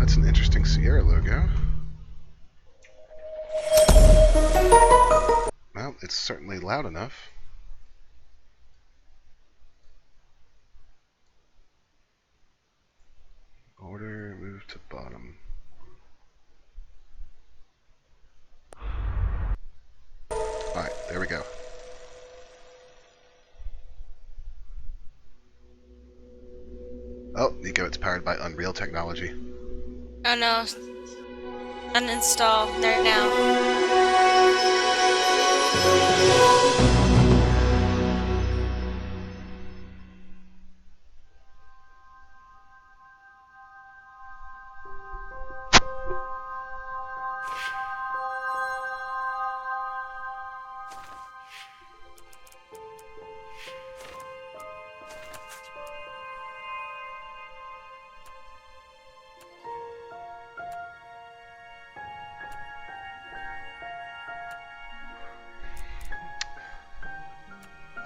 That's an interesting Sierra logo. Well, it's certainly loud enough. Order, move to bottom. Alright, there we go. Oh, Nico, it's powered by Unreal technology. Oh no. Uninstall there now.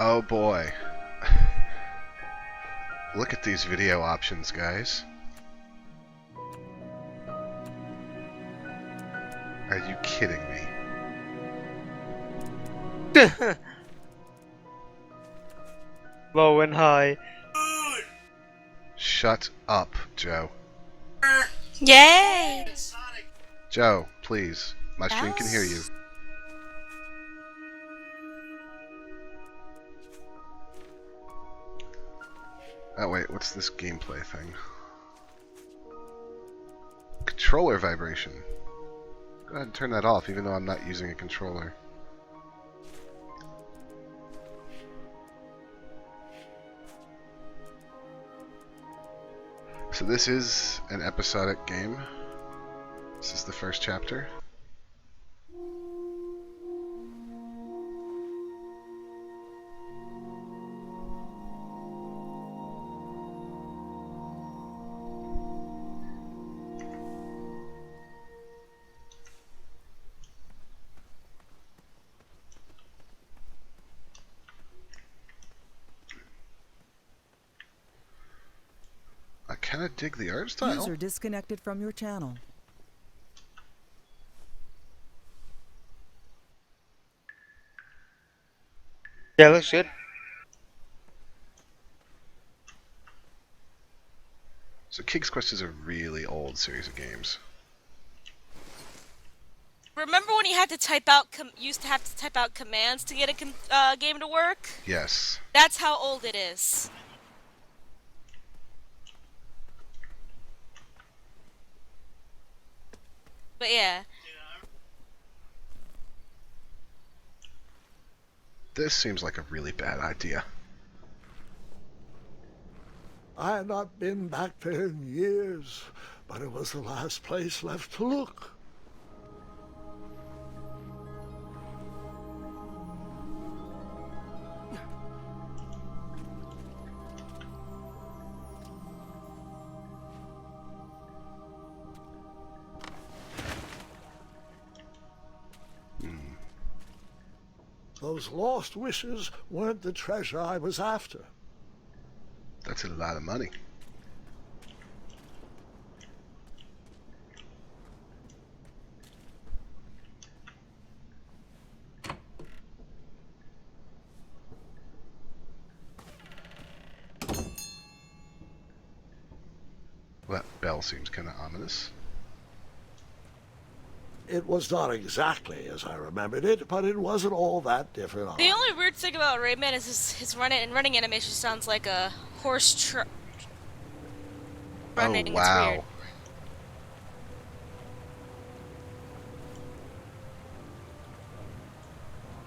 Oh boy. Look at these video options, guys. Are you kidding me? Low and high. Shut up, Joe. Yay! Joe, please. My stream can hear you. Oh wait, what's this gameplay thing? Controller vibration. Go ahead and turn that off, even though I'm not using a controller. So this is an episodic game. This is the first chapter. I kind of dig the art style. User disconnected from your channel. Yeah, looks good. So King's Quest is a really old series of games. Remember when you had to type out used to have to type out commands to get a game to work? Yes. That's how old it is. But yeah. This seems like a really bad idea. I had not been back there in years, but it was the last place left to look. Those lost wishes weren't the treasure I was after. That's a lot of money. Well, that bell seems kind of ominous. It was not exactly as I remembered it, but it wasn't all that different. The only weird thing about Rayman is his running animation sounds like a horse running. Oh, wow. It's weird.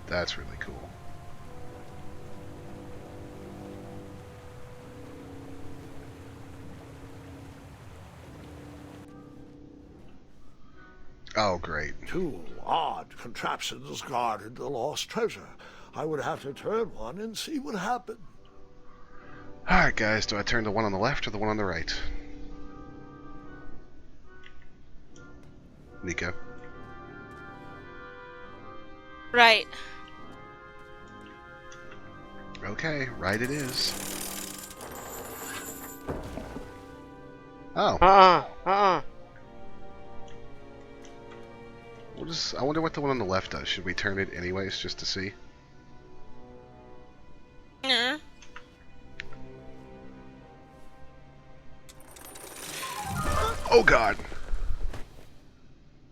That's really cool. Oh, great. Two odd contraptions guarded the lost treasure. I would have to turn one and see what happened. Alright, guys, do I turn the one on the left or the one on the right? Nico. Right. Okay, right it is. Oh. I wonder what the one on the left does. Should we turn it anyways, just to see? Yeah. Oh God!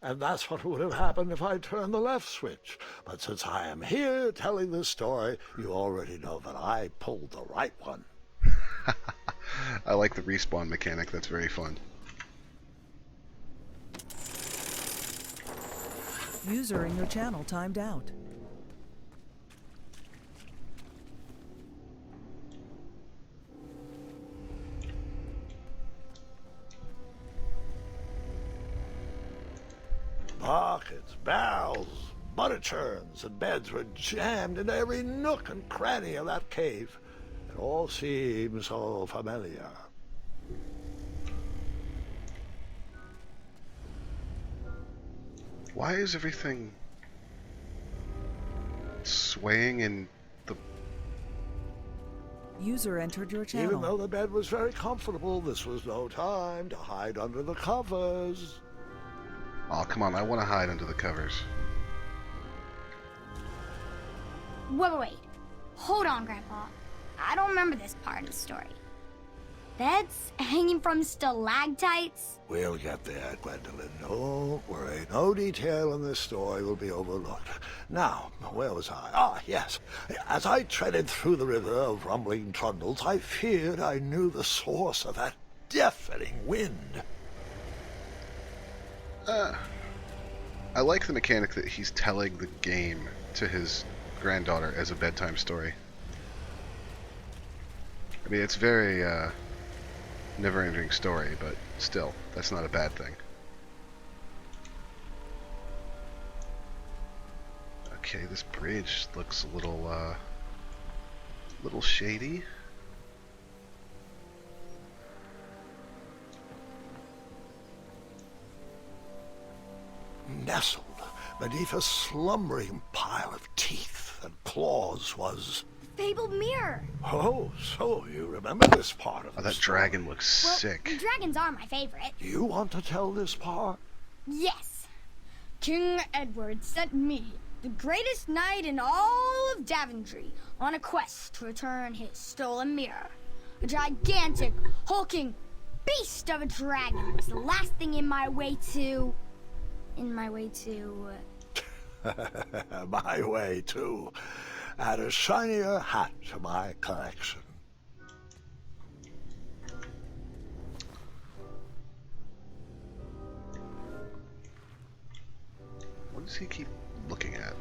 And that's what would have happened if I turned the left switch. But since I am here telling this story, you already know that I pulled the right one. I like the respawn mechanic. That's very fun. User in your channel timed out. Buckets, barrels, butter churns, and beds were jammed into every nook and cranny of that cave. It all seems so familiar. Why is everything swaying in the... User entered your channel. Even though the bed was very comfortable, this was no time to hide under the covers. Oh, come on, I want to hide under the covers. Wait. Hold on, Grandpa. I don't remember this part of the story. Beds hanging from stalactites? We'll get there, Gwendolyn. Don't worry. No detail in this story will be overlooked. Now, where was I? Ah, yes. As I treaded through the river of rumbling trundles, I feared I knew the source of that deafening wind. I like the mechanic that he's telling the game to his granddaughter as a bedtime story. I mean, it's very, never-ending story, but still, that's not a bad thing. Okay, this bridge looks a little shady. Nestled beneath a slumbering pile of teeth and claws was... Fabled mirror. Oh, so you remember this part of Oh, the that story. dragon looks Well, sick. dragons are my favorite. Do you want to tell this part? Yes. King Edward sent me, the greatest knight in all of Daventry, on a quest to return his stolen mirror. A gigantic, hulking beast of a dragon was the last thing in my way to... My way, too. Add a shinier hat to my collection. What does he keep looking at?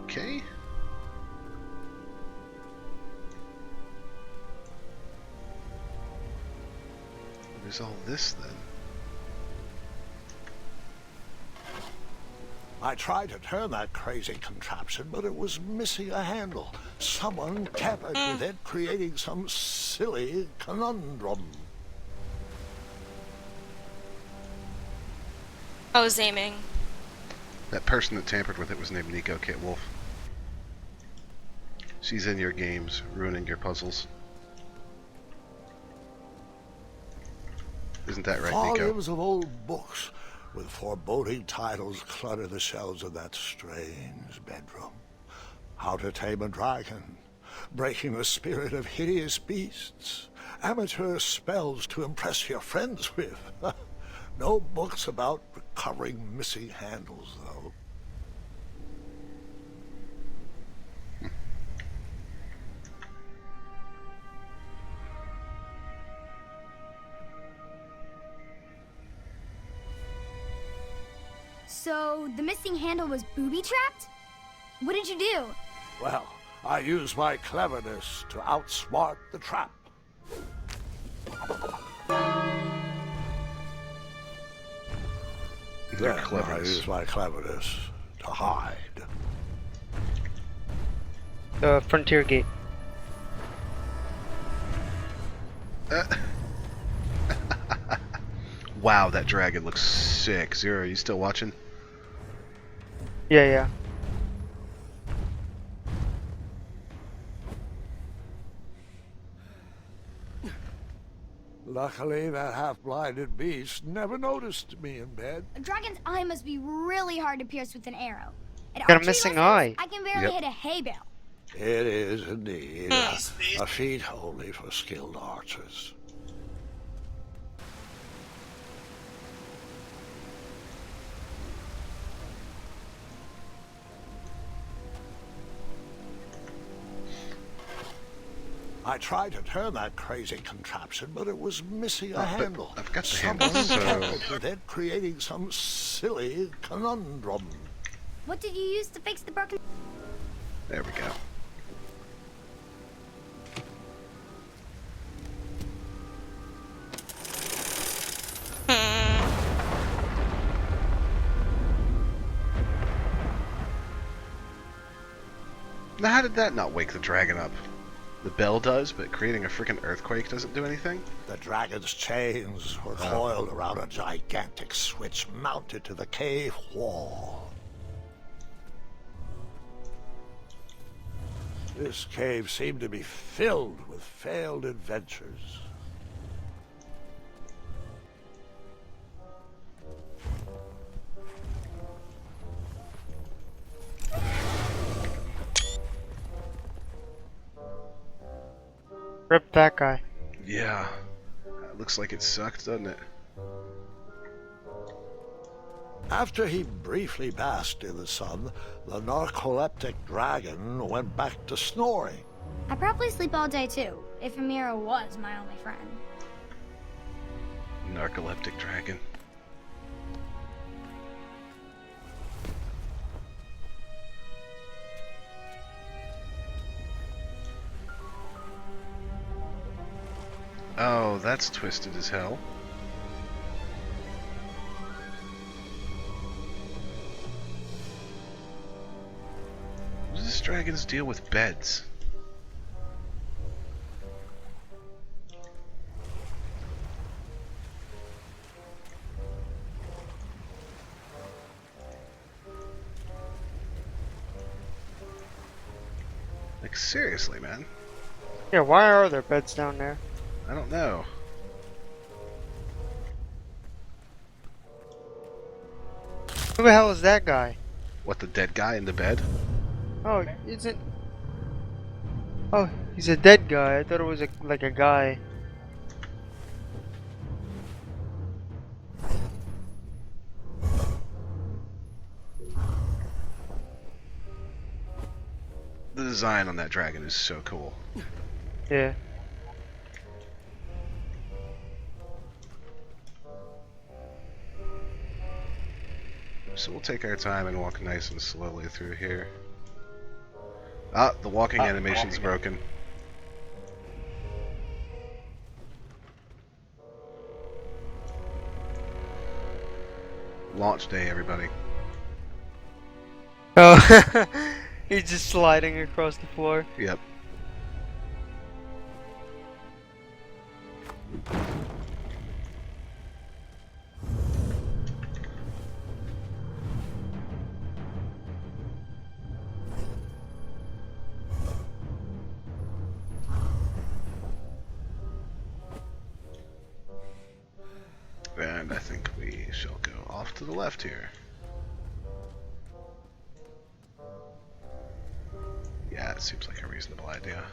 Okay. What is all this then? I tried to turn that crazy contraption, but it was missing a handle. Someone tampered with it, creating some silly conundrum. I was aiming. That person that tampered with it was named Nico Kit Wolf. She's in your games, ruining your puzzles. Isn't that right, Nico? Volumes of old books with foreboding titles clutter the shelves of that strange bedroom. How to Tame a Dragon, Breaking the Spirit of Hideous Beasts, amateur spells to impress your friends with. No books about recovering missing handles, though. So, the missing handle was booby-trapped? What did you do? Well, I used my cleverness to outsmart the trap. Their Then I cleverness. used my cleverness to hide. The frontier gate. Wow, that dragon looks sick. Zero, are you still watching? Yeah. Luckily, that half-blinded beast never noticed me in bed. A dragon's eye must be really hard to pierce with an arrow. At Got a archery missing lessons, eye. I can barely Yep. hit a hay bale. It is indeed a feat only for skilled archers. I tried to turn that crazy contraption, but it was missing a handle. I've got the Someone handle, so- tampered with it, creating some silly conundrum. What did you use to fix the broken... There we go. Now, how did that not wake the dragon up? The bell does, but creating a freaking earthquake doesn't do anything? The dragon's chains were coiled around a gigantic switch mounted to the cave wall. This cave seemed to be filled with failed adventures. Rip that guy. Yeah. Looks like it sucked, doesn't it? After he briefly basked in the sun, the narcoleptic dragon went back to snoring. I probably sleep all day too, if Amira was my only friend. Narcoleptic dragon. Oh, that's twisted as hell. What does this dragon's deal with beds? Like, seriously, man. Yeah, why are there beds down there? I don't know. Who the hell is that guy? What, the dead guy in the bed? Oh, isn't... Oh, he's a dead guy. I thought it was like a guy. The design on that dragon is so cool. Yeah. So we'll take our time and walk nice and slowly through here. Ah, the walking animation's broken. Launch day, everybody. Oh, he's just sliding across the floor. Yep. And I think we shall go off to the left here. Yeah, it seems like a reasonable idea.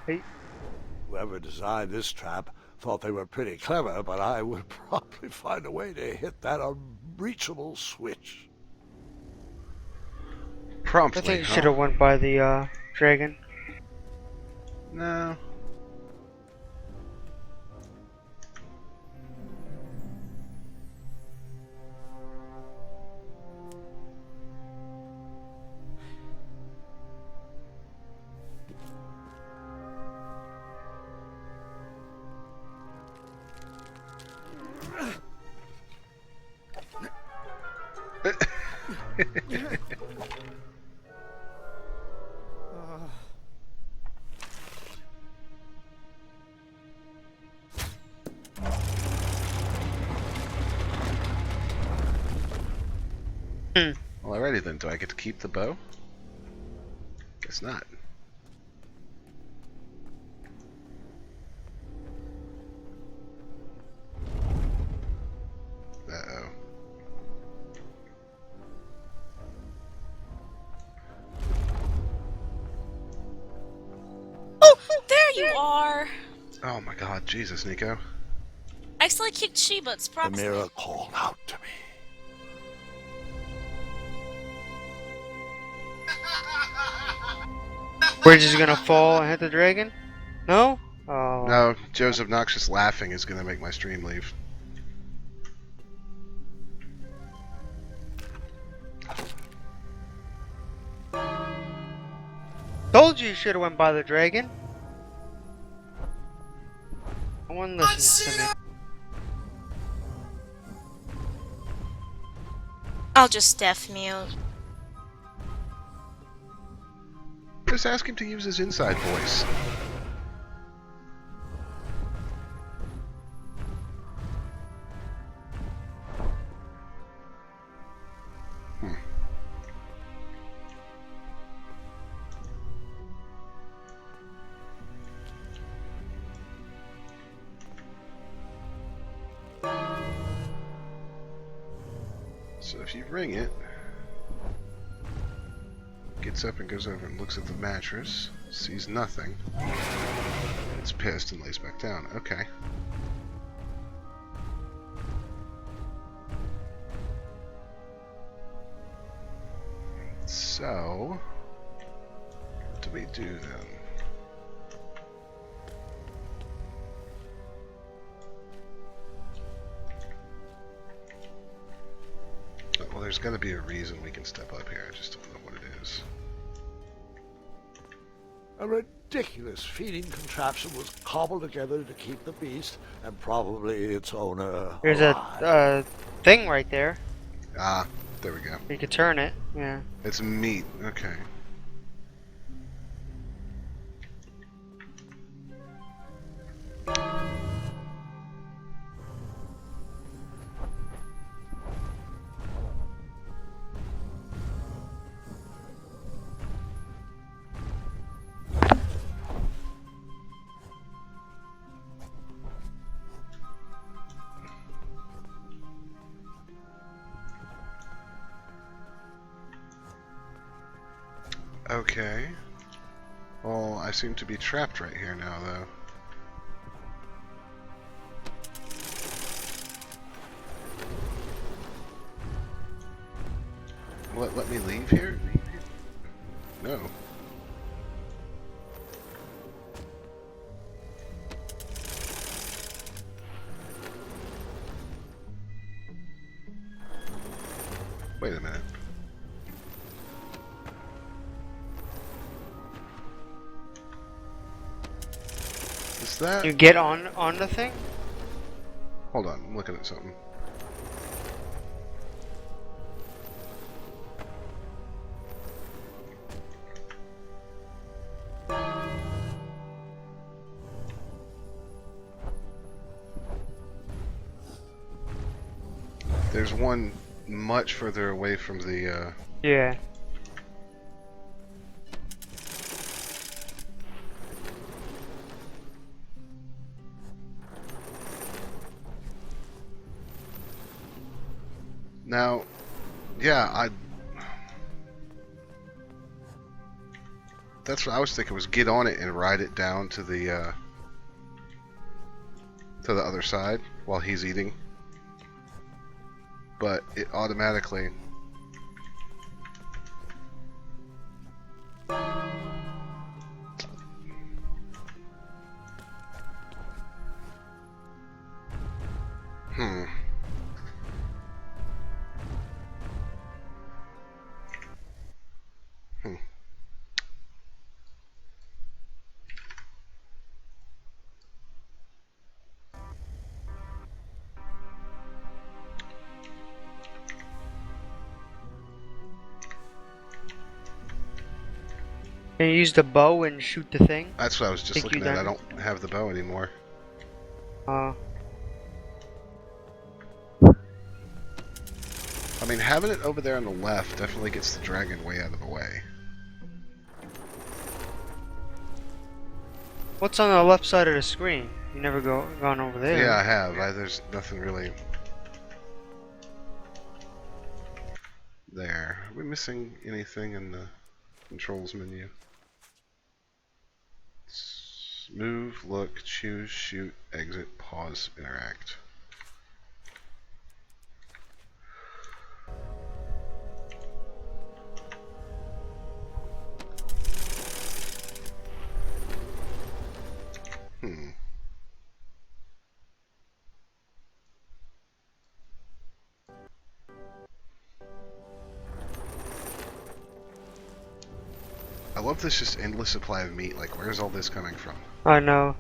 Hey, Whoever designed this trap thought they were pretty clever, but I would probably find a way to hit that unreachable switch. I Promptly, think you huh? should have went by the dragon. No. Alrighty then, do I get to keep the bow? He's not. Uh-oh. Oh, there you are. Oh my god, Jesus, Nico. I accidentally kicked Sheba. It's The props. mirror called out to me. We're just gonna fall and hit the dragon? No? Oh. No, Joe's obnoxious laughing is gonna make my stream leave. Told you should have went by the dragon. No one listens to me. I'll just deaf mute. Just ask him to use his inside voice. So if you ring it, gets up and goes over and looks at the mattress, sees nothing, gets pissed and lays back down. Okay. So, what do we do then? Well, there's got to be a reason we can step up here. I just don't know what it is. A ridiculous feeding contraption was cobbled together to keep the beast and probably its owner There's alive. a thing right there. Ah, there we go. You can turn it. Yeah. It's meat. Okay. Okay. Well, I seem to be trapped right here now, though. Let me leave here? No. Wait a minute. Is that... You get on the thing? Hold on, I'm looking at something. There's one much further away from the, Yeah. Now, yeah, that's what I was thinking, was get on it and ride it down to the other side while he's eating. But it automatically... Can you use the bow and shoot the thing? That's what I was just Think you looking at. I done? don't have the bow anymore. Uh, I mean, having it over there on the left definitely gets the dragon way out of the way. What's on the left side of the screen? You never gone over there. Yeah, I have. There's nothing really there. Are we missing anything in the controls menu? Move, look, choose, shoot, exit, pause, interact. I love this just endless supply of meat. Like, where's all this coming from? I know.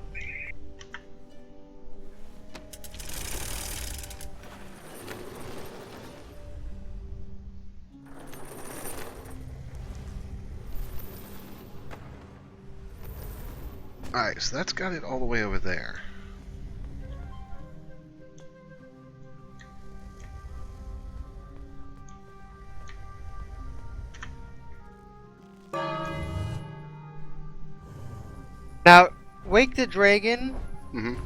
Alright, so that's got it all the way over there. Now, wake the dragon. Mm-hmm.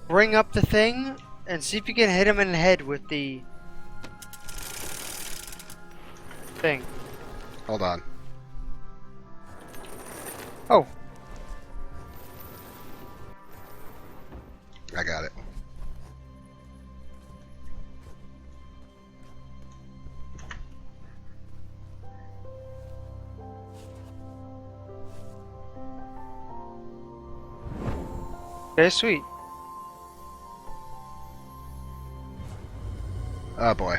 Bring up the thing and see if you can hit him in the head with the thing. Hold on. Oh, I got it. okay, sweet. Oh boy.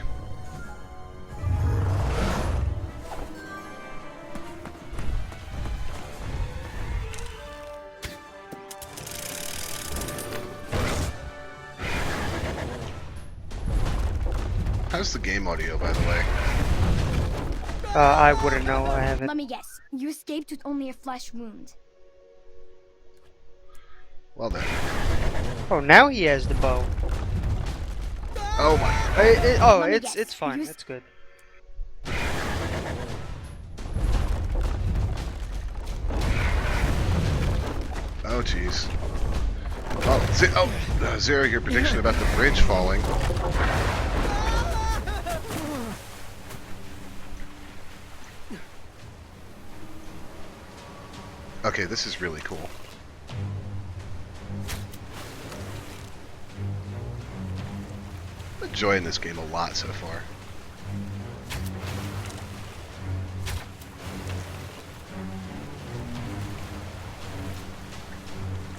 How's the game audio, by the way? I wouldn't know. I haven't. Let me guess. You escaped with only a flesh wound. Well then. Oh, now he has the bow. Oh my. Let me guess. It's fine. You It's good. Oh jeez. Oh, Zero, your prediction about the bridge falling. Okay, this is really cool. I'm enjoying this game a lot so far.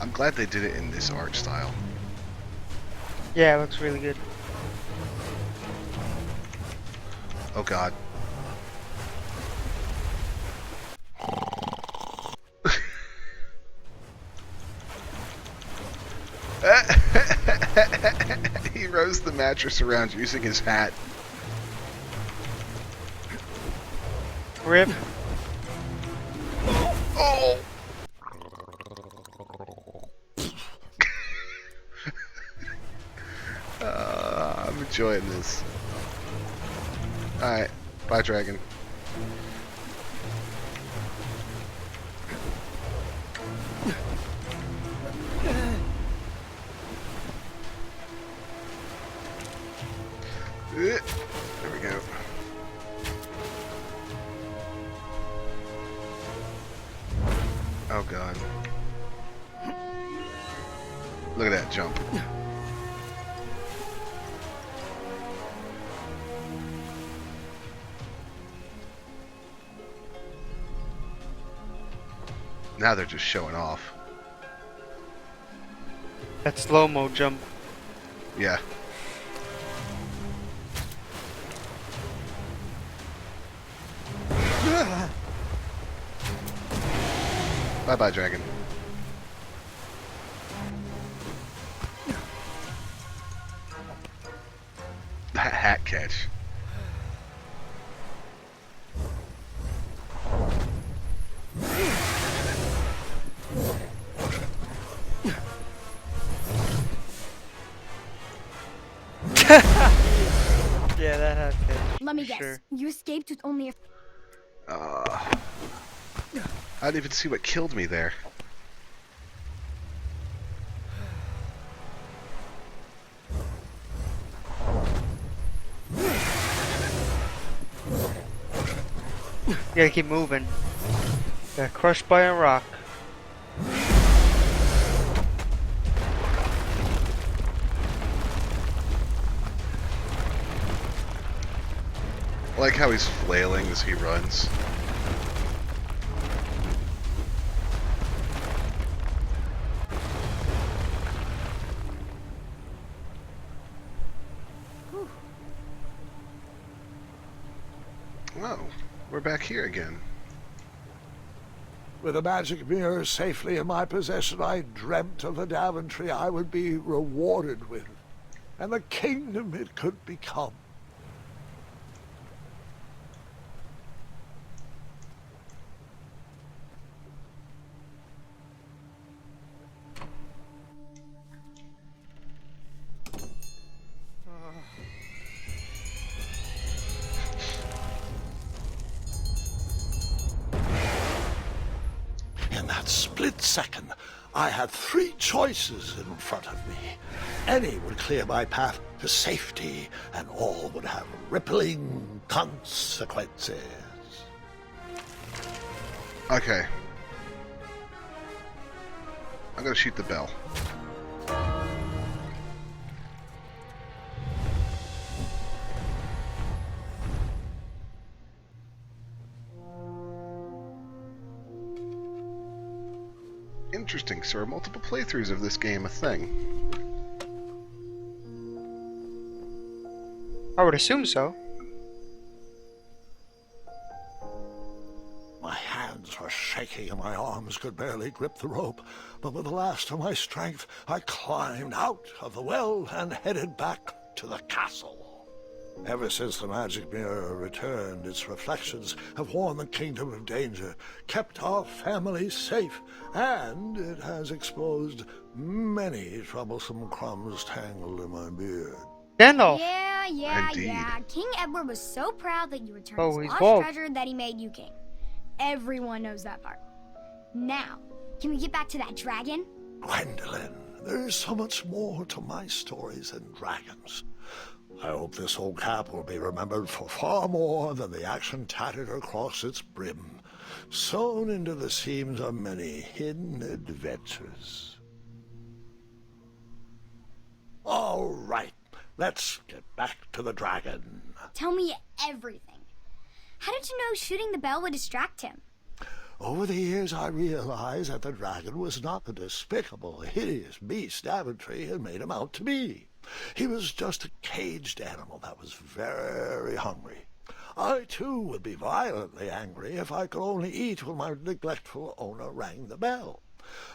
I'm glad they did it in this art style. Yeah, it looks really good. Oh god. He rose the mattress around using his hat. Rip. Oh! I'm enjoying this. Alright, bye dragon. There we go. Oh god. Look at that jump. Now they're just showing off. That slow-mo jump. Yeah. Bye-bye, dragon. That hat catch. Yeah, that had catch. Let me for guess. sure. You escaped with only a Uh, I didn't even see what killed me there. You gotta keep moving. Got crushed by a rock. I like how he's flailing as he runs. Oh, we're back here again. With a magic mirror safely in my possession, I dreamt of the Daventry I would be rewarded with, and the kingdom it could become. In that split second, I had three choices in front of me. Any would clear my path to safety, and all would have rippling consequences. Okay. I'm gonna shoot the bell. Interesting, so are multiple playthroughs of this game a thing? I would assume so. My hands were shaking and my arms could barely grip the rope, but with the last of my strength, I climbed out of the well and headed back to the castle. Ever since the magic mirror returned, its reflections have warned the kingdom of danger, kept our family safe, and it has exposed many troublesome crumbs tangled in my beard. Gandalf! Yeah. Indeed. King Edward was so proud that you returned Oh, his he's lost bald. treasure that he made you king. Everyone knows that part. Now, can we get back to that dragon? Gwendolyn, there is so much more to my stories than dragons. I hope this old cap will be remembered for far more than the action tattered across its brim, sewn into the seams of many hidden adventures. All right, let's get back to the dragon. Tell me everything. How did you know shooting the bell would distract him? Over the years, I realized that the dragon was not the despicable, hideous beast Daventry had made him out to be. He was just a caged animal that was very hungry. I, too, would be violently angry if I could only eat when my neglectful owner rang the bell.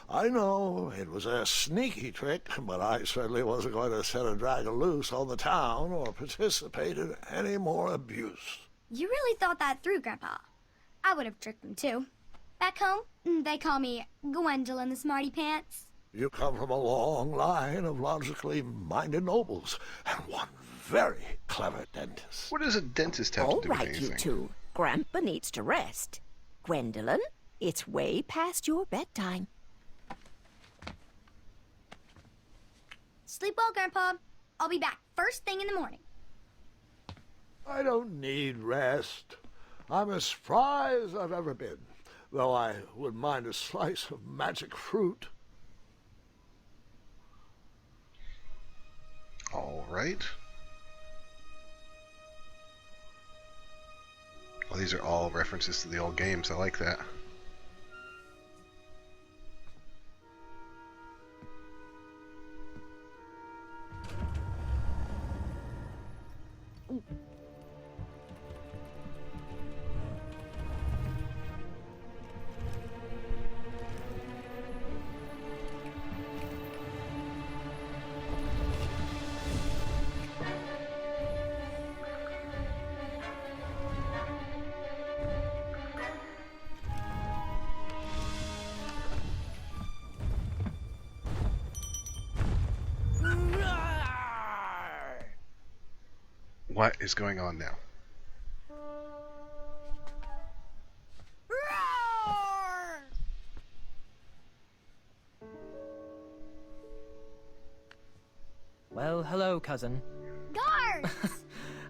I know it was a sneaky trick, but I certainly wasn't going to set a dragon loose on the town or participate in any more abuse. You really thought that through, Grandpa. I would have tricked him, too. Back home, they call me Gwendolyn the Smarty Pants. You come from a long line of logically minded nobles, and one very clever dentist. What does a dentist have All to do with right, you anything? two. Grandpa needs to rest. Gwendolyn, it's way past your bedtime. Sleep well, Grandpa. I'll be back first thing in the morning. I don't need rest. I'm as spry as I've ever been, though I wouldn't mind a slice of magic fruit. All right. Well, these are all references to the old games. I like that. What is going on now? Roar! Well, hello, cousin. Guards!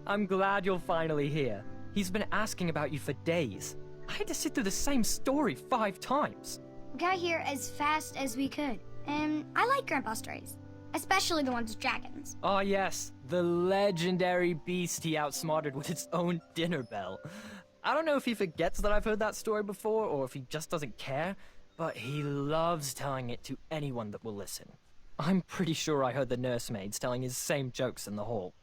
I'm glad you're finally here. He's been asking about you for days. I had to sit through the same story 5 times. We got here as fast as we could. And I like Grandpa's stories. Especially the ones with dragons. Ah, yes, the legendary beast he outsmarted with its own dinner bell. I don't know if he forgets that I've heard that story before, or if he just doesn't care, but he loves telling it to anyone that will listen. I'm pretty sure I heard the nursemaids telling his same jokes in the hall.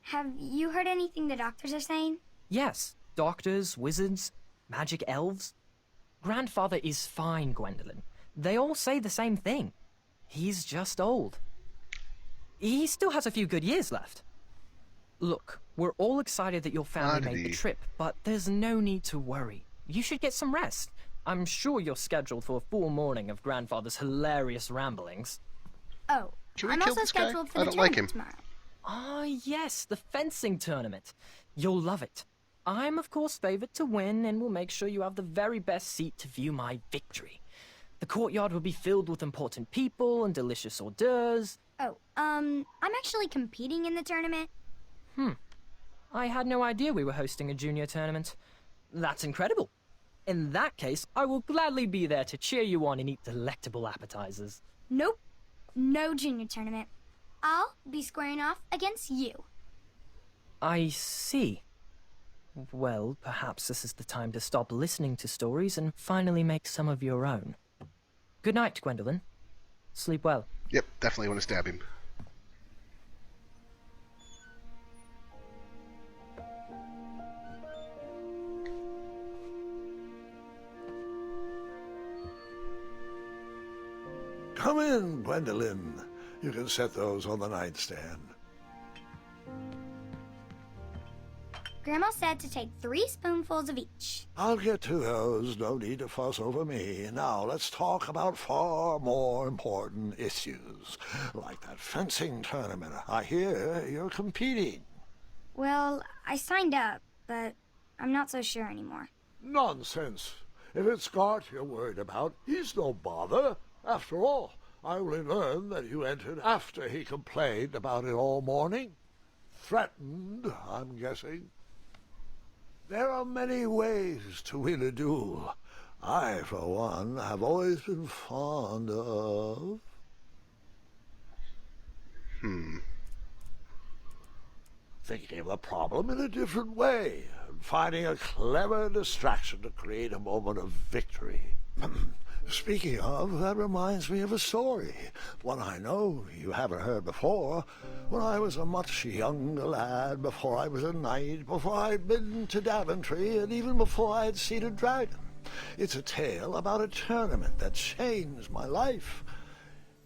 Have you heard anything the doctors are saying? Yes, doctors, wizards, magic elves. Grandfather is fine, Gwendolyn. They all say the same thing. He's just old. He still has a few good years left. Look, we're all excited that your family made the trip, but there's no need to worry. You should get some rest. I'm sure you're scheduled for a full morning of Grandfather's hilarious ramblings. Oh, Can we I'm kill also this guy? scheduled for I the don't like tournament him. tomorrow. Ah, yes, the fencing tournament. You'll love it. I'm, of course, favored to win, and will make sure you have the very best seat to view my victory. The courtyard will be filled with important people and delicious hors d'oeuvres. Oh, I'm actually competing in the tournament. I had no idea we were hosting a junior tournament. That's incredible. In that case, I will gladly be there to cheer you on and eat delectable appetizers. Nope. No junior tournament. I'll be squaring off against you. I see. Well, perhaps this is the time to stop listening to stories and finally make some of your own. Good night, Gwendolyn. Sleep well. Yep, definitely want to stab him. Come in, Gwendolyn. You can set those on the nightstand. Grandma said to take 3 spoonfuls of each. I'll get to those. No need to fuss over me. Now let's talk about far more important issues, like that fencing tournament. I hear you're competing. Well, I signed up, but I'm not so sure anymore. Nonsense. If it's Gart you're worried about, he's no bother. After all, I only learned that you entered after he complained about it all morning. Threatened, I'm guessing. There are many ways to win a duel. I, for one, have always been fond of... Thinking of the problem in a different way, and finding a clever distraction to create a moment of victory. Speaking of, that reminds me of a story, one I know you haven't heard before. When I was a much younger lad, before I was a knight, before I'd been to Daventry, and even before I'd seen a dragon. It's a tale about a tournament that changed my life.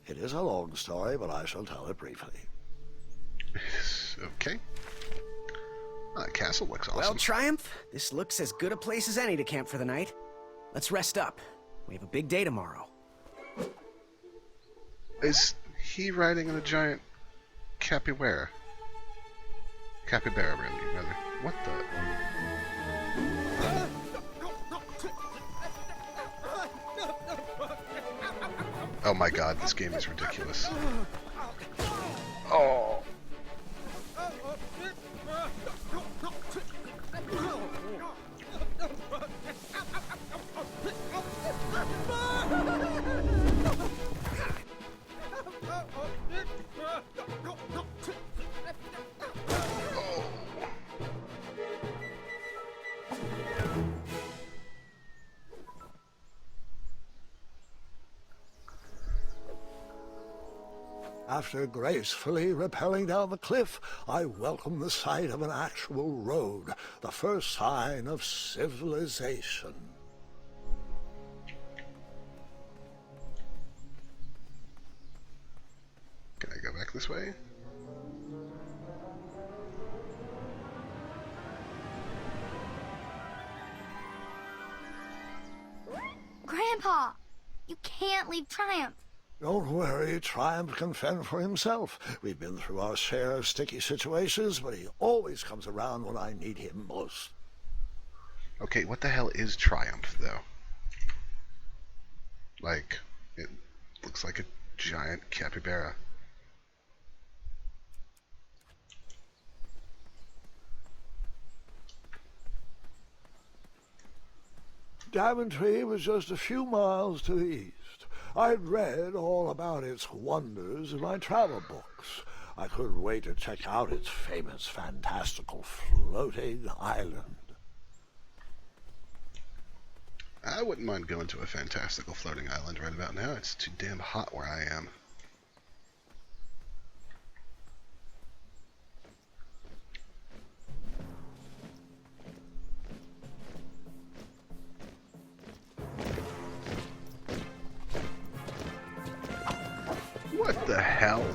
It is a long story, but I shall tell it briefly. Okay. That castle looks awesome. Well, Triumph, this looks as good a place as any to camp for the night. Let's rest up. We have a big day tomorrow. Is he riding on a giant capybara? Capybara, really, rather. What the? Oh my god, this game is ridiculous. Oh. After gracefully rappelling down the cliff, I welcomed the sight of an actual road, the first sign of civilization. Can I go back this way? Grandpa, you can't leave Triumph. Don't worry, Triumph can fend for himself. We've been through our share of sticky situations, but he always comes around when I need him most. Okay, what the hell is Triumph, though? Like, it looks like a giant capybara. Daventry was just a few miles to the east. I'd read all about its wonders in my travel books. I couldn't wait to check out its famous, fantastical floating island. I wouldn't mind going to a fantastical floating island right about now. It's too damn hot where I am. What the hell?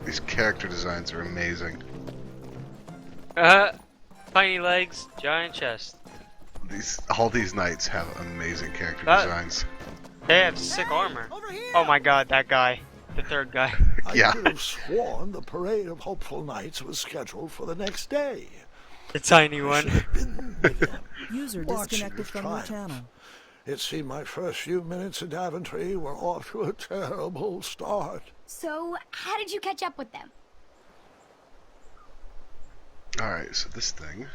These character designs are amazing. Tiny legs, giant chest. All these knights have amazing character designs. They have sick armor. Oh my god, that guy. The third guy. Yeah. I could have sworn the parade of hopeful knights was scheduled for the next day. The tiny one. User disconnected from your channel. It seemed my first few minutes in Daventry were off to a terrible start. So, how did you catch up with them? Alright, so this thing.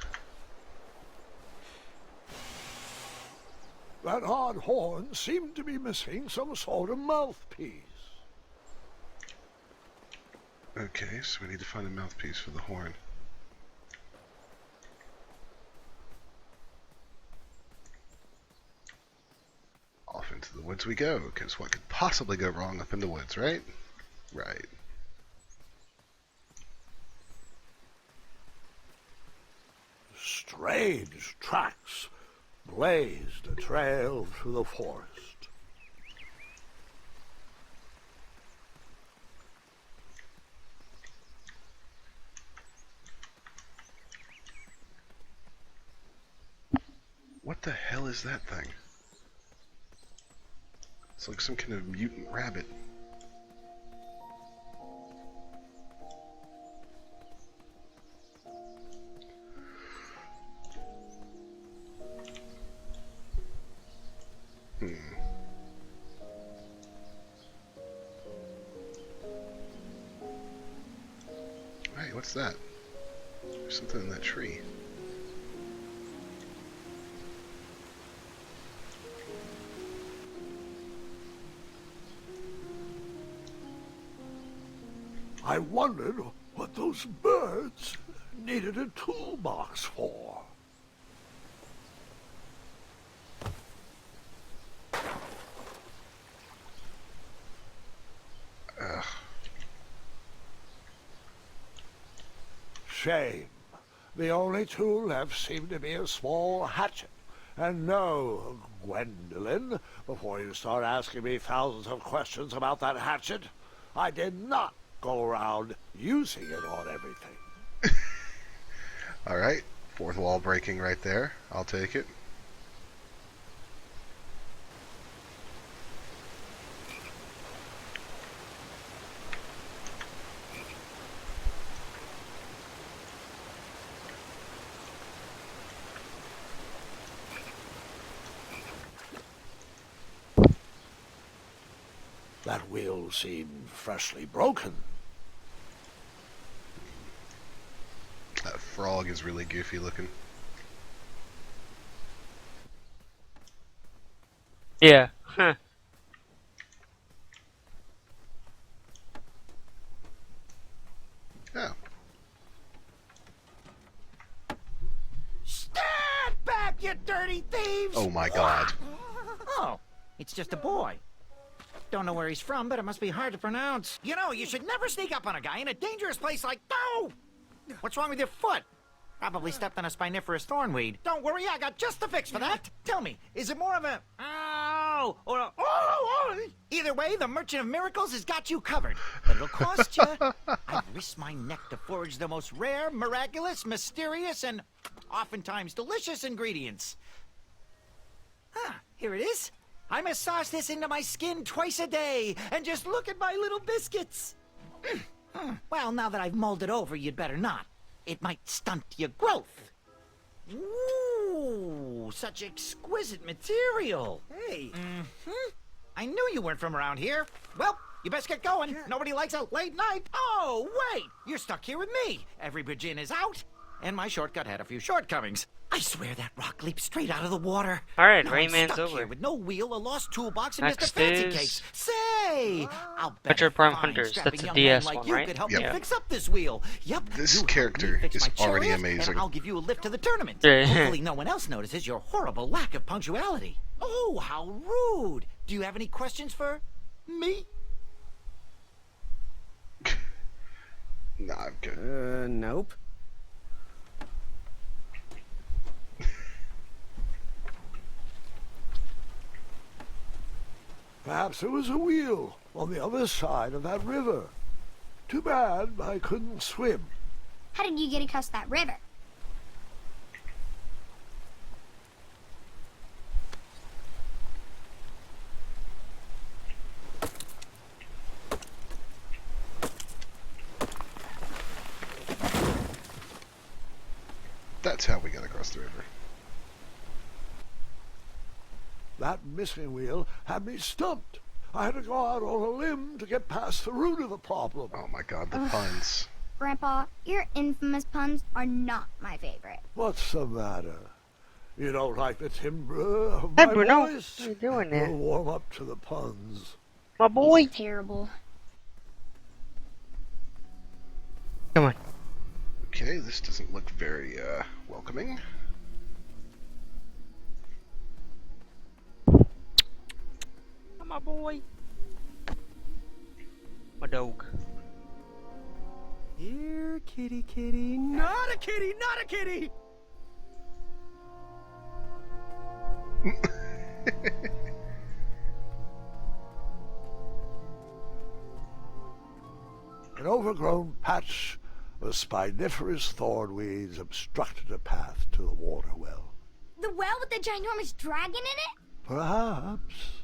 That odd horn seemed to be missing some sort of mouthpiece. Okay, so we need to find a mouthpiece for the horn. Off into the woods we go, because what could possibly go wrong up in the woods, right? Right. Strange tracks blazed a trail through the forest. What the hell is that thing? It's like some kind of mutant rabbit. Hey, what's that? There's something in that tree. I wondered what those birds needed a toolbox for. Ugh. Shame. The only tool left seemed to be a small hatchet. And no, Gwendolyn, before you start asking me thousands of questions about that hatchet, I did not go around using it on everything. Alright, fourth wall breaking right there. I'll take it. That wheel seemed freshly broken. That frog is really goofy looking. Yeah. Huh. Oh. Stand back, you dirty thieves! Oh my god. Oh, it's just a boy. Don't know where he's from, but it must be hard to pronounce. You know, you should never sneak up on a guy in a dangerous place like... No! What's wrong with your foot? Probably stepped on a spiniferous thornweed. Don't worry, I got just the fix for that. Tell me, is it more of a... Ow! Or a... Oh! Either way, the Merchant of Miracles has got you covered. But it'll cost you. I've risked my neck to forage the most rare, miraculous, mysterious, and oftentimes delicious ingredients. Ah, here it is. I massage this into my skin twice a day, and just look at my little biscuits. Well, now that I've molded over, you'd better not. It might stunt your growth. Ooh, such exquisite material. Hey. I knew you weren't from around here. Well, You best get going. Nobody likes a late night. Oh, wait! You're stuck here with me. Every bridge in is out. And my shortcut had a few shortcomings. I swear that rock leaped straight out of the water. Alright, Now I'm Rayman's stuck over. here with no wheel, a lost toolbox, and Next Mr. Fancy is Cakes. Say, I'll bet Metroid Prime fine Hunters. strapping That's a young DS man like one, you right? could help Yep. me fix up this wheel. Yep. This you help character me fix is my already chariot, amazing. And I'll give you a lift to the tournament. Yeah. Hopefully no one else notices your horrible lack of punctuality. Oh, how rude. Do you have any questions for me? Nah, I'm good. Nope. Perhaps there was a wheel on the other side of that river. Too bad I couldn't swim. How did you get across that river? That's how we got across the river. That missing wheel had me stumped. I had to go out on a limb to get past the root of the problem. Oh my god, the puns. Grandpa, your infamous puns are not my favorite. What's the matter? You don't like the timbre of Hey, my Bruno. voice? What are you doing there? You'll warm up to the puns. My boy. Terrible. Come on. Okay, this doesn't look very, welcoming. My boy. My dog. Here, kitty, kitty. Not a kitty, not a kitty! An overgrown patch of spiniferous thornweeds obstructed a path to the water well. The well with the ginormous dragon in it? Perhaps.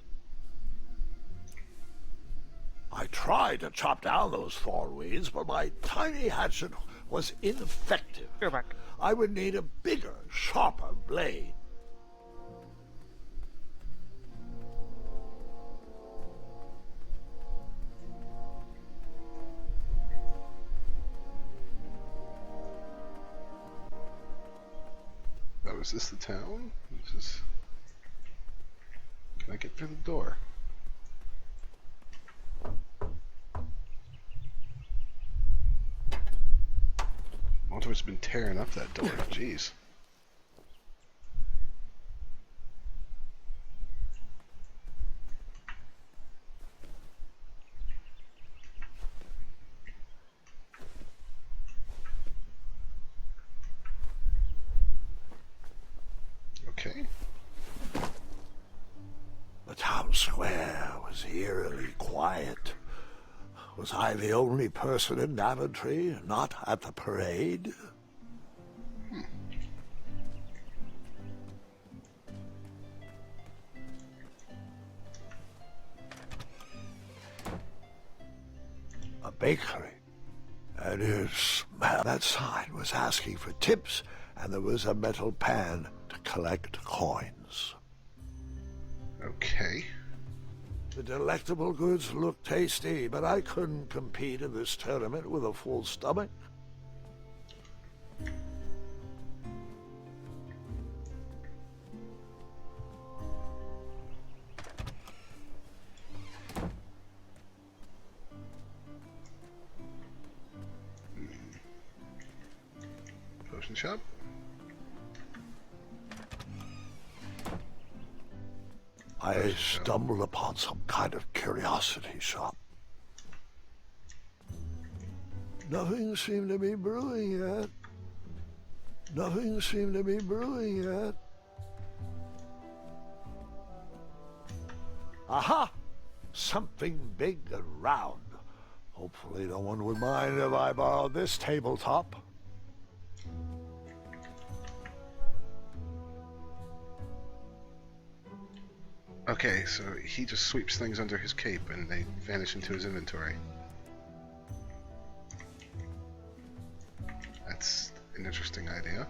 I tried to chop down those thornweeds, but my tiny hatchet was ineffective. You're back. I would need a bigger, sharper blade. Oh, is this the town? Is this... Can I get through the door? Walter's been tearing up that door. Jeez. Okay. The town square was eerily quiet. Was I the only person in Daventry not at the parade? A bakery. And his that sign was asking for tips, and there was a metal pan to collect coins. Okay. The delectable goods looked tasty, but I couldn't compete in this tournament with a full stomach. Potion shop. I stumbled upon some kind of curiosity shop. Nothing seemed to be brewing yet. Nothing seemed to be brewing yet. Aha! Something big and round. Hopefully no one would mind if I borrowed this tabletop. Okay, so he just sweeps things under his cape and they vanish into his inventory. That's an interesting idea.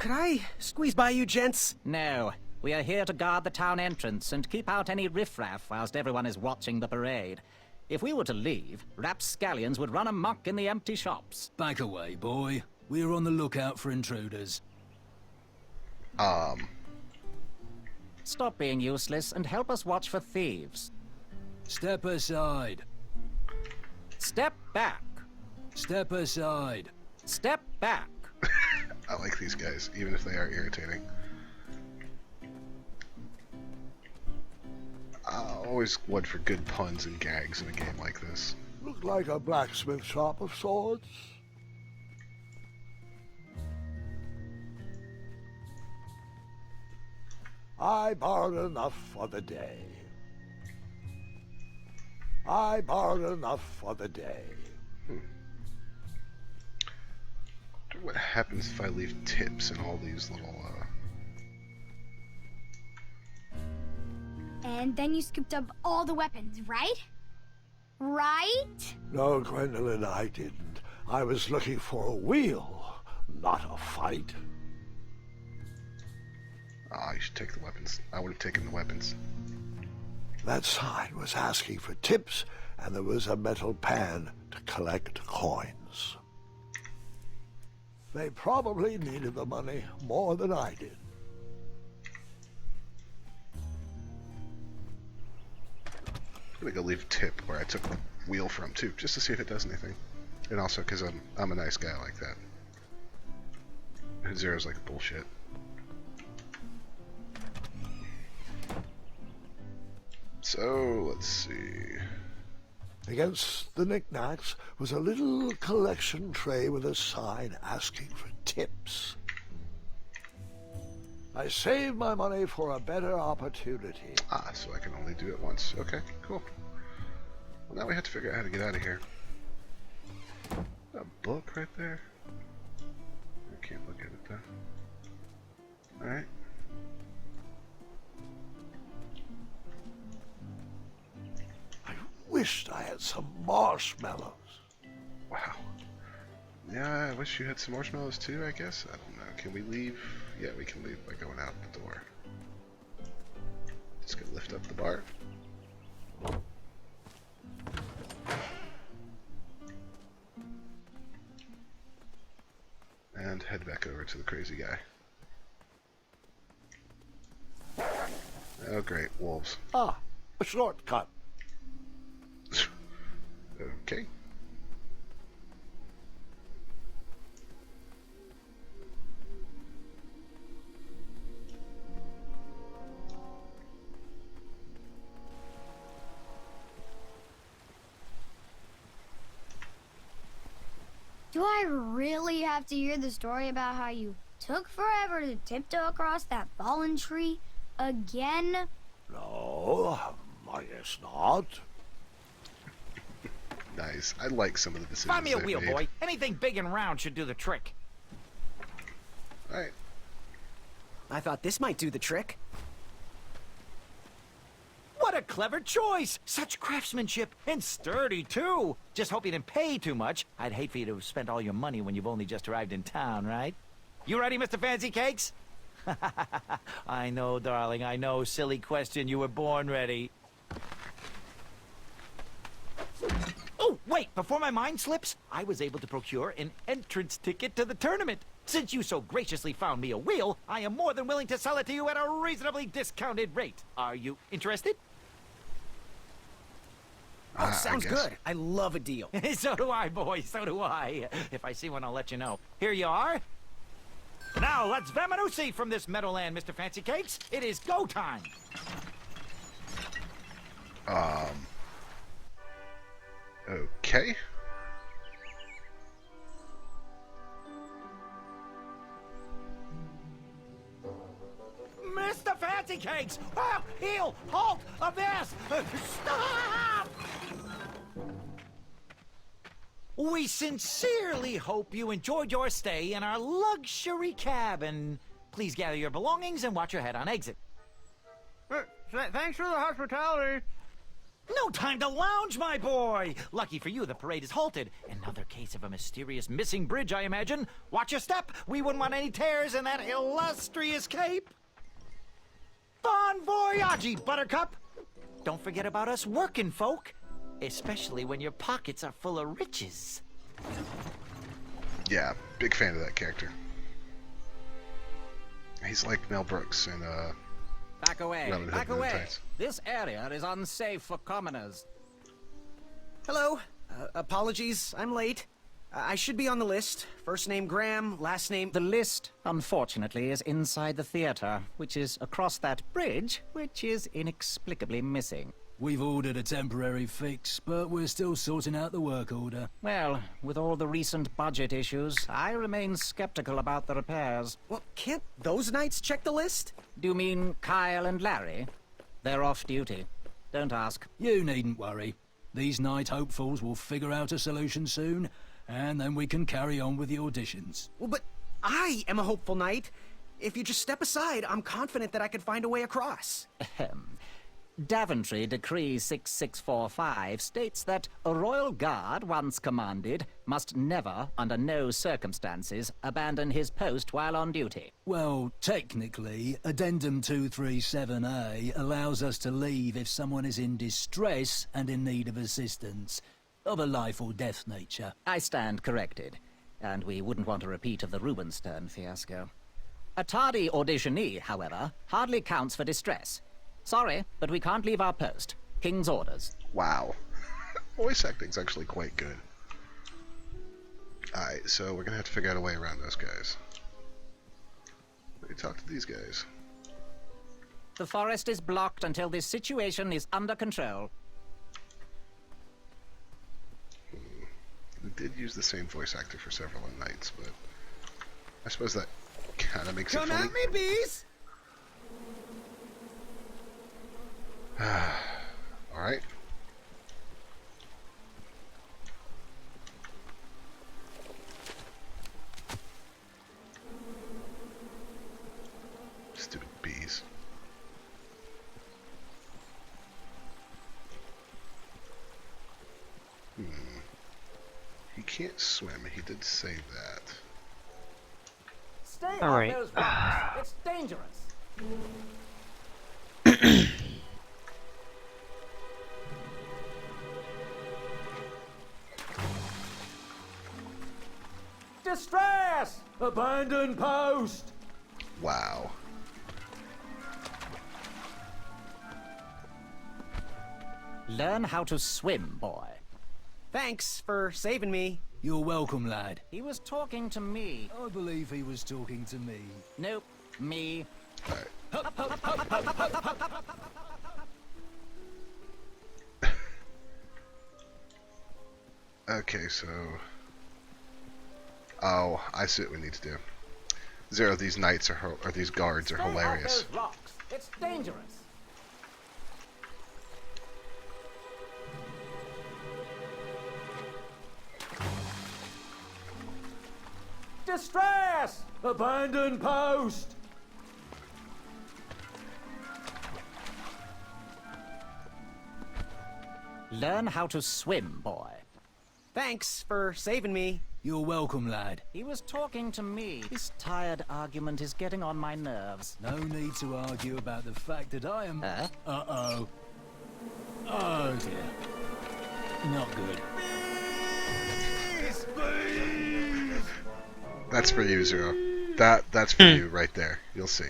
could I squeeze by you gents? No. We are here to guard the town entrance and keep out any riffraff whilst everyone is watching the parade. If we were to leave, rapscallions would run amok in the empty shops. Back away, boy. We're on the lookout for intruders. Stop being useless and help us watch for thieves. Step aside. Step back. Step aside. Step back. I like these guys, even if they are irritating. Always one for good puns and gags in a game like this. Look like a blacksmith shop of sorts. I borrowed enough for the day. I borrowed enough for the day. Wonder what happens if I leave tips in all these little, And then you scooped up all the weapons, right? Right? No, Gwendolyn, I didn't. I was looking for a wheel, not a fight. you should take the weapons. I would have taken the weapons. That sign was asking for tips, and there was a metal pan to collect coins. They probably needed the money more than I did. I'm gonna go leave a tip where I took the wheel from too, just to see if it does anything. And also because I'm a nice guy like that. And Zero's like bullshit. So let's see. Against the knickknacks was a little collection tray with a sign asking for tips. I saved my money for a better opportunity. So I can only do it once. Okay, cool. Well, now we have to figure out how to get out of here. A book right there? I can't look at it though. Alright. I wished I had some marshmallows. Wow. Yeah, I wish you had some marshmallows too, I guess. I don't know. Can we leave? Yeah, we can leave by going out the door. Just gonna lift up the bar. And head back over to the crazy guy. Oh great, wolves. Ah, a shortcut. Okay. Do I really have to hear the story about how you took forever to tiptoe across that fallen tree again? No, I guess not. Nice. I like some of the decisions. Find me a they've wheel, made. boy. Anything big and round should do the trick. Alright. I thought this might do the trick. What a clever choice! Such craftsmanship, and sturdy, too! Just hope you didn't pay too much. I'd hate for you to have spent all your money when you've only just arrived in town, right? You ready, Mr. Fancy Cakes? I know, darling, I know. Silly question. You were born ready. Oh, wait! Before my mind slips, I was able to procure an entrance ticket to the tournament. Since you so graciously found me a wheel, I am more than willing to sell it to you at a reasonably discounted rate. Are you interested? Oh, sounds good. I love a deal. So do I, boy. So do I. If I see one, I'll let you know. Here you are. Now, let's Vamanusi from this Meadowland, Mr. Fancy Cakes. It is go time. Okay. Mr. Fancy Cakes! Oh, heel! Halt! Avast! Stop! We sincerely hope you enjoyed your stay in our luxury cabin. Please gather your belongings and watch your head on exit. Thanks for the hospitality. No time to lounge, my boy! Lucky for you, the parade is halted. Another case of a mysterious missing bridge, I imagine. Watch your step! We wouldn't want any tears in that illustrious cape! Bon voyage, Buttercup! Don't forget about us working folk, especially when your pockets are full of riches. Yeah, big fan of that character. He's like Mel Brooks in Back away, Robin Hood back Men in away. Tights. This area is unsafe for commoners. Hello. Apologies, I'm late. I should be on the list. First name Graham, last name... The list, unfortunately, is inside the theater, which is across that bridge, which is inexplicably missing. We've ordered a temporary fix, but we're still sorting out the work order. Well, with all the recent budget issues, I remain skeptical about the repairs. Well, can't those knights check the list? Do you mean Kyle and Larry? They're off duty. Don't ask. You needn't worry. These night hopefuls will figure out a solution soon, and then we can carry on with the auditions. Well, but I am a hopeful knight. If you just step aside, I'm confident that I could find a way across. Daventry Decree 6645 states that a royal guard once commanded must never, under no circumstances, abandon his post while on duty. Well, technically, Addendum 237A allows us to leave if someone is in distress and in need of assistance, of a life or death nature. I stand corrected, and we wouldn't want a repeat of the Rubenstern fiasco. A tardy auditionee, however, hardly counts for distress. Sorry, but we can't leave our post. King's orders. Wow. Voice acting's actually quite good. Alright, so we're gonna have to figure out a way around those guys. Let me talk to these guys. The forest is blocked until this situation is under control. We did use the same voice actor for several nights, but I suppose that kind of makes it funny. Come at me, bees! Alright. Stupid bees. He can't swim. He did say that. Stay All right. off those rocks. It's dangerous. Distress! Abandon post! Wow. Learn how to swim, boy. Thanks for saving me. You're welcome, lad. He was talking to me. I believe he was talking to me. Nope, me. Okay, so... Oh, I see what we need to do. Zero, these knights are these guards are hilarious. Stay off those rocks. It's dangerous. Distress! Abandon post! Learn how to swim, boy. Thanks for saving me. You're welcome, lad. He was talking to me. This tired argument is getting on my nerves. No need to argue about the fact that I am... Huh? Uh-oh. Oh, dear. Not good. That's for you, Zero. That's for you right there. You'll see.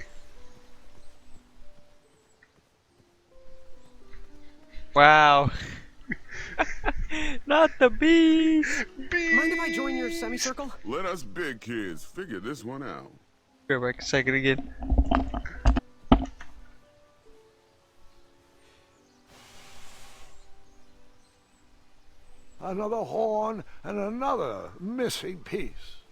Wow. Not the bees. Mind if I join your semicircle? Let us big kids figure this one out. Go back a second again. Another horn and another missing piece.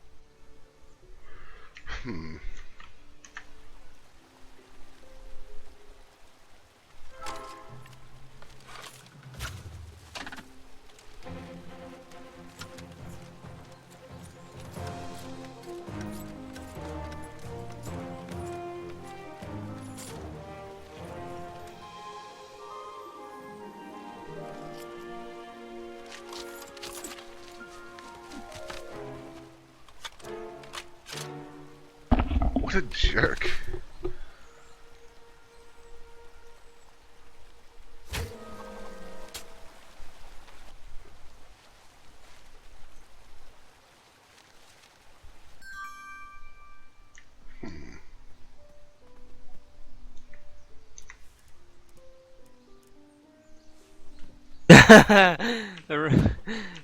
What a jerk.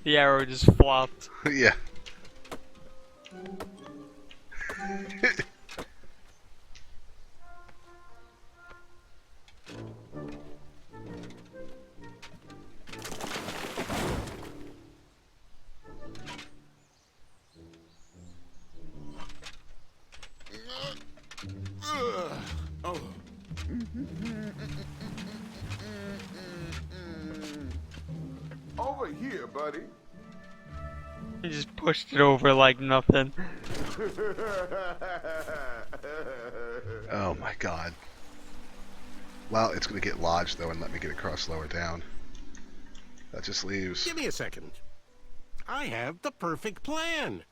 The arrow just flopped. Yeah. Oh. Over here, buddy. He just pushed it over like nothing. Oh my god. Well, it's gonna get lodged though and let me get across lower down. That just leaves... Give me a second. I have the perfect plan.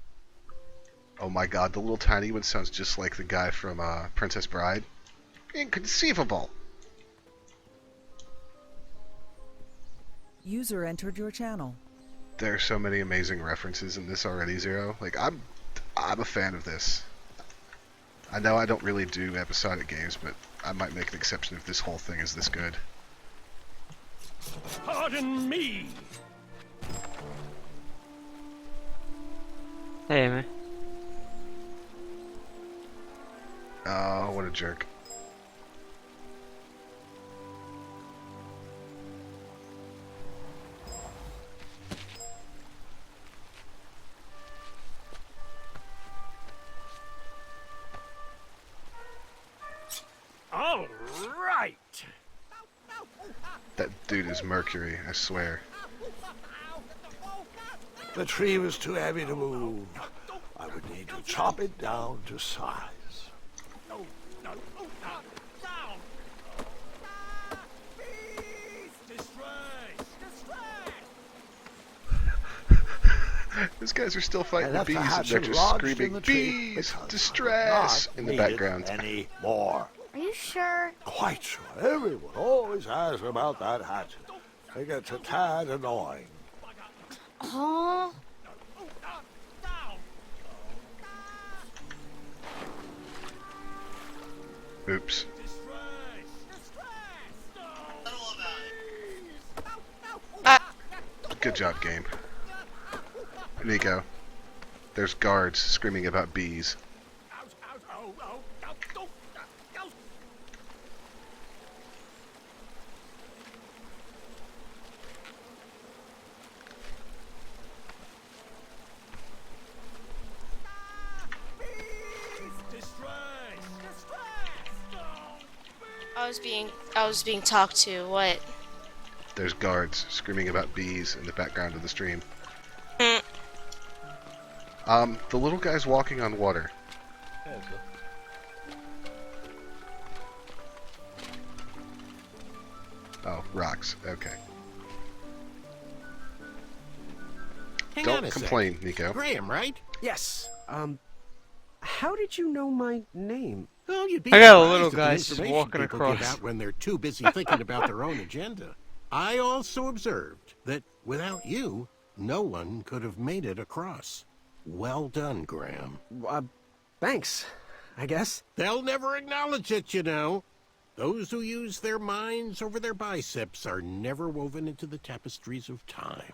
Oh my god, the little tiny one sounds just like the guy from Princess Bride. Inconceivable! User entered your channel. There are so many amazing references in this already, Zero. Like, I'm a fan of this. I know I don't really do episodic games, but I might make an exception if this whole thing is this good. Pardon me. Hey, man. Oh, what a jerk. All right. That dude is Mercury, I swear. The tree was too heavy to move. I would need to chop it down to size. These guys are still fighting the left the bees and hatchet they're just lodged in screaming, the tree bees, because distress, not in the needed background. Any more? Are you sure? Quite sure. Everyone always asks about that hatchet. It gets a tad annoying. Oh. Oops. Good job, game. Nico. There's guards screaming about bees. I was being talked to. What? There's guards screaming about bees in the background of the stream. The little guy's walking on water. Oh, rocks. Okay. Hang on Don't a complain, sec. Nico. Graham, right? Yes. How did you know my name? Well, you'd be I got a surprised little at the guy just information walking people across. give out when they're too busy thinking about their own agenda. I also observed that without you, no one could have made it across. Well done, Graham. Thanks, I guess. They'll never acknowledge it, you know. Those who use their minds over their biceps are never woven into the tapestries of time.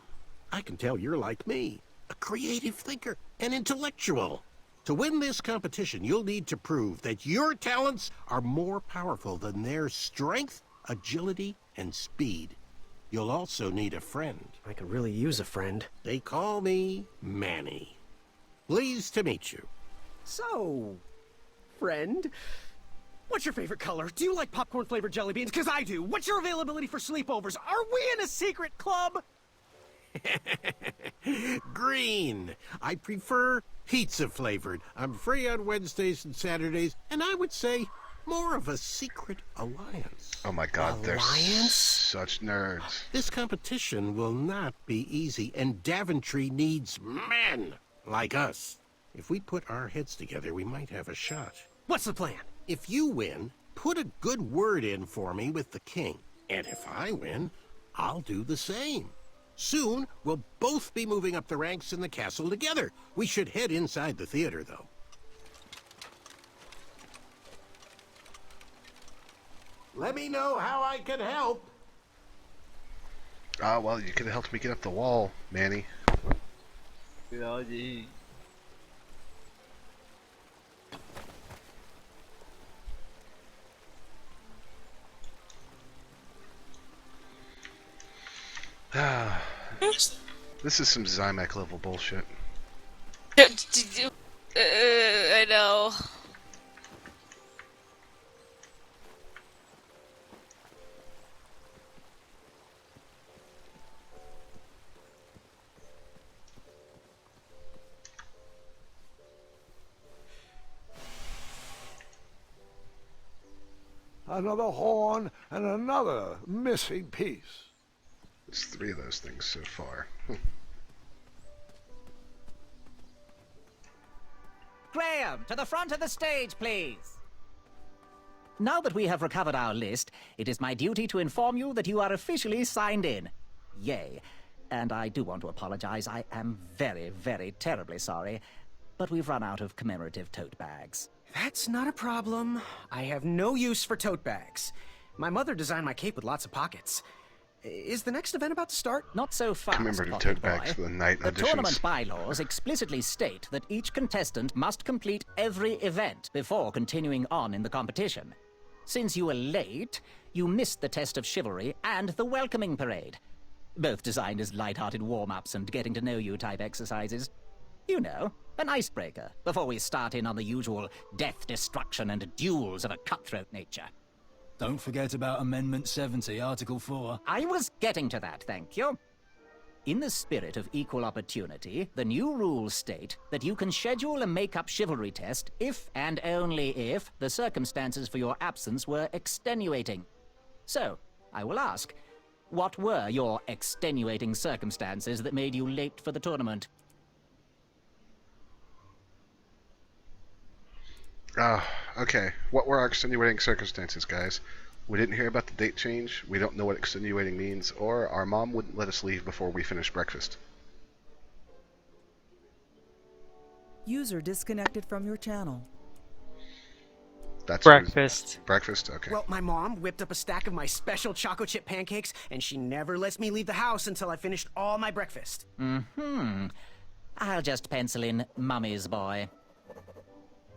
I can tell you're like me, a creative thinker, an intellectual. To win this competition, you'll need to prove that your talents are more powerful than their strength, agility, and speed. You'll also need a friend. I could really use a friend. They call me Manny. Pleased to meet you. So, friend, what's your favorite color? Do you like popcorn-flavored jelly beans? Because I do. What's your availability for sleepovers? Are we in a secret club? Green. I prefer pizza-flavored. I'm free on Wednesdays and Saturdays, and I would say more of a secret alliance. Oh my god, they're Alliance? such nerds. This competition will not be easy, and Daventry needs men like us. If we put our heads together, we might have a shot. What's the plan? If you win, put a good word in for me with the king. And if I win, I'll do the same. Soon, we'll both be moving up the ranks in the castle together. We should head inside the theater, though. Let me know how I can help. Ah, well, you could have helped me get up the wall, Manny. This is some Zymek level bullshit. I know. Another horn and another missing piece. There's 3 of those things so far. Graham, to the front of the stage, please. Now that we have recovered our list, it is my duty to inform you that you are officially signed in. Yay. And I do want to apologize. I am very, very terribly sorry. But we've run out of commemorative tote bags. That's not a problem. I have no use for tote bags. My mother designed my cape with lots of pockets. Is the next event about to start? Not so fast, Commemorative Pocket tote bags Boy. for the night The auditions. tournament bylaws explicitly state that each contestant must complete every event before continuing on in the competition. Since you were late, you missed the test of chivalry and the welcoming parade. Both designed as light-hearted warm-ups and getting-to-know-you type exercises. You know, an icebreaker before we start in on the usual death, destruction, and duels of a cutthroat nature. Don't forget about Amendment 70, Article 4. I was getting to that, thank you. In the spirit of equal opportunity, the new rules state that you can schedule a make-up chivalry test if and only if the circumstances for your absence were extenuating. So, I will ask, what were your extenuating circumstances that made you late for the tournament? Okay. What were our extenuating circumstances, guys? We didn't hear about the date change, we don't know what extenuating means, or our mom wouldn't let us leave before we finished breakfast. User disconnected from your channel. That's breakfast. Breakfast? Okay. Well, my mom whipped up a stack of my special chocolate chip pancakes, and she never lets me leave the house until I finished all my breakfast. Mm-hmm. I'll just pencil in Mummy's boy.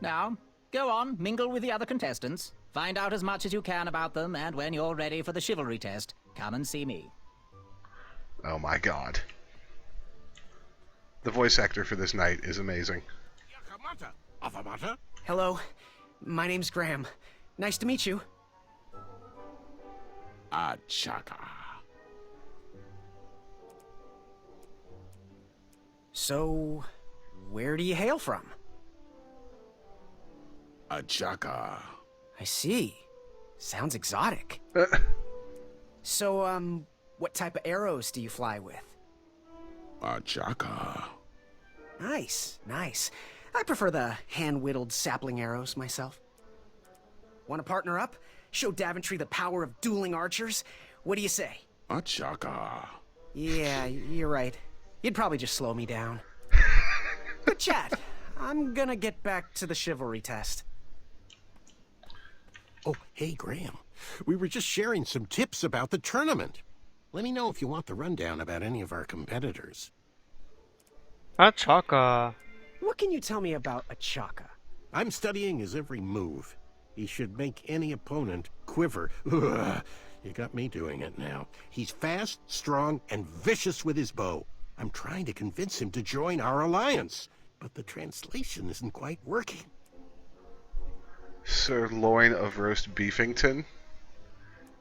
Now, go on, mingle with the other contestants. Find out as much as you can about them, and when you're ready for the chivalry test, come and see me. Oh my god. The voice actor for this night is amazing. Hello, my name's Graham. Nice to meet you. Achaka. So, where do you hail from? Achaka. I see. Sounds exotic. So, what type of arrows do you fly with? Achaka. Nice, nice. I prefer the hand-whittled sapling arrows myself. Want to partner up? Show Daventry the power of dueling archers? What do you say? Achaka. Yeah, you're right. You'd probably just slow me down. Good chat. I'm gonna get back to the chivalry test. Oh, hey, Graham. We were just sharing some tips about the tournament. Let me know if you want the rundown about any of our competitors. Achaka. What can you tell me about Achaka? I'm studying his every move. He should make any opponent quiver. Ugh, you got me doing it now. He's fast, strong, and vicious with his bow. I'm trying to convince him to join our alliance, but the translation isn't quite working. Sir Loin of Roast Beefington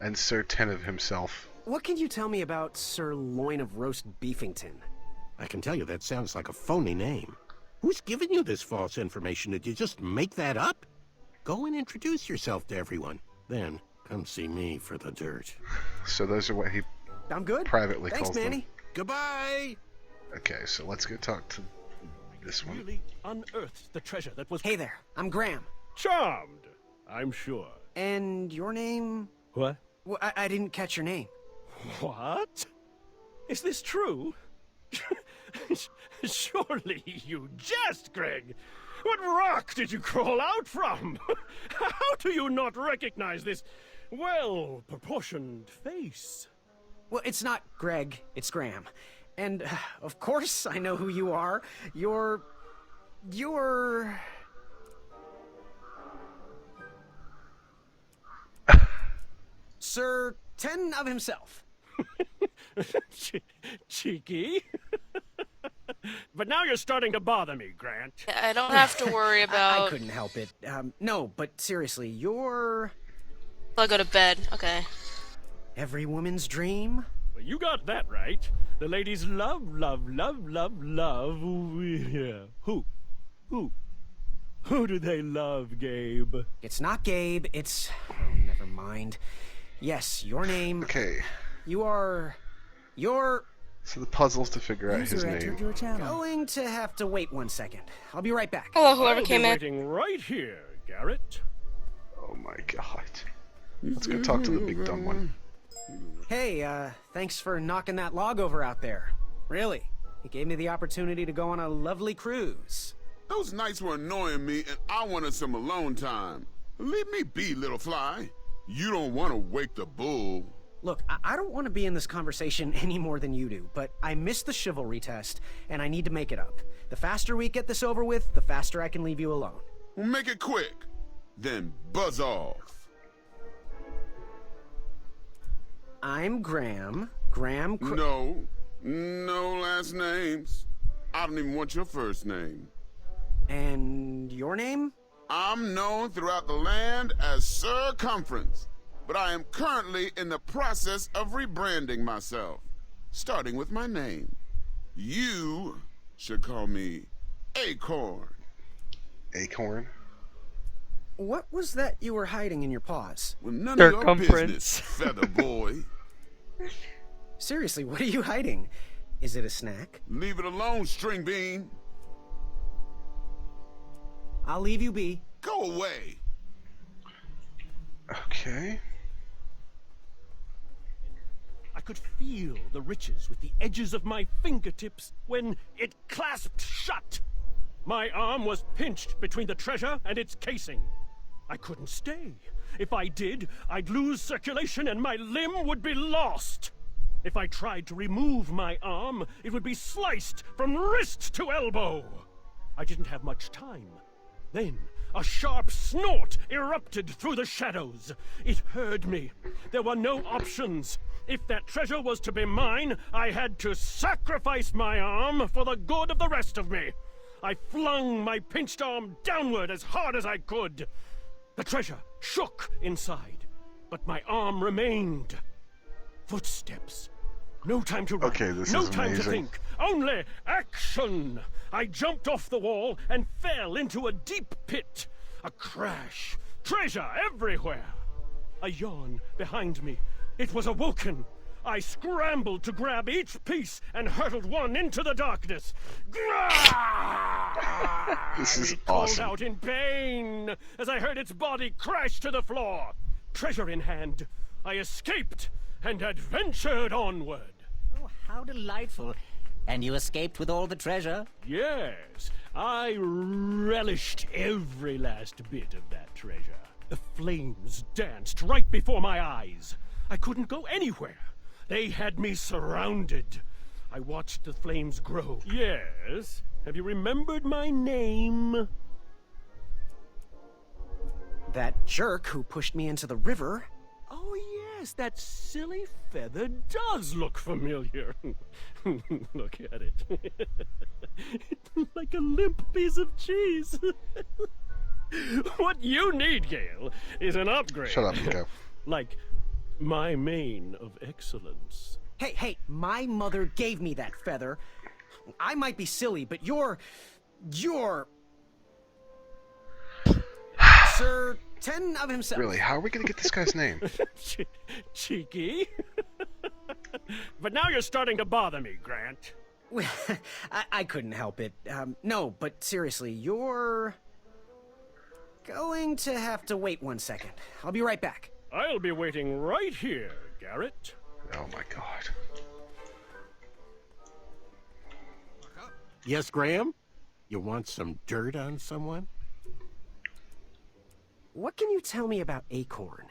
and Sir Ten of himself. What can you tell me about Sir Loin of Roast Beefington? I can tell you that sounds like a phony name. Who's giving you this false information? Did you just make that up? Go and introduce yourself to everyone. Then come see me for the dirt. So those are what he I'm good. privately Thanks, calls Manny. them. Goodbye. Okay, so let's go talk to this one. Really unearthed the treasure that was... Hey there, I'm Graham. Charmed, I'm sure. And your name? What? Well, I didn't catch your name. What? Is this true? Surely you jest, Greg. What rock did you crawl out from? How do you not recognize this well-proportioned face? Well, it's not Greg, it's Graham. And, of course, I know who you are. You're... Sir Ten of himself. Cheeky. But now you're starting to bother me, Grant. I don't have to worry about... I couldn't help it. No, but seriously, you're... I'll go to bed. Okay. Every woman's dream? Well, you got that right. The ladies love. Yeah. Who? Who do they love, Gabe? It's not Gabe, it's... Oh, never mind. Yes, your name... Okay. You're... So the puzzle's to figure out his User entered name. your channel. Going to have to wait 1 second. I'll be right back. Hello, whoever I'll came be in. waiting right here, Garrett. Oh my god. Let's go talk to the big dumb one. Hey, thanks for knocking that log over out there. Really. It gave me the opportunity to go on a lovely cruise. Those nights were annoying me, and I wanted some alone time. Leave me be, little fly. You don't want to wake the bull. Look, I don't want to be in this conversation any more than you do, but I missed the chivalry test, and I need to make it up. The faster we get this over with, the faster I can leave you alone. Well, make it quick. Then buzz off. I'm Graham. Graham... No last names. I don't even want your first name. And your name? I'm known throughout the land as Circumference, but I am currently in the process of rebranding myself, starting with my name. You should call me Acorn. Acorn? What was that you were hiding in your paws? Well, none of your business, feather boy. Seriously, what are you hiding? Is it a snack? Leave it alone, string bean. I'll leave you be. Go away. Okay. I could feel the riches with the edges of my fingertips when it clasped shut. My arm was pinched between the treasure and its casing. I couldn't stay. If I did, I'd lose circulation and my limb would be lost. If I tried to remove my arm, it would be sliced from wrist to elbow. I didn't have much time. Then, a sharp snort erupted through the shadows. It heard me. There were no options. If that treasure was to be mine, I had to sacrifice my arm for the good of the rest of me. I flung my pinched arm downward as hard as I could. The treasure shook inside, but my arm remained. Footsteps. No time to run. Okay, this no is time amazing. to think. Only action! I jumped off the wall and fell into a deep pit. A crash. Treasure everywhere. A yawn behind me. It was awoken. I scrambled to grab each piece and hurtled one into the darkness. This is It called awesome. out in pain as I heard its body crash to the floor. Treasure in hand, I escaped and adventured onward. Oh, how delightful. And you escaped with all the treasure? Yes, I relished every last bit of that treasure. The flames danced right before my eyes. I couldn't go anywhere. They had me surrounded. I watched the flames grow. Yes, have you remembered my name? That jerk who pushed me into the river. Oh yes, that silly feather does look familiar. Look at it. It's like a limp piece of cheese. What you need, Gale, is an upgrade. Shut up and go. Like my mane of excellence. Hey, my mother gave me that feather. I might be silly, but you're... Sir Ten of himself. Really, how are we gonna get this guy's name? Cheeky. But now you're starting to bother me, Grant. I couldn't help it. No, but seriously, you're... Going to have to wait 1 second. I'll be right back. I'll be waiting right here, Garrett. Oh my god. Yes, Graham? You want some dirt on someone? What can you tell me about Acorn?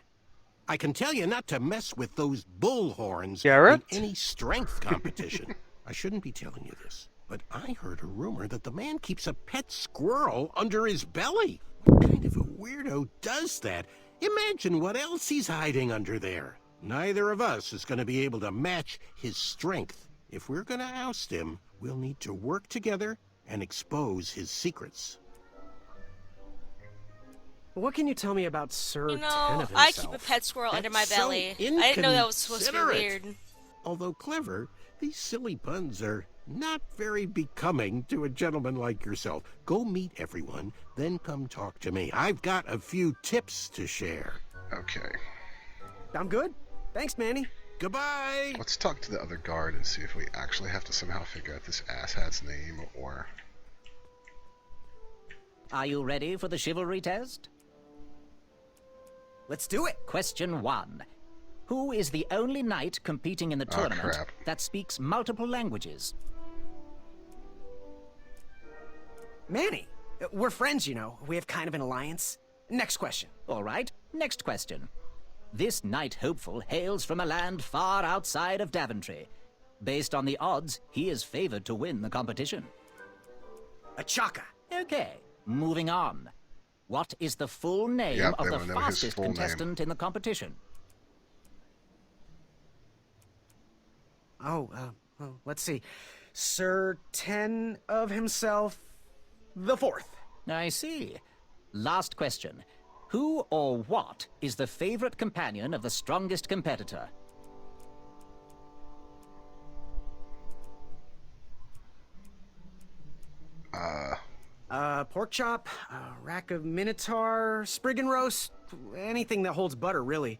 I can tell you not to mess with those bullhorns Garrett? in any strength competition. I shouldn't be telling you this, but I heard a rumor that the man keeps a pet squirrel under his belly. What kind of a weirdo does that? Imagine what else he's hiding under there. Neither of us is going to be able to match his strength. If we're going to oust him, we'll need to work together and expose his secrets. What can you tell me about Sir You Ten know, of I himself? keep a pet squirrel under my That's so belly. I didn't know that was supposed to be inconsiderate. weird. Although clever, these silly puns are not very becoming to a gentleman like yourself. Go meet everyone, then come talk to me. I've got a few tips to share. Okay. I'm good. Thanks, Manny. Goodbye. Let's talk to the other guard and see if we actually have to somehow figure out this asshat's name, or... Are you ready for the chivalry test? Let's do it. Question 1. Who is the only knight competing in the Oh, tournament crap. that speaks multiple languages? Manny. We're friends, you know. We have kind of an alliance. Next question. All right, next question. This knight hopeful hails from a land far outside of Daventry. Based on the odds, he is favored to win the competition. Achaka. Okay, moving on. What is the full name Yep, of they the wanna know his fastest full name. contestant in the competition? Let's see. Sir Ten of himself, the fourth. I see. Last question. Who or what is the favorite companion of the strongest competitor? Pork chop, rack of minotaur, sprig and roast, anything that holds butter, really.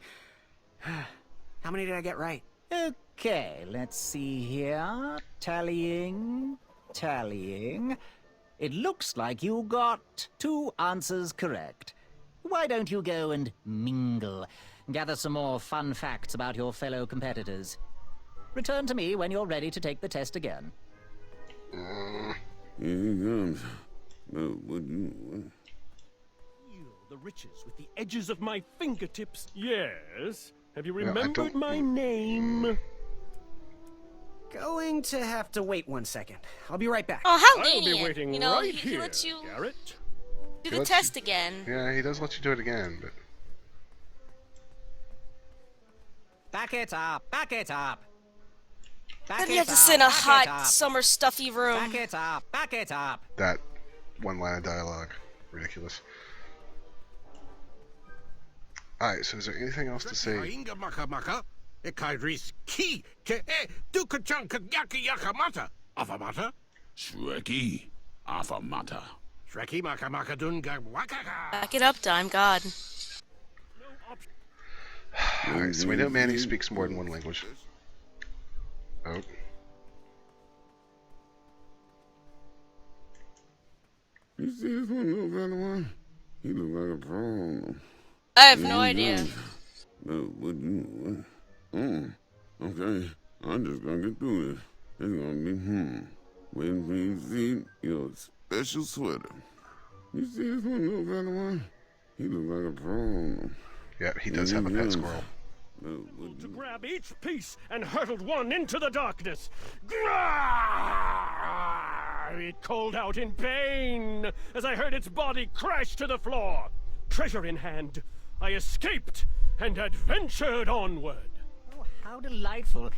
How many did I get right? Okay, let's see here. Tallying. It looks like you got 2 answers correct. Why don't you go and mingle? Gather some more fun facts about your fellow competitors. Return to me when you're ready to take the test again. Here he comes. Feel the riches with the edges of my fingertips. Yes. Have you I remembered don't- my name? Going to have to wait 1 second. I'll be right back. Oh, how I'll be lenient. waiting You know, right he here, lets you Garrett. do He the lets test again. Yeah, he does let you do it again, but... Back it up! Back it up! Then you have to sit in a hot, summer, stuffy room. Back it up! Back it up! That one line of dialogue. Ridiculous. Alright, so is there anything else to say? Inga maka maka, ekaidris ki ke e dukachanka yaki yakamata. Afamata? Shreki Afamata. Shreki maka maka dunga wakaka. Back it up, Dime God. Alright, so we know Manny speaks more than one language. Oh. You see this one little better one? He look like a prawn. I have no idea. Okay, I'm just gonna get through this. It's gonna be, waiting for you to see your special sweater. You see this one little better one? He look like a prawn. Yeah, he does have a pet squirrel. To grab each piece and hurtled one into the darkness. It called out in pain as I heard its body crash to the floor. Treasure in hand, I escaped and adventured onward. Oh, how delightful.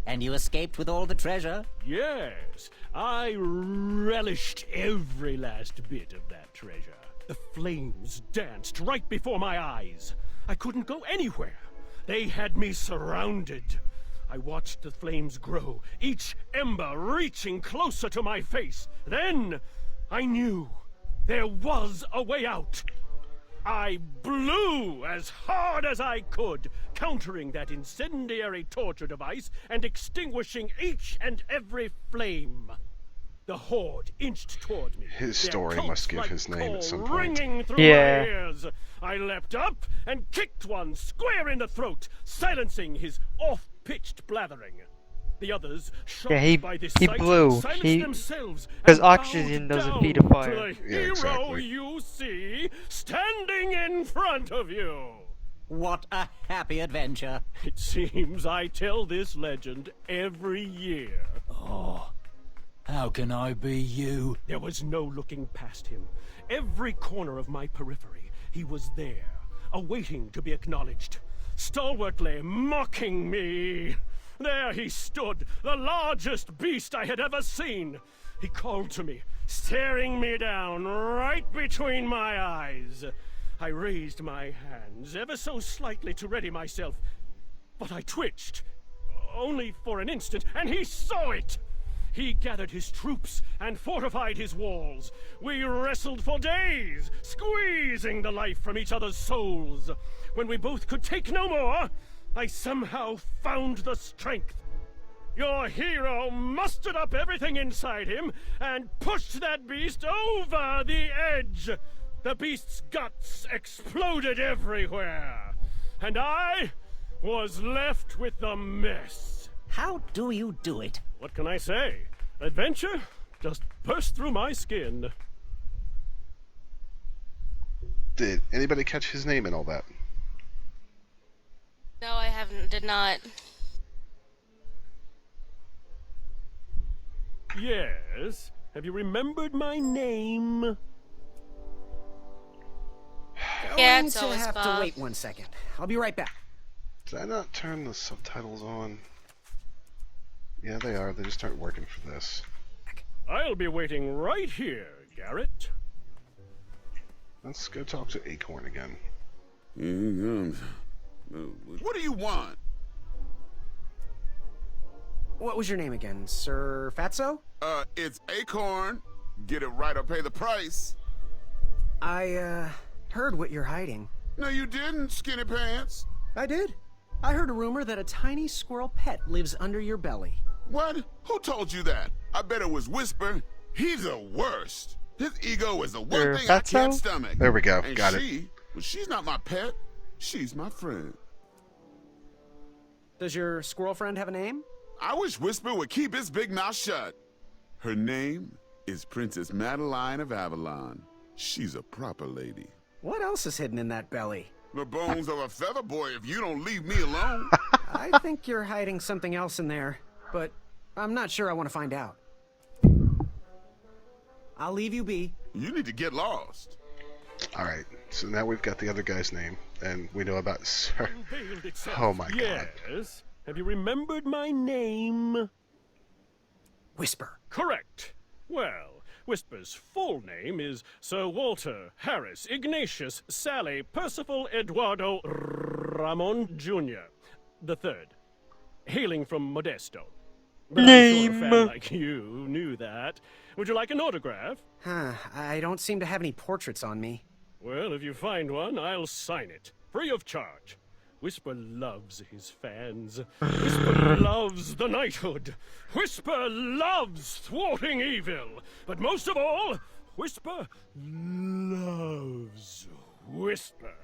And you escaped with all the treasure? Yes, I relished every last bit of that treasure. The flames danced right before my eyes. I couldn't go anywhere. They had me surrounded. I watched the flames grow, each ember reaching closer to my face. Then I knew there was a way out. I blew as hard as I could, countering that incendiary torture device and extinguishing each and every flame. The horde inched toward me. His their story must give Colts-like his name at call some point. ringing through Yeah. my ears. I leapt up and kicked one square in the throat, silencing his off-pitched blathering. The others, shocked Yeah, he by this he sight, blew. silenced He themselves because and bowed oxygen doesn't down feed a to fire. the Yeah, hero exactly. you see standing in front of you. What a happy adventure. It seems I tell this legend every year. Oh, how can I be you? There was no looking past him. Every corner of my periphery, he was there, awaiting to be acknowledged, stalwartly mocking me. There he stood, the largest beast I had ever seen. He called to me, staring me down right between my eyes. I raised my hands ever so slightly to ready myself, but I twitched, only for an instant, and he saw it. He gathered his troops and fortified his walls. We wrestled for days, squeezing the life from each other's souls. When we both could take no more, I somehow found the strength. Your hero mustered up everything inside him and pushed that beast over the edge. The beast's guts exploded everywhere, and I was left with the mess. How do you do it? What can I say? Adventure just burst through my skin. Did anybody catch his name and all that? No, I haven't. Did not. Yes. Have you remembered my name? Yeah, Going it's to always have Bob. to wait 1 second. I'll be right back. Did I not turn the subtitles on? Yeah, they are. They just aren't working for this. I'll be waiting right here, Garrett. Let's go talk to Acorn again. What do you want? What was your name again, Sir Fatso? It's Acorn. Get it right or pay the price. I, heard what you're hiding. No, you didn't, Skinny Pants. I did. I heard a rumor that a tiny squirrel pet lives under your belly. What? Who told you that? I bet it was Whisper. He's the worst. His ego is the one thing I can't stomach. There we go. And Got it. Well, she's not my pet. She's my friend. Does your squirrel friend have a name? I wish Whisper would keep his big mouth shut. Her name is Princess Madeline of Avalon. She's a proper lady. What else is hidden in that belly? The bones of a feather boy if you don't leave me alone. I think you're hiding something else in there, but I'm not sure I want to find out. I'll leave you be. You need to get lost. Alright, so now we've got the other guy's name, and we know about Sir. Unveiled itself. Oh my god. Yes. Have you remembered my name? Whisper. Correct. Well, Whisper's full name is Sir Walter Harris Ignatius Sally Percival Eduardo Ramon Jr. the Third, hailing from Modesto. But I'm sure a fan like you knew that. Would you like an autograph? Huh, I don't seem to have any portraits on me. Well, if you find one, I'll sign it, free of charge. Whisper loves his fans. Whisper loves the knighthood. Whisper loves thwarting evil. But most of all, Whisper loves Whisper.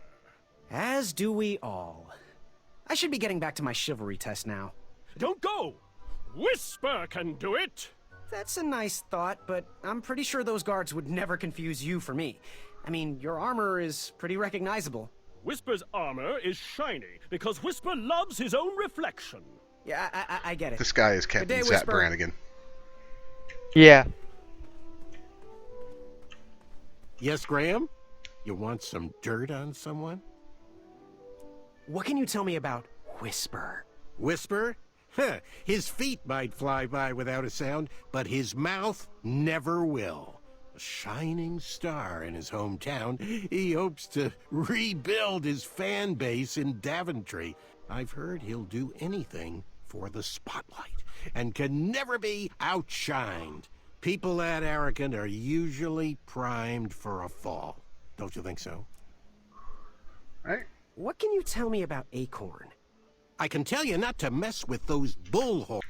As do we all. I should be getting back to my chivalry test now. Don't go! Whisper can do it! That's a nice thought, but I'm pretty sure those guards would never confuse you for me. I mean, your armor is pretty recognizable. Whisper's armor is shiny because Whisper loves his own reflection. Yeah, I get it. This guy is Captain day, Zap Whisper. Brannigan. Yeah. Yes, Graham? You want some dirt on someone? What can you tell me about Whisper? Whisper? Huh, his feet might fly by without a sound, but his mouth never will. A shining star in his hometown, he hopes to rebuild his fan base in Daventry. I've heard he'll do anything for the spotlight and can never be outshined. People that arrogant are usually primed for a fall. Don't you think so? Right? What can you tell me about Acorn? I can tell you not to mess with those bullhorns.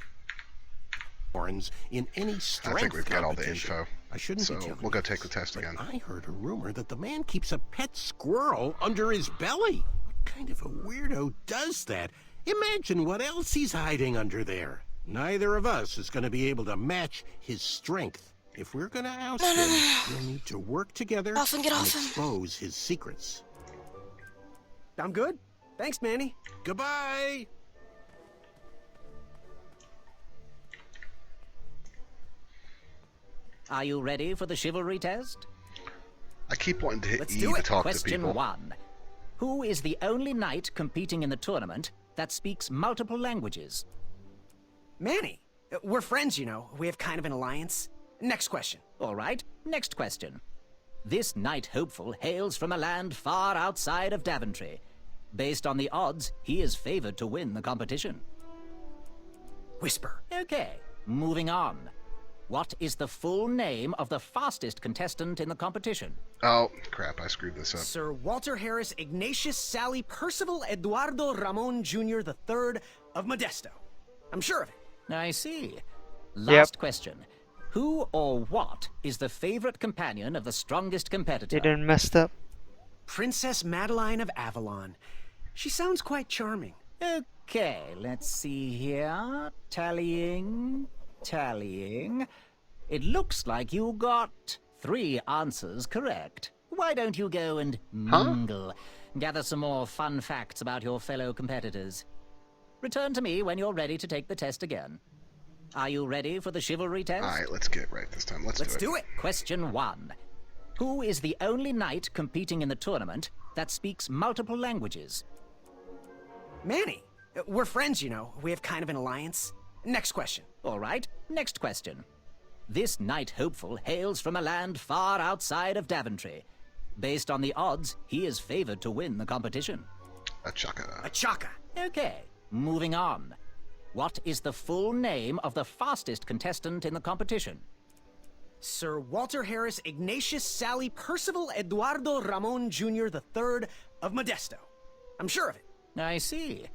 horns in any strength I think we've got all the competition. info. I shouldn't So be telling we'll go you take the this, test but again. I heard a rumor that the man keeps a pet squirrel under his belly. What kind of a weirdo does that? Imagine what else he's hiding under there. Neither of us is going to be able to match his strength. If we're going to oust him, we'll need to work together Off him, get and off him. expose his secrets. I'm good. Thanks, Manny. Goodbye. Are you ready for the chivalry test? I keep wanting to hit Let's E do to it. talk to Question people. 1. Who is the only knight competing in the tournament that speaks multiple languages? Manny. We're friends, you know. We have kind of an alliance. Next question. All right, next question. This knight hopeful hails from a land far outside of Daventry. Based on the odds, he is favored to win the competition. Whisper. Okay, moving on. What is the full name of the fastest contestant in the competition? Oh, crap, I screwed this up. Sir Walter Harris Ignatius Sally Percival Eduardo Ramon Jr. III of Modesto. I'm sure of it. I see. Last question. Who or what is the favorite companion of the strongest competitor? You done messed up. Princess Madeline of Avalon. She sounds quite charming. Okay, let's see here. Tallying. It looks like you got 3 answers correct. Why don't you go and mingle? Gather some more fun facts about your fellow competitors. Return to me when you're ready to take the test again. Are you ready for the chivalry test? Alright, let's get it right this time. Let's do it. Question 1. Who is the only knight competing in the tournament that speaks multiple languages? Manny. We're friends, you know. We have kind of an alliance. Next question. All right, next question. This knight hopeful hails from a land far outside of Daventry. Based on the odds, he is favored to win the competition. Achaka. Okay, moving on. What is the full name of the fastest contestant in the competition? Sir Walter Harris Ignatius Sally Percival Eduardo Ramon Jr. III of Modesto. I'm sure of it. I see.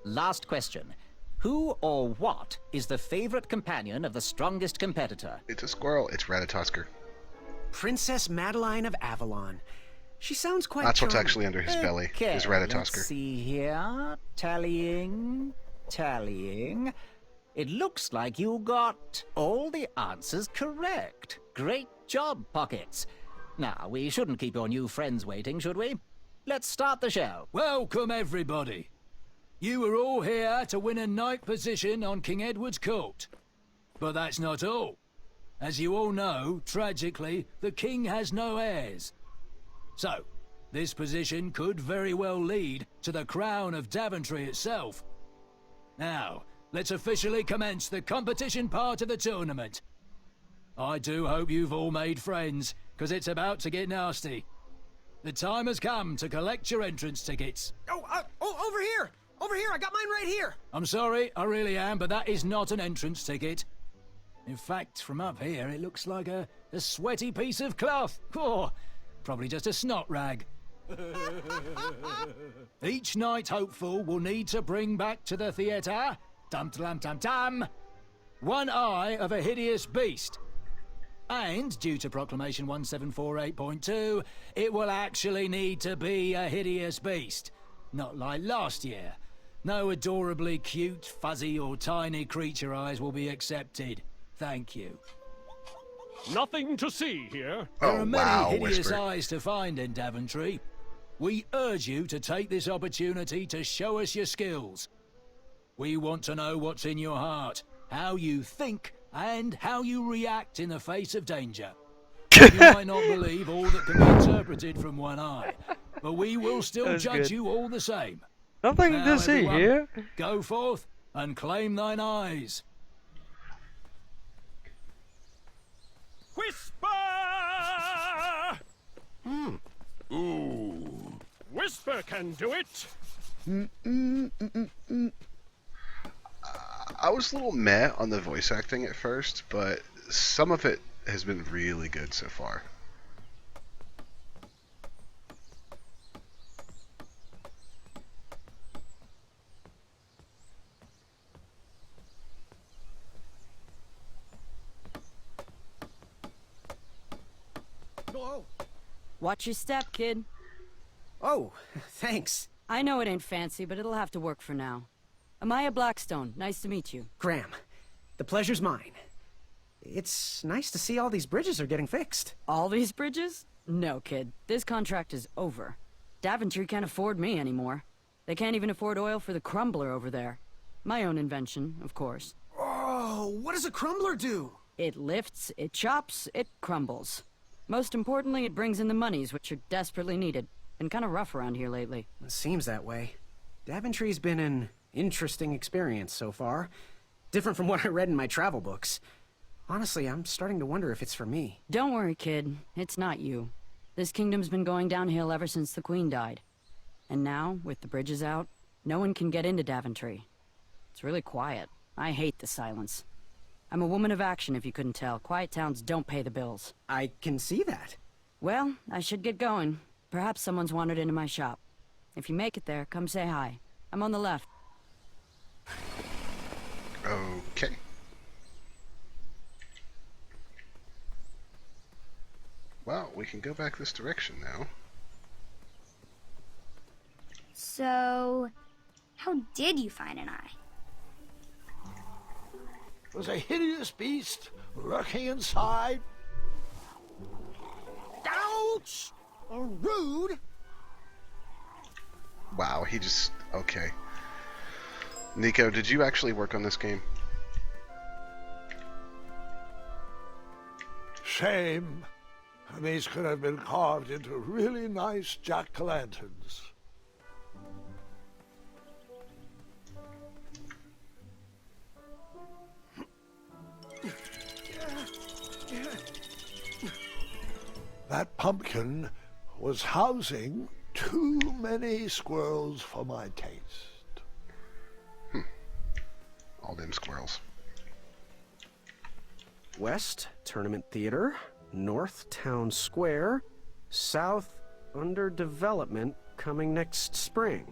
Last question. Who or what is the favorite companion of the strongest competitor? It's a squirrel. It's Ratatosker. Princess Madeline of Avalon. She sounds quite That's what's charming. actually under his belly, Okay, is let's Ratatosker. see here. Tallying. It looks like you got all the answers correct. Great job, Pockets. Now, we shouldn't keep your new friends waiting, should we? Let's start the show. Welcome, everybody. You are all here to win a knight position on King Edward's court. But that's not all. As you all know, tragically, the king has no heirs. So, this position could very well lead to the crown of Daventry itself. Now, let's officially commence the competition part of the tournament. I do hope you've all made friends, because it's about to get nasty. The time has come to collect your entrance tickets. Oh, over here! Over here, I got mine right here! I'm sorry, I really am, but that is not an entrance ticket. In fact, from up here, it looks like a sweaty piece of cloth. Oh, probably just a snot rag. Each knight hopeful will need to bring back to the theatre, dum-dum-dum-dum, one eye of a hideous beast. And, due to Proclamation 1748.2, it will actually need to be a hideous beast. Not like last year. No adorably cute, fuzzy or tiny creature eyes will be accepted. Thank you. Nothing to see here. There are many wow, hideous Whisper. eyes to find in Daventry. We urge you to take this opportunity to show us your skills. We want to know what's in your heart, how you think, and how you react in the face of danger. You might not believe all that can be interpreted from one eye, but we will still That's judge good. you all the same. Nothing Now, to see everyone, here. Go forth and claim thine eyes. Whisper! Ooh. Whisper can do it. I was a little meh on the voice acting at first, but some of it has been really good so far. Whoa! Watch your step, kid. Oh, thanks. I know it ain't fancy, but it'll have to work for now. Amaya Blackstone, nice to meet you. Graham, the pleasure's mine. It's nice to see all these bridges are getting fixed. All these bridges? No, kid. This contract is over. Daventry can't afford me anymore. They can't even afford oil for the crumbler over there. My own invention, of course. Oh, what does a crumbler do? It lifts, it chops, it crumbles. Most importantly, it brings in the monies, which are desperately needed. Been kind of rough around here lately. It seems that way. Daventry's been an interesting experience so far. Different from what I read in my travel books. Honestly, I'm starting to wonder if it's for me. Don't worry, kid. It's not you. This kingdom's been going downhill ever since the Queen died. And now, with the bridges out, no one can get into Daventry. It's really quiet. I hate the silence. I'm a woman of action, if you couldn't tell. Quiet towns don't pay the bills. I can see that. Well, I should get going. Perhaps someone's wandered into my shop. If you make it there, come say hi. I'm on the left. Okay. Well, we can go back this direction now. So, how did you find an eye? Was a hideous beast lurking inside. Ouch! Rude! Wow, he just... okay. Nico, did you actually work on this game? Shame. These could have been carved into really nice jack-o'-lanterns. That pumpkin was housing too many squirrels for my taste. All them squirrels. West, Tournament Theater. North, Town Square. South, under development, coming next spring.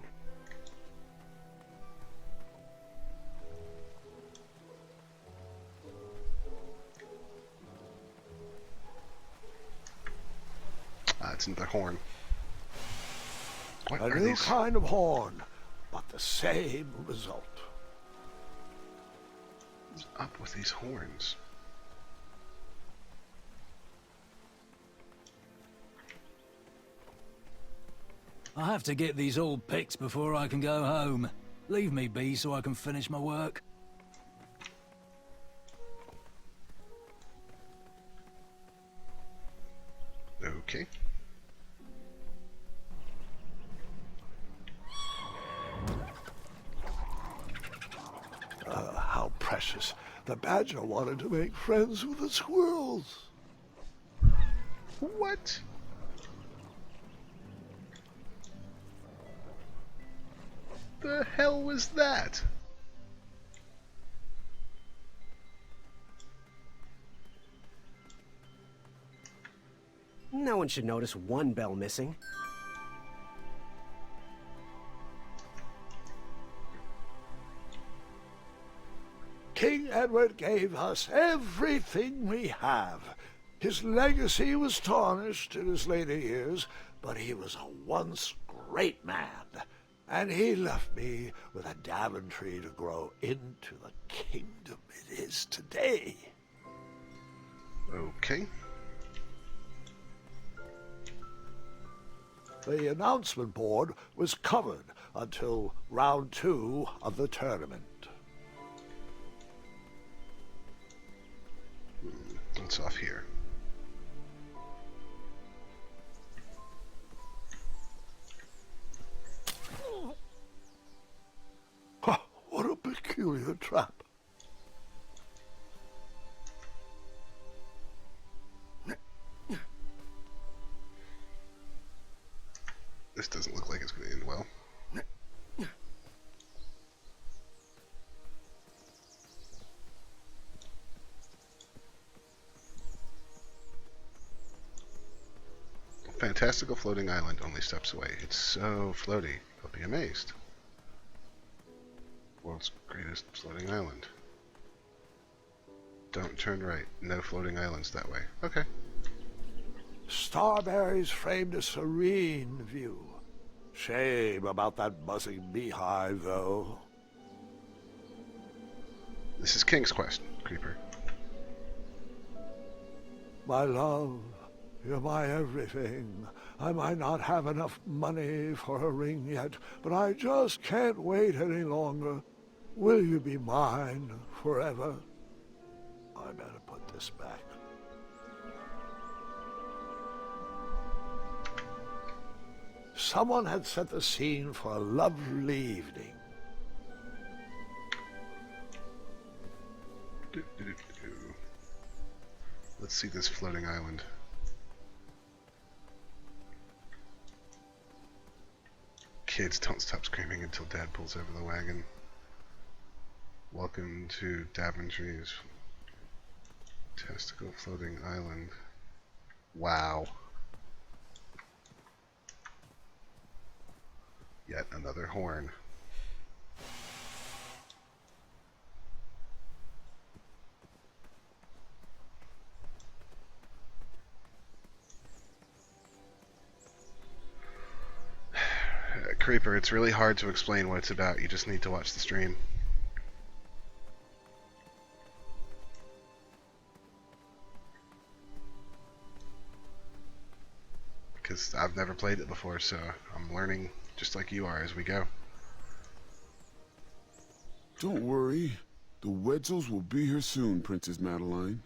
It's another horn. What A are new these? kind of horn, but the same result. What's up with these horns? I have to get these all picked before I can go home. Leave me be so I can finish my work. Okay. How precious. The badger wanted to make friends with the squirrels. What? The hell was that? No one should notice one bell missing. King Edward gave us everything we have. His legacy was tarnished in his later years, but he was a once great man. And he left me with a Daventry to grow into the kingdom it is today. Okay. The announcement board was covered until round 2 of the tournament. It's off here. What a peculiar trap. This doesn't look like it's going to end well. Fantastical floating island only steps away. It's so floaty. I'll be amazed. World's greatest floating island. Don't turn right. No floating islands that way. Okay. Starberries framed a serene view. Shame about that buzzing beehive, though. This is King's Quest, Creeper. My love, you're my everything. I might not have enough money for a ring yet, but I just can't wait any longer. Will you be mine forever? I better put this back. Someone had set the scene for a lovely evening. Let's see this floating island. Kids, don't stop screaming until Dad pulls over the wagon. Welcome to Daventry's Testicle Floating Island. Wow. Yet another horn. Creeper, it's really hard to explain what it's about. You just need to watch the stream. Because I've never played it before, so I'm learning just like you are as we go. Don't worry. The Wedsels will be here soon, Princess Madeline.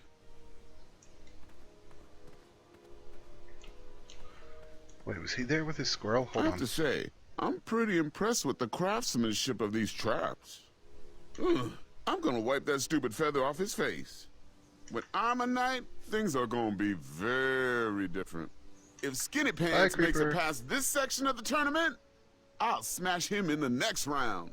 Wait, was he there with his squirrel? Hold I on. have to say, I'm pretty impressed with the craftsmanship of these traps. Ugh, I'm gonna wipe that stupid feather off his face. When I'm a knight, things are gonna be very different. If Skinny Pants makes it past this section of the tournament, I'll smash him in the next round.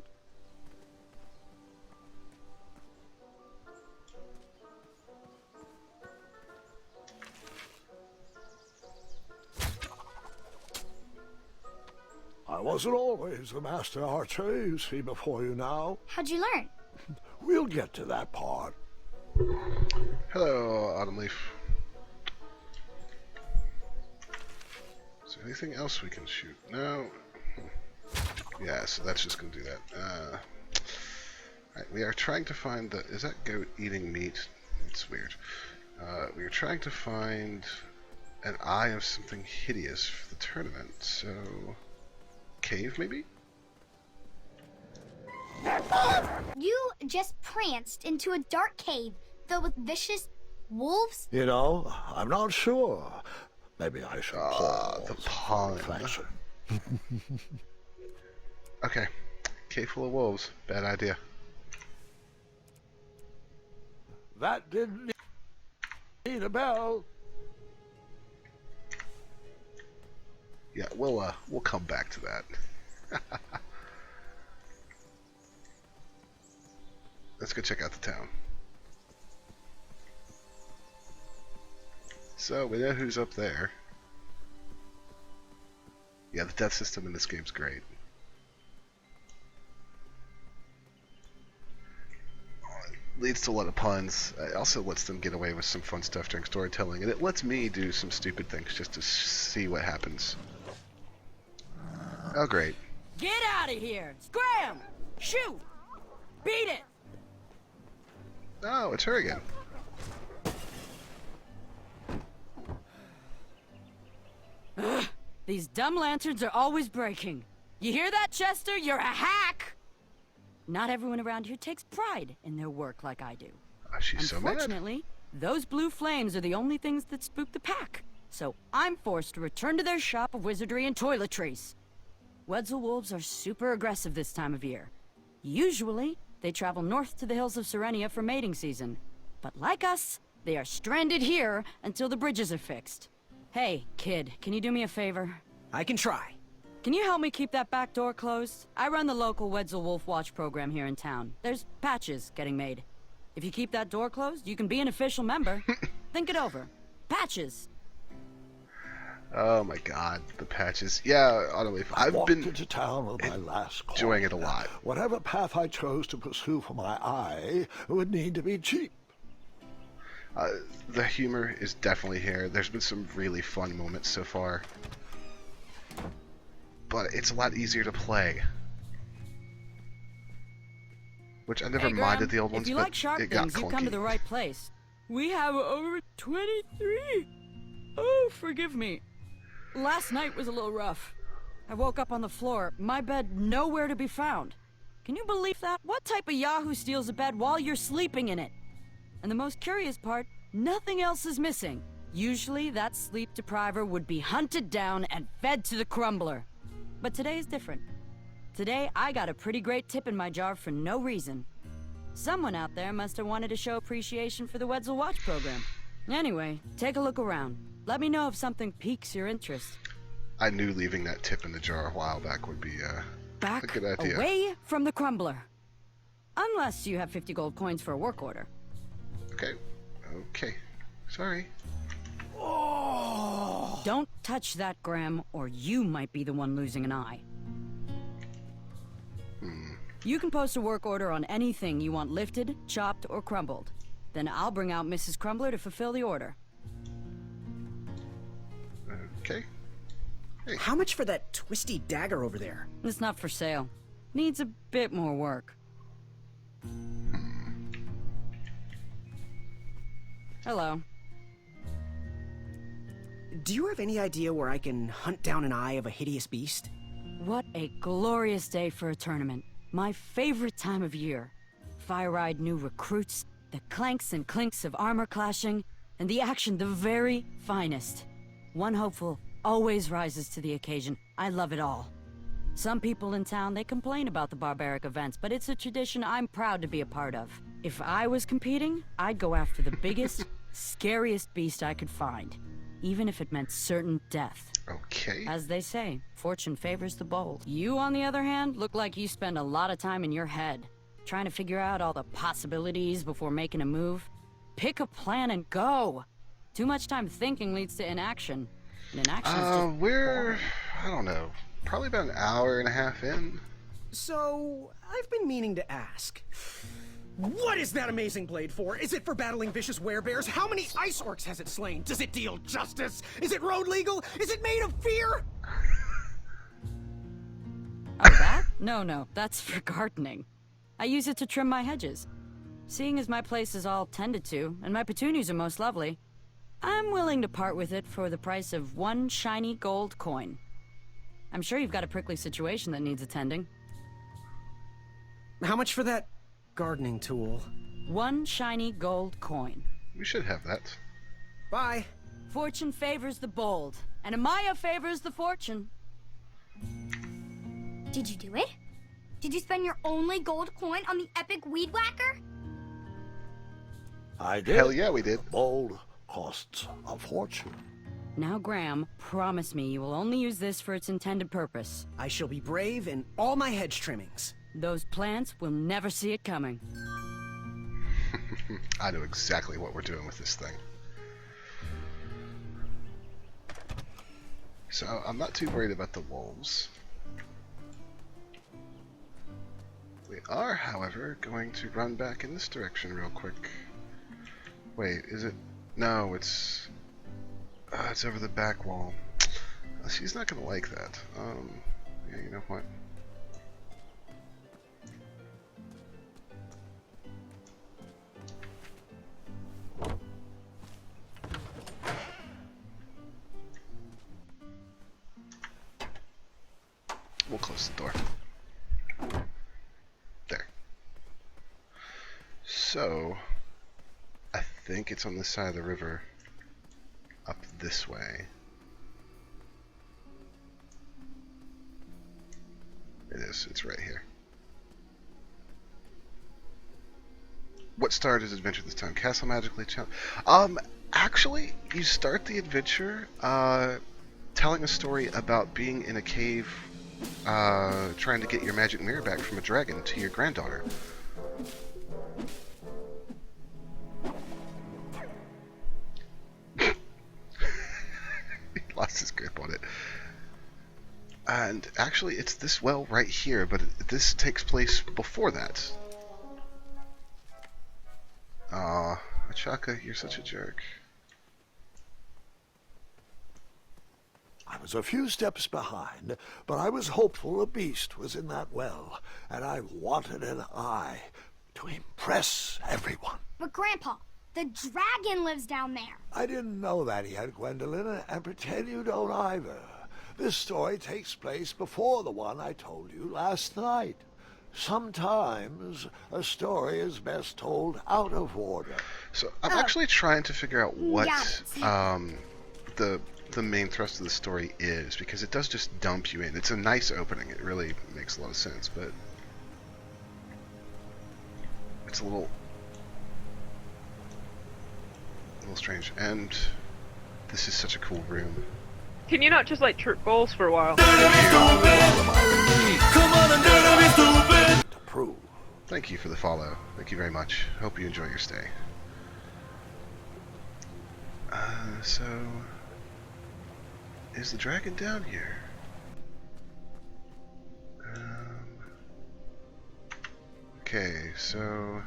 I wasn't always the master archer you see before you now. How'd you learn? We'll get to that part. Hello, Autumn Leaf. Is there anything else we can shoot? No. Yeah, so that's just gonna do that. Right, we are trying to find the. Is that goat eating meat? It's weird. We are trying to find an eye of something hideous for the tournament. So, cave maybe? You just pranced into a dark cave filled with vicious wolves? You know, I'm not sure. Maybe I should pause. The pun. Okay. Cave full of wolves. Bad idea. That didn't need a bell. Yeah, we'll come back to that. Let's go check out the town. So, we know who's up there. Yeah, the death system in this game's great. It leads to a lot of puns. It also lets them get away with some fun stuff during storytelling, and it lets me do some stupid things just to see what happens. Oh, great. Get out of here! Scram! Shoot! Beat it! Oh, it's her again. Ugh, these dumb lanterns are always breaking. You hear that, Chester? You're a hack! Not everyone around here takes pride in their work like I do. She's so mad. Unfortunately, those blue flames are the only things that spook the pack. So I'm forced to return to their shop of wizardry and toiletries. Wedsel wolves are super aggressive this time of year. Usually, they travel north to the hills of Serenia for mating season. But like us, they are stranded here until the bridges are fixed. Hey, kid, can you do me a favor? I can try. Can you help me keep that back door closed? I run the local Wedsel Wolf Watch program here in town. There's patches getting made. If you keep that door closed, you can be an official member. Think it over. Patches. Oh my god, the patches. Yeah, Autoleaf. I've been into town with my last call. enjoying it a lot. Whatever path I chose to pursue for my eye would need to be cheap. The humor is definitely here. There's been some really fun moments so far. But it's a lot easier to play. Which I never Hey, minded Graham, the old ones, if you but like sharp it got things, you've come to clunky. the right place. We have over 23. Oh, forgive me. Last night was a little rough. I woke up on the floor, my bed nowhere to be found. Can you believe that? What type of yahoo steals a bed while you're sleeping in it? And the most curious part, nothing else is missing. Usually that sleep depriver would be hunted down and fed to the crumbler. But today is different. Today I got a pretty great tip in my jar for no reason. Someone out there must have wanted to show appreciation for the Wetzel Watch program. Anyway, take a look around. Let me know if something piques your interest. I knew leaving that tip in the jar a while back would be a good idea. Away from the crumbler. Unless you have 50 gold coins for a work order. Okay. Sorry. Don't touch that, Graham, or you might be the one losing an eye. You can post a work order on anything you want lifted, chopped, or crumbled. Then I'll bring out Mrs. Crumbler to fulfill the order. Okay. Hey. How much for that twisty dagger over there? It's not for sale. Needs a bit more work. Hello. Do you have any idea where I can hunt down an eye of a hideous beast? What a glorious day for a tournament. My favorite time of year. Fire-eyed new recruits, the clanks and clinks of armor clashing, and the action the very finest. One hopeful always rises to the occasion. I love it all. Some people in town, they complain about the barbaric events, but it's a tradition I'm proud to be a part of. If I was competing, I'd go after the biggest, scariest beast I could find, even if it meant certain death. Okay. As they say, fortune favors the bold. You, on the other hand, look like you spend a lot of time in your head, trying to figure out all the possibilities before making a move. Pick a plan and go! Too much time thinking leads to inaction. And inaction is just we're, I don't know, probably about an hour and a half in. So, I've been meaning to ask. What is that amazing blade for? Is it for battling vicious werebears? How many ice orcs has it slain? Does it deal justice? Is it road legal? Is it made of fear? Oh, that? No, that's for gardening. I use it to trim my hedges. Seeing as my place is all tended to, and my petunias are most lovely, I'm willing to part with it for the price of 1 shiny gold coin. I'm sure you've got a prickly situation that needs attending. How much for that gardening tool? 1 shiny gold coin. We should have that. Bye. Fortune favors the bold, and Amaya favors the fortune. Did you do it? Did you spend your only gold coin on the epic weed whacker? I did. Hell yeah, we did. Bold costs a fortune. Now, Graham, promise me you will only use this for its intended purpose. I shall be brave in all my hedge trimmings. Those plants will never see it coming. I know exactly what we're doing with this thing. So, I'm not too worried about the wolves. We are, however, going to run back in this direction real quick. Wait, is it? No, it's over the back wall. She's not gonna like that. Yeah, you know what? We'll close the door. There. So, I think it's on this side of the river. Up this way. It is. It's right here. What started his adventure this time? Castle magically challenged. Actually, you start the adventure telling a story about being in a cave trying to get your magic mirror back from a dragon to your granddaughter. He lost his grip on it. And actually, it's this well right here, but this takes place before that. I Chaka, you're such a jerk. I was a few steps behind, but I was hopeful a beast was in that well, and I wanted an eye to impress everyone. But Grandpa, the dragon lives down there. I didn't know that yet, Gwendolyn, and pretend you don't either. This story takes place before the one I told you last night. Sometimes a story is best told out of order. So I'm actually trying to figure out what the main thrust of the story is, because it does just dump you in. It's a nice opening. It really makes a lot of sense, but it's a little strange. And this is such a cool room. Can you not just like trip goals for a while? Thank you for the follow. Thank you very much. Hope you enjoy your stay. So is the dragon down here? Okay, so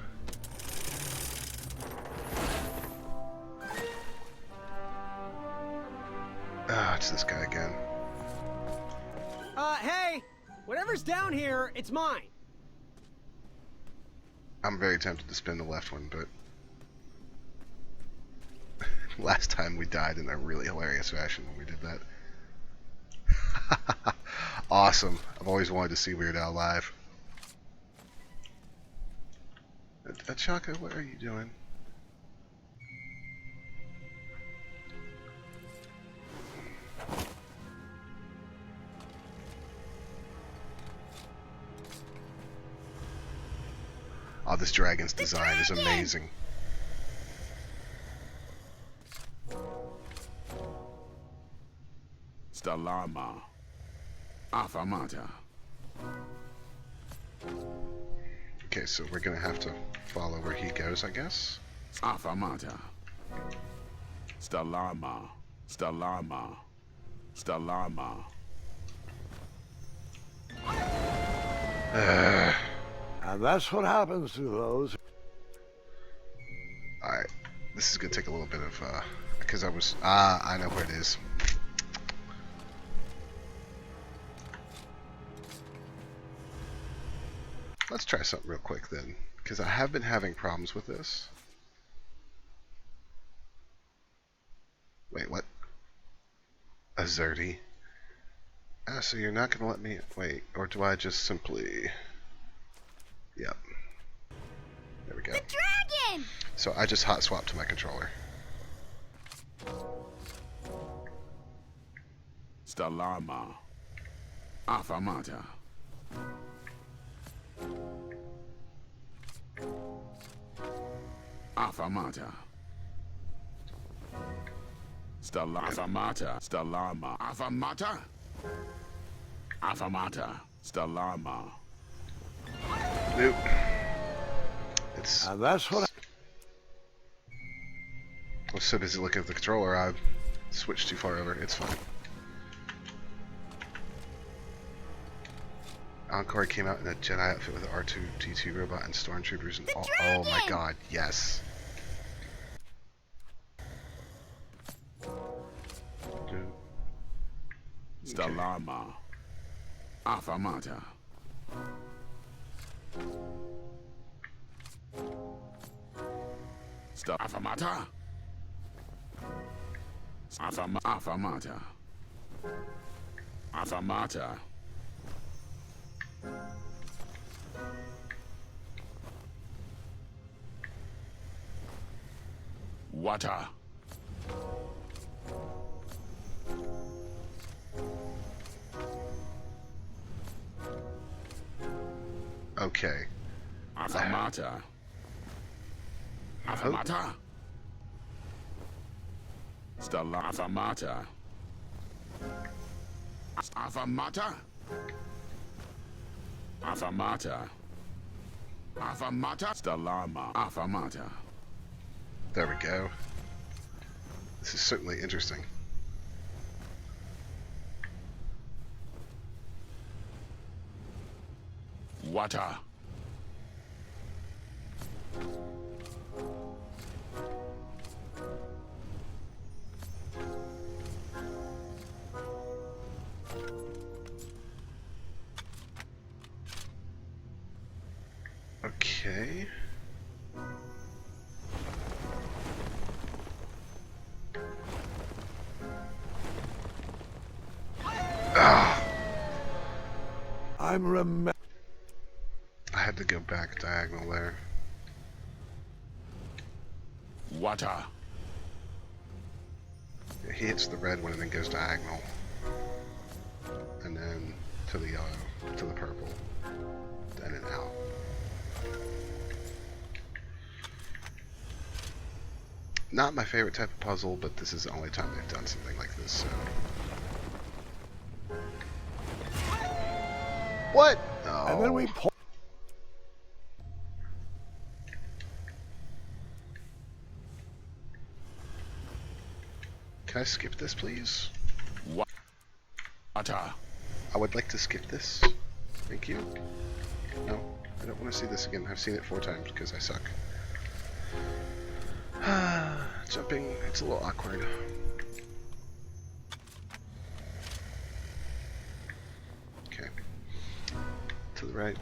it's this guy again. Hey! Whatever's down here, it's mine. I'm very tempted to spin the left one, but last time we died in a really hilarious fashion when we did that. Awesome. I've always wanted to see Weird Al live. Chaka, what are you doing? Oh, this dragon's design is amazing. Stalama. Afamata. Okay, so we're gonna have to follow where he goes, I guess. Afamata. Stalama. Stalama. Stalama. And that's what happens to those. Alright, this is gonna take a little bit of, because I know where it is. Let's try something real quick then, because I have been having problems with this. Wait, what? Azerty? So you're not gonna let me wait, or do I just simply? Yep. There we go. The dragon! So I just hot swapped to my controller. Stalama. Afamata. Afamata. Afamata. Stalama. Afamata. Afamata. Stalama. Nope. It's. And that's what. I was so busy looking at the controller, I switched too far over. It's fine. Encore came out in a Jedi outfit with an R2-D2 robot and stormtroopers and all. Oh my god, yes. Stalama. Afamata. Afamata. Afamata. Afamata. Water. Okay. Afamata. Afamata. Stella Afamata. Afamata. Afamata. Afamata. Stalama. Afamata. There we go. This is certainly interesting. Water. Okay. Ah. I had to go back diagonal there. Water. Yeah, he hits the red one and then goes diagonal. And then to the yellow, to the purple, then and out. Not my favorite type of puzzle, but this is the only time they've done something like this, so... What? Oh. And then we Can I skip this, please? Water. I would like to skip this. Thank you. No, I don't want to see this again. I've seen it 4 times because I suck. Jumping, it's a little awkward. Okay. To the right.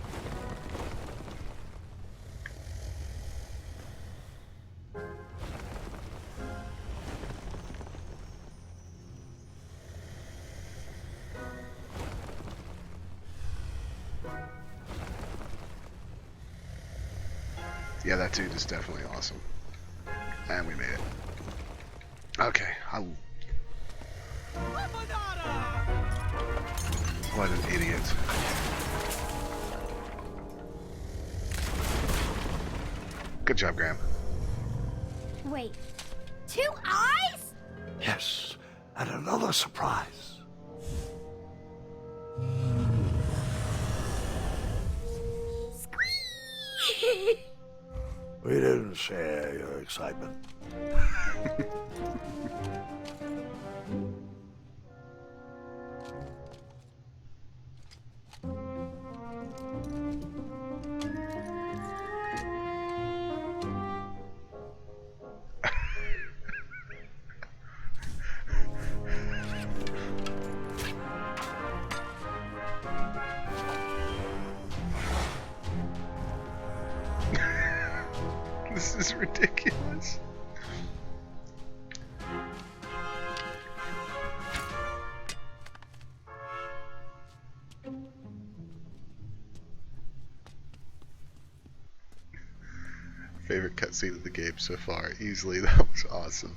Yeah, that dude is definitely awesome. And we made it. Okay, what an idiot. Good job, Graham. Wait, 2 eyes? Yes, and another surprise. We didn't share your excitement. This is ridiculous. Favorite cutscene of the game so far. Easily, that was awesome.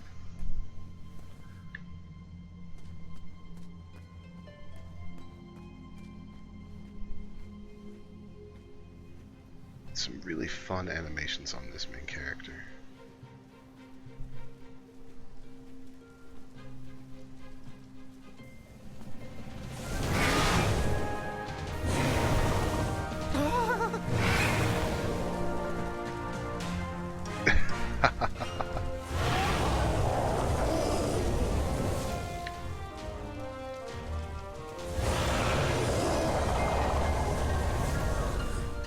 Some really fun animations on this main character.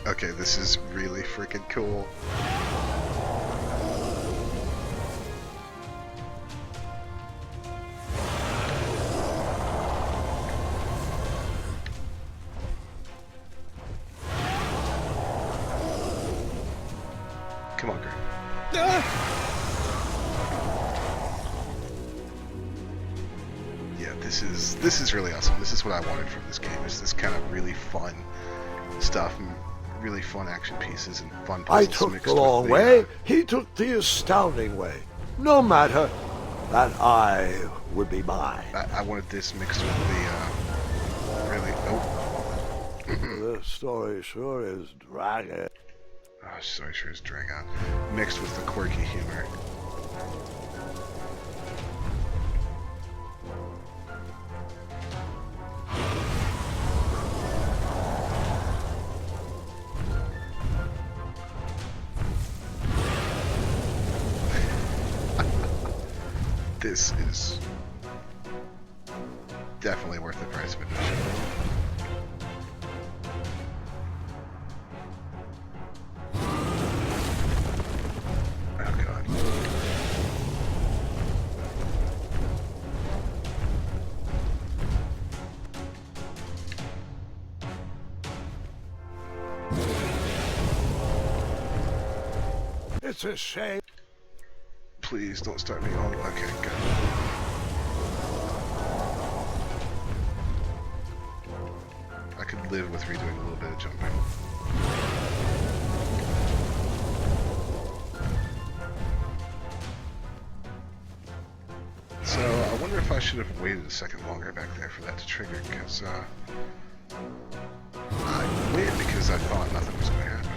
Okay, this is really freaking cool. Come on, Greg. Yeah, this is really awesome. This is what I wanted from this game. Is this kind of really fun stuff. And really fun action pieces and fun puzzles. I took mixed the with long way, he took the astounding way. No matter, that eye would be mine. I wanted this mixed with the, really, This story sure is dragging. Oh, story sure is drag on. Mixed with the quirky humor. This is definitely worth the price of admission. Oh god. It's a shame. Please don't start me on. Okay, good. I could live with redoing a little bit of jumping. So, I wonder if I should have waited a second longer back there for that to trigger, because, I win because I thought nothing was going to happen.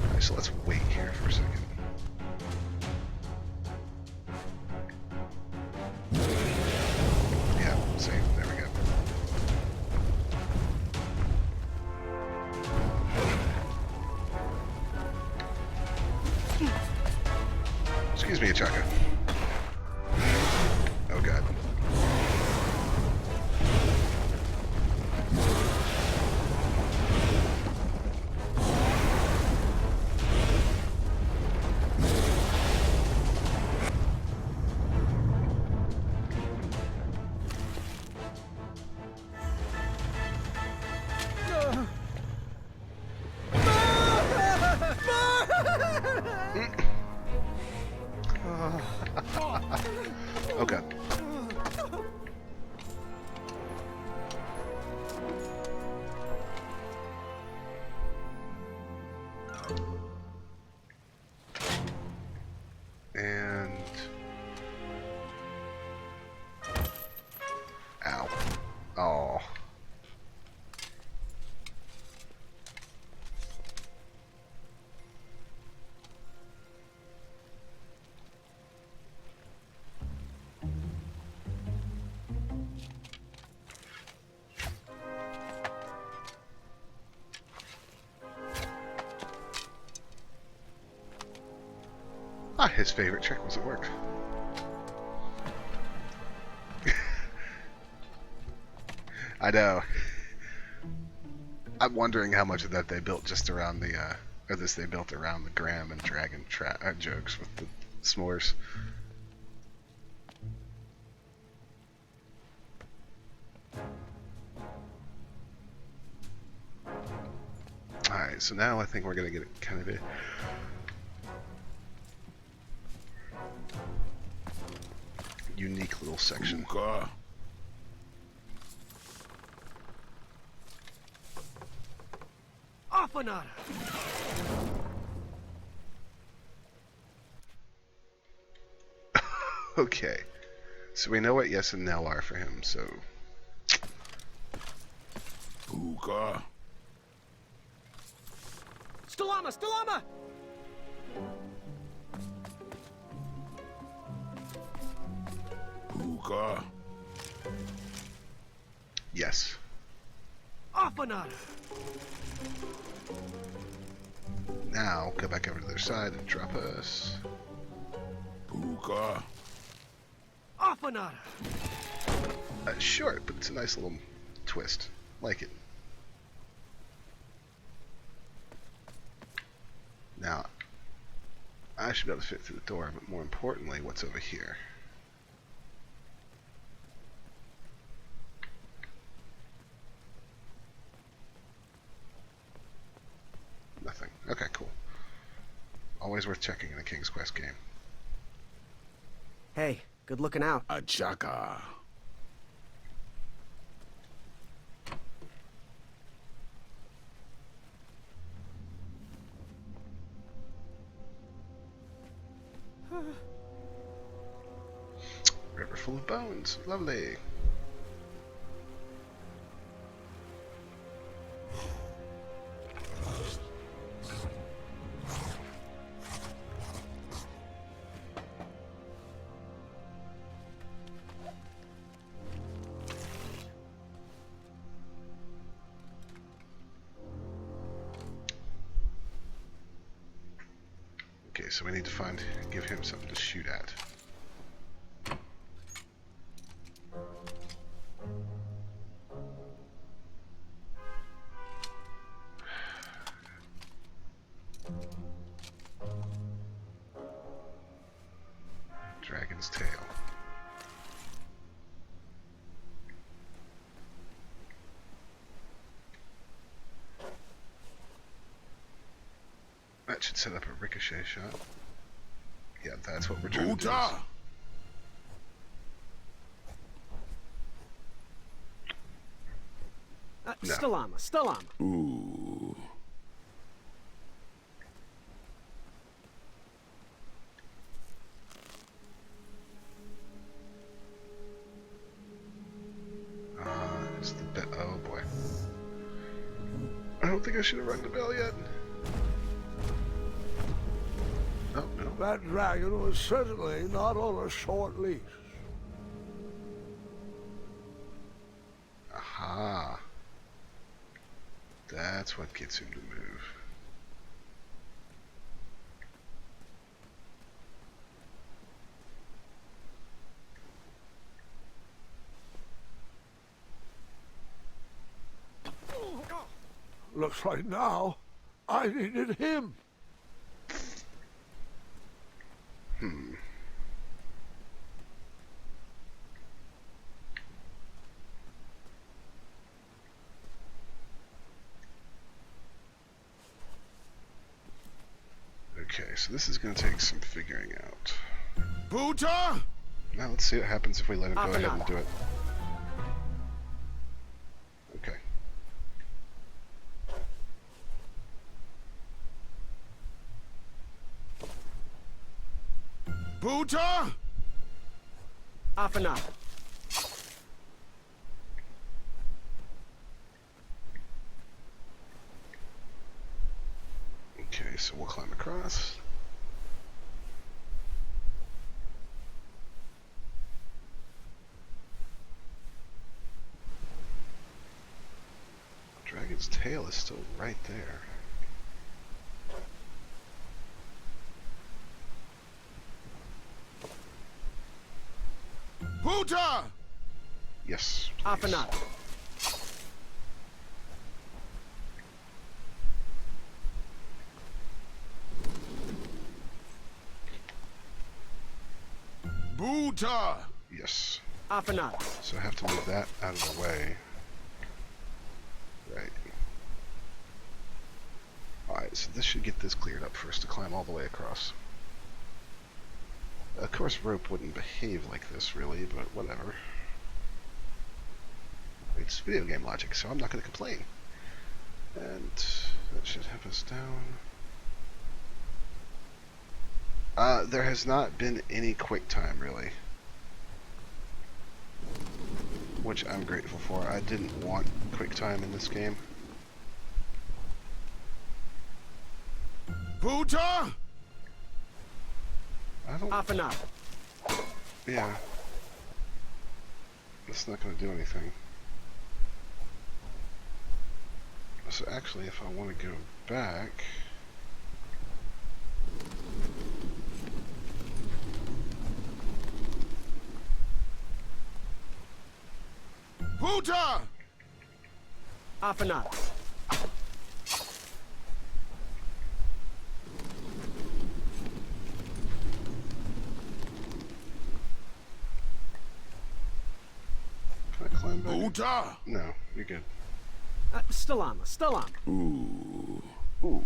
Alright, so let's wait here for a second. Yeah, same. There we go. Excuse me, Chaka. Oh god. Oh god. And ow. Oh. Ah, his favorite trick was it worked. I know. I'm wondering how much of that they built just around the, or this they built around the Graham and Dragon jokes with the s'mores. Alright, so now I think we're gonna get kind of a unique little section. Afanada! Okay, so we know what yes and no are for him, so... Hookah. Stalama! Stalama! Hookah. Yes. Afanada! Now, go back over to their side and drop us. Hookah. Afanada! Short, but it's a nice little twist. Like it. Now, I should be able to fit through the door, but more importantly, what's over here? Nothing. Okay, cool. Always worth checking in a King's Quest game. Hey, good looking out. A chaka. River full of bones. Lovely. Okay, so we need to give him something to shoot at. Dragon's tail. should set up a ricochet shot. Yeah, that's what we're trying to do. Buta! No. Stalama. Ooh. It's the bell. Oh boy. I don't think I should have rung the bell yet. Oh, no. That dragon was certainly not on a short leash. Aha. That's what gets him to move. Looks like now I needed him. Okay, so this is going to take some figuring out. Buta! Now let's see what happens if we let him go ahead and do it. Okay. Buta! Afana. Okay, so we'll climb across. Dragon's tail is still right there. Buta! Yes. Afana. Buta! Yes. Afana. So I have to move that out of the way. Right. Alright, so this should get this cleared up for us to climb all the way across. Of course, rope wouldn't behave like this, really, but whatever. It's video game logic, so I'm not going to complain. And that should have us down. There has not been any quick time, really. Which I'm grateful for. I didn't want quick time in this game. Buta! I don't... Afana. Yeah. That's not going to do anything. So actually, if I want to go back... Buta! Afana. Can I climb back? Buta! No, you're good. Stalama. Ooh. Ooh.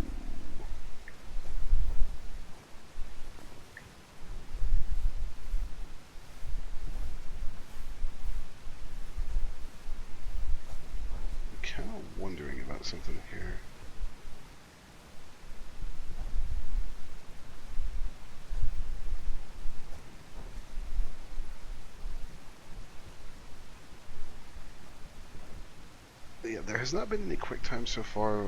I'm kind of wondering about something here. Yeah, there has not been any quick time so far.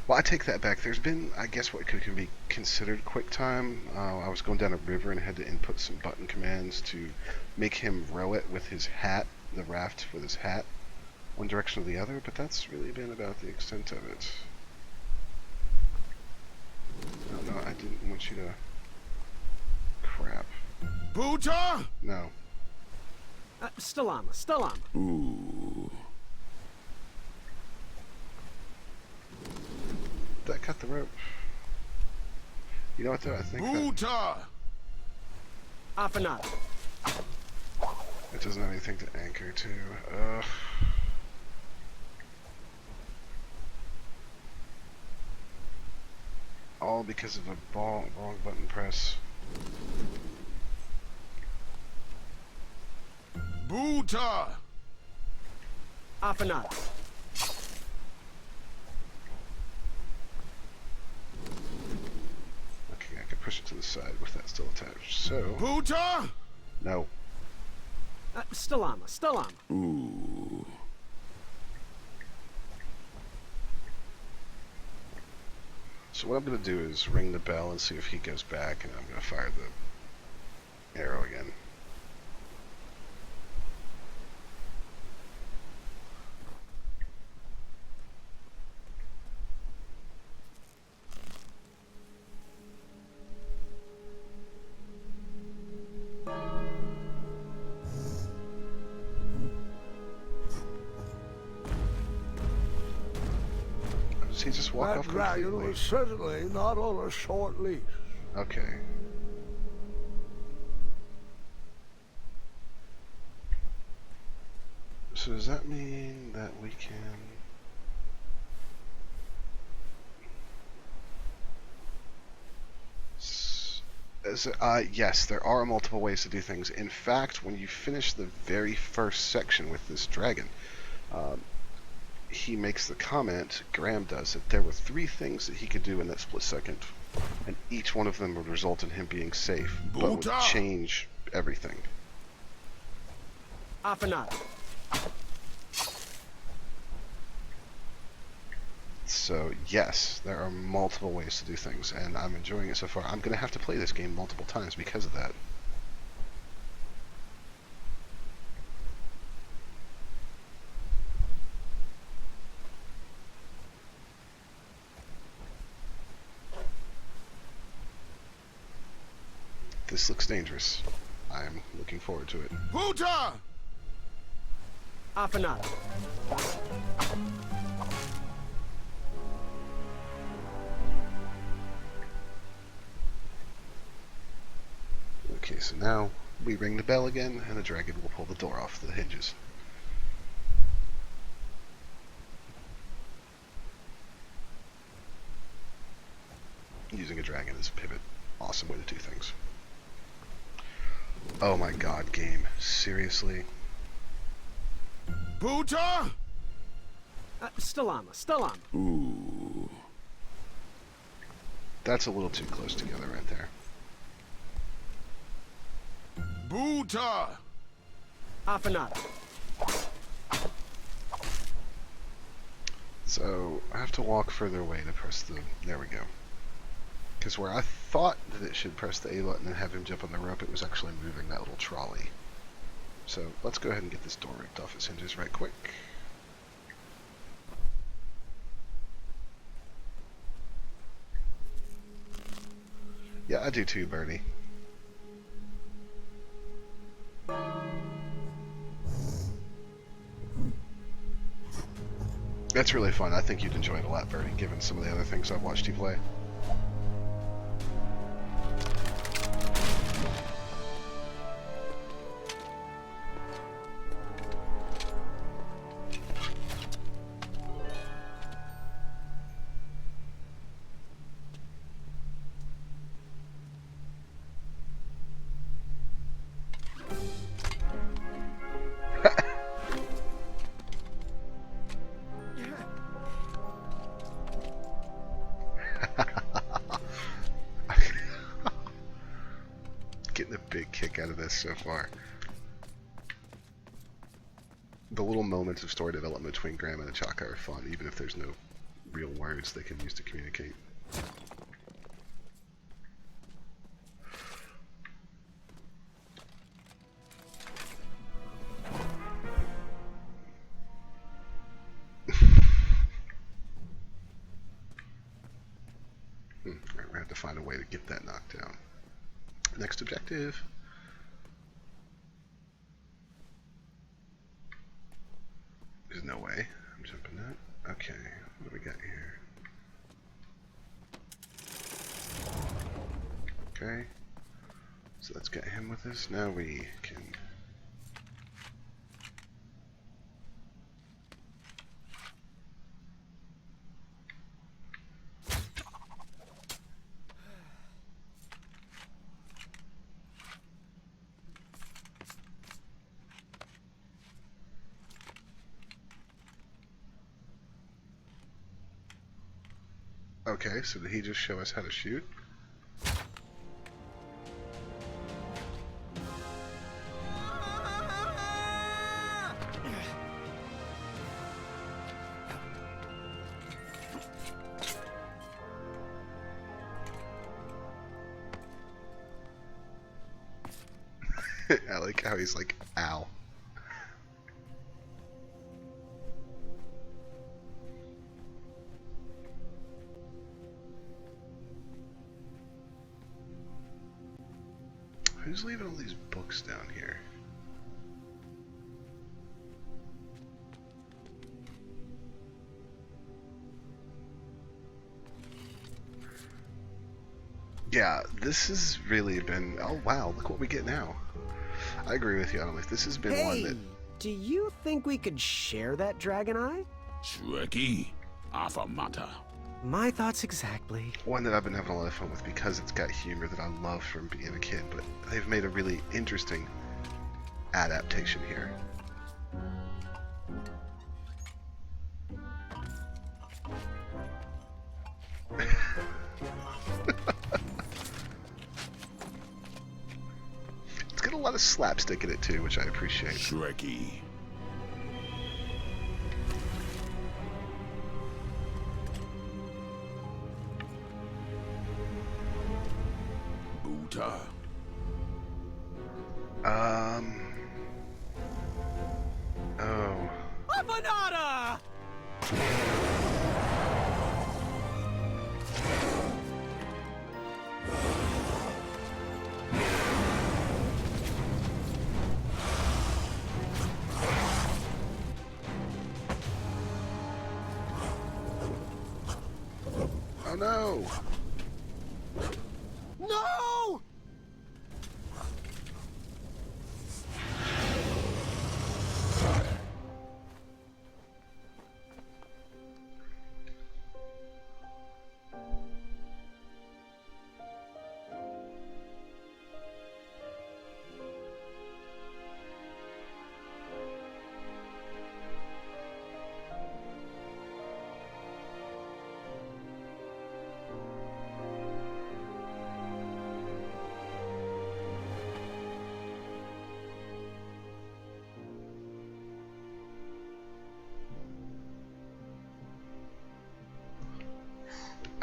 Well, I take that back. There's been, I guess, what could be considered quick time. I was going down a river and had to input some button commands to make him row it with his hat, the raft with his hat, one direction or the other, but that's really been about the extent of it. No, I didn't want you to... Crap. Buta! No. Stalama. Ooh. That cut the rope. You know what though? I think Buta! Afana. it doesn't have anything to anchor to. Ugh. All because of a wrong button press. Buta! Afanada. Okay, I can push it to the side with that still attached. So. Buta! No. Stalama. Stalama. Ooh. So what I'm going to do is ring the bell and see if he goes back, and I'm going to fire the arrow again. Does he just walk off dragon completely? was certainly not on a short leash. Okay. So does that mean that we can... Yes, there are multiple ways to do things. In fact, when you finish the very first section with this dragon, he makes the comment, Graham does, that there were 3 things that he could do in that split second, and each one of them would result in him being safe, but would change everything. Afanada. So yes, there are multiple ways to do things, and I'm enjoying it so far. I'm going to have to play this game multiple times because of that. This looks dangerous. I'm looking forward to it. Buta! Afanada. Okay, so now we ring the bell again, and the dragon will pull the door off the hinges. Using a dragon as a pivot. Awesome way to do things. Oh my god, game. Seriously? Buta! Stalama. Stalama. Ooh. That's a little too close together right there. Buta! Afanada. So, I have to walk further away to press the... There we go. Because where I thought that it should press the A button and have him jump on the rope, it was actually moving that little trolley. So, let's go ahead and get this door ripped off its hinges right quick. Yeah, I do too, Birdie. That's really fun. I think you'd enjoy it a lot, Birdie, given some of the other things I've watched you play. Getting a big kick out of this so far. The little moments of story development between Graham and Achaka are fun, even if there's no real words they can use to communicate. We're gonna have to find a way to get that knocked down. Next objective. There's no way I'm jumping that. Okay, what do we got here? Okay, so let's get him with us. Now we can... Okay, so did he just show us how to shoot? I like how he's like, ow. Who's leaving all these books down here? Yeah, this has really been... Oh wow, look what we get now. I agree with you, Autumn. This has been one that... Do you think we could share that dragon eye? Shreki, Afamata. My thoughts exactly. One that I've been having a lot of fun with because it's got humor that I love from being a kid, but they've made a really interesting adaptation here. It's got a lot of slapstick in it too, which I appreciate. Shreki. Buta. Oh. Apanada! Oh no! No!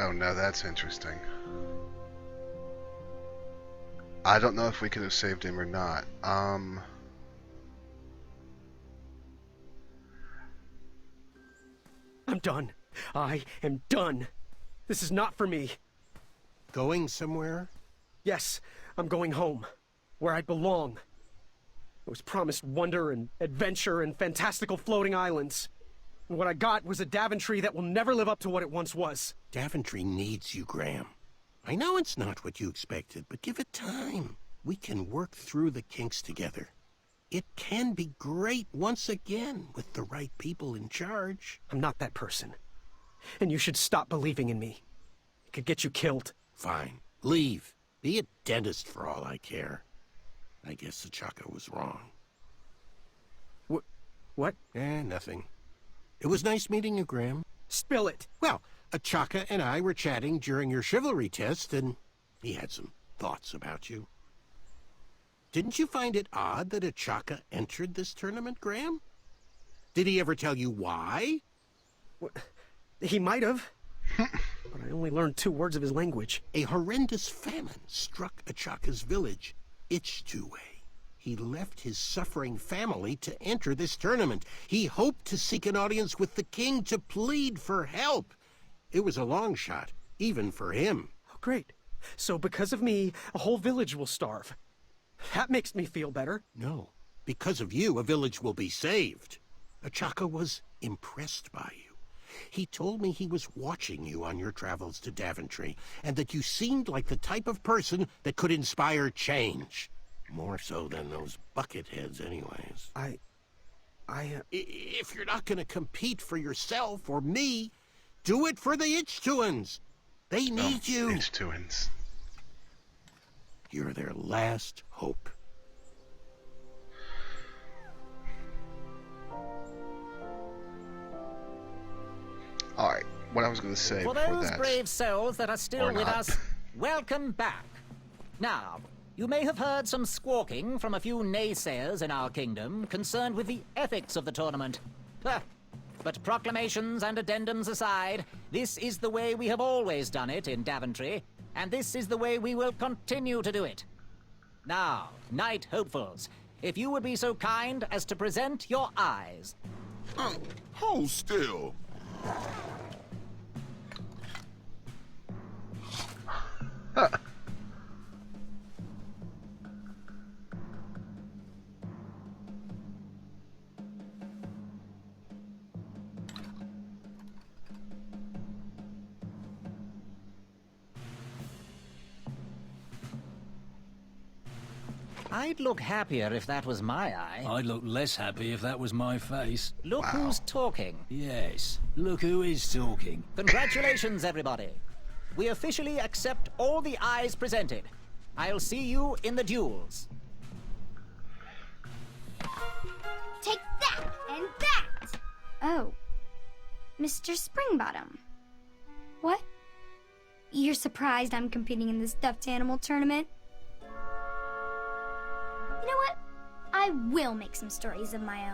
Oh no, that's interesting. I don't know if we could have saved him or not. I'm done. I am done. This is not for me. Going somewhere? Yes, I'm going home, where I belong. I was promised wonder and adventure and fantastical floating islands. And what I got was a Daventry that will never live up to what it once was. Daventry needs you, Graham. I know it's not what you expected, but give it time. We can work through the kinks together. It can be great once again with the right people in charge. I'm not that person. And you should stop believing in me. It could get you killed. Fine. Leave. Be a dentist for all I care. I guess Achaka was wrong. What? Nothing. It was nice meeting you, Graham. Spill it. Well, Achaka and I were chatting during your chivalry test, and he had some thoughts about you. Didn't you find it odd that Achaka entered this tournament, Graham? Did he ever tell you why? He might have. But I only learned 2 words of his language. A horrendous famine struck Achaka's village, Ichtuwe. He left his suffering family to enter this tournament. He hoped to seek an audience with the king to plead for help. It was a long shot, even for him. Oh, great. So because of me, a whole village will starve. That makes me feel better. No. Because of you, a village will be saved. Achaka was impressed by you. He told me he was watching you on your travels to Daventry, and that you seemed like the type of person that could inspire change. More so than those bucket heads anyways. If you're not gonna compete for yourself or me, do it for the Ichtuans. They need you. Ichtuans. You're their last hope. Alright, what I was going to say For before those that. brave souls that are still Or with not. us, welcome back. Now, you may have heard some squawking from a few naysayers in our kingdom concerned with the ethics of the tournament. Huh. But proclamations and addendums aside, this is the way we have always done it in Daventry, and this is the way we will continue to do it. Now, Knight Hopefuls, if you would be so kind as to present your eyes. Hold still. I'd look happier if that was my eye. I'd look less happy if that was my face. Look who's talking. Yes, look who is talking. Congratulations, everybody. We officially accept all the eyes presented. I'll see you in the duels. Take that and that! Oh. Mr. Springbottom. What? You're surprised I'm competing in the stuffed animal tournament? You know what? I will make some stories of my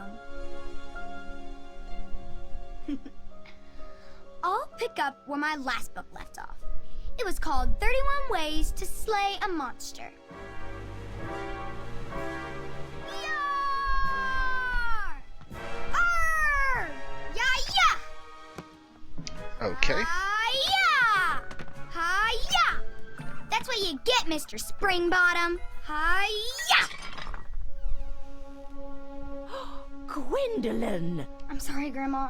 own. I'll pick up where my last book left off. It was called 31 Ways to Slay a Monster. Yar! Arr! Ya-ya! Okay. Hi-ya! Hi-ya! That's what you get, Mr. Springbottom. Hi-ya! Gwendolyn! I'm sorry, Grandma.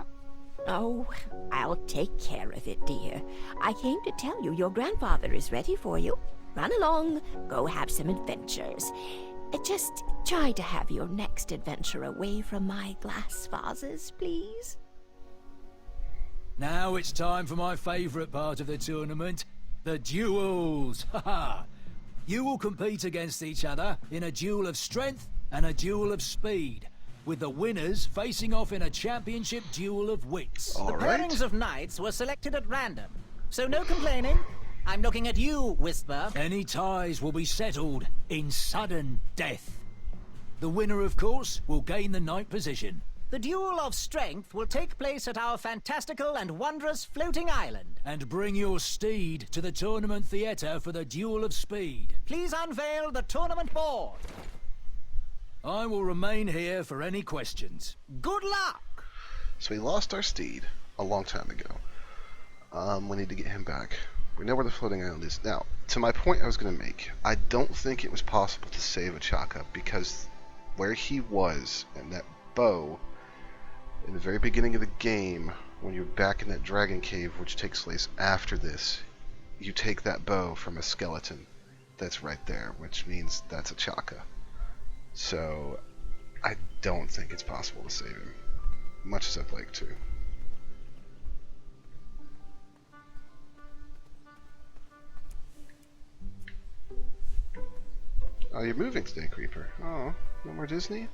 Oh, I'll take care of it, dear. I came to tell you your grandfather is ready for you. Run along, go have some adventures. Just try to have your next adventure away from my glass vases, please. Now it's time for my favourite part of the tournament, the duels. Haha! You will compete against each other in a duel of strength and a duel of speed, with the winners facing off in a championship duel of wits. The pairings of knights were selected at random, so no complaining. I'm looking at you, Whisper. Any ties will be settled in sudden death. The winner, of course, will gain the knight position. The duel of strength will take place at our fantastical and wondrous floating island. And bring your steed to the tournament theatre for the duel of speed. Please unveil the tournament board. I will remain here for any questions. Good luck! So we lost our steed a long time ago. We need to get him back. We know where the floating island is. Now, to my point I was going to make, I don't think it was possible to save Achaka because where he was and that bow in the very beginning of the game, when you're back in that dragon cave, which takes place after this, you take that bow from a skeleton that's right there, which means that's Achaka. So, I don't think it's possible to save him, much as I'd like to. Oh, you're moving today, Creeper. Oh, no more Disney?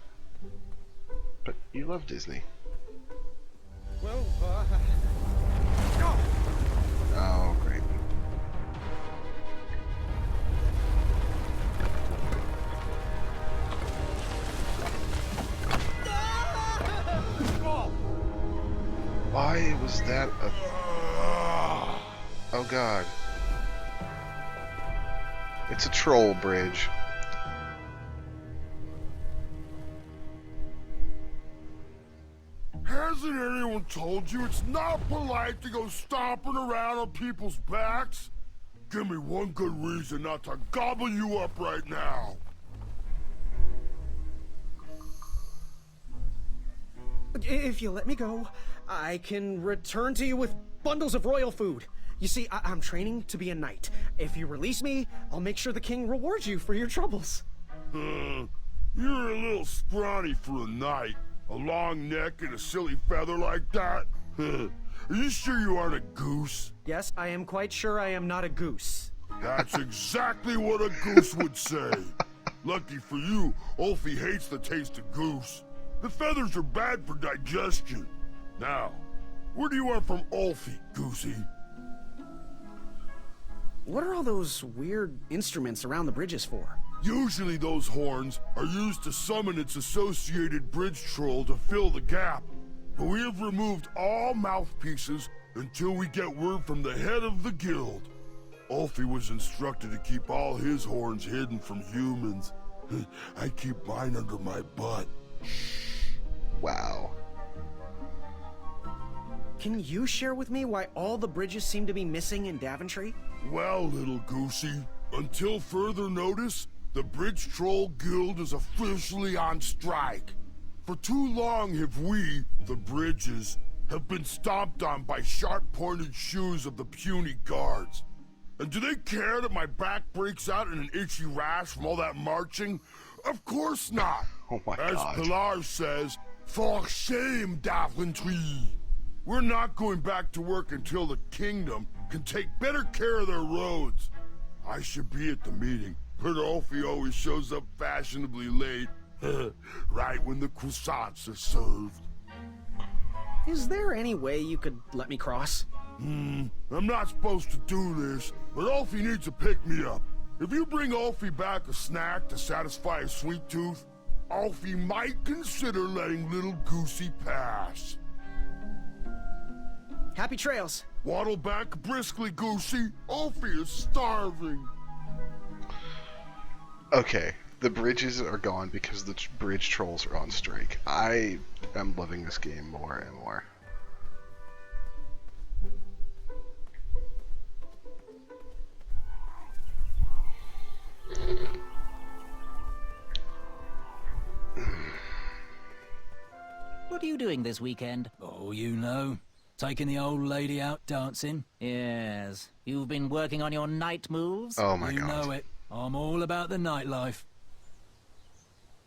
But you love Disney. Well, Oh, great. Why was that a... Oh god. It's a troll bridge. Hasn't anyone told you it's not polite to go stomping around on people's backs? Give me one good reason not to gobble you up right now. if you let me go, I can return to you with bundles of royal food. You see, I'm training to be a knight. If you release me, I'll make sure the king rewards you for your troubles. You're a little scrawny for a knight. A long neck and a silly feather like that? Are you sure you aren't a goose? Yes, I am quite sure I am not a goose. That's exactly what a goose would say. Lucky for you, Ulfie hates the taste of goose. The feathers are bad for digestion. Now, What do you want from Ulfi, Goosey? What are all those weird instruments around the bridges for? Usually those horns are used to summon its associated bridge troll to fill the gap. But we have removed all mouthpieces until we get word from the head of the guild. Ulfi was instructed to keep all his horns hidden from humans. I keep mine under my butt. Wow. Can you share with me why all the bridges seem to be missing in Daventry? Well, little Goosey, until further notice, the Bridge Troll Guild is officially on strike. For too long have we, the Bridges, have been stomped on by sharp-pointed shoes of the puny guards. And do they care that my back breaks out in an itchy rash from all that marching? Of course not. Oh my As God. Pilar says, for shame, Daventry. We're not going back to work until the kingdom can take better care of their roads. I should be at the meeting, but Ulfi always shows up fashionably late, right when the croissants are served. Is there any way you could let me cross? I'm not supposed to do this, but Ulfi needs to pick me up. If you bring Ulfi back a snack to satisfy his sweet tooth, Ulfi might consider letting little Goosey pass. Happy trails. Waddle back briskly, Goosey. Ulfi is starving. Okay, the bridges are gone because the bridge trolls are on strike. I am loving this game more and more. What are you doing this weekend? Oh, you know. Taking the old lady out dancing. Yes. You've been working on your night moves? Oh my You God. know it. I'm all about the nightlife.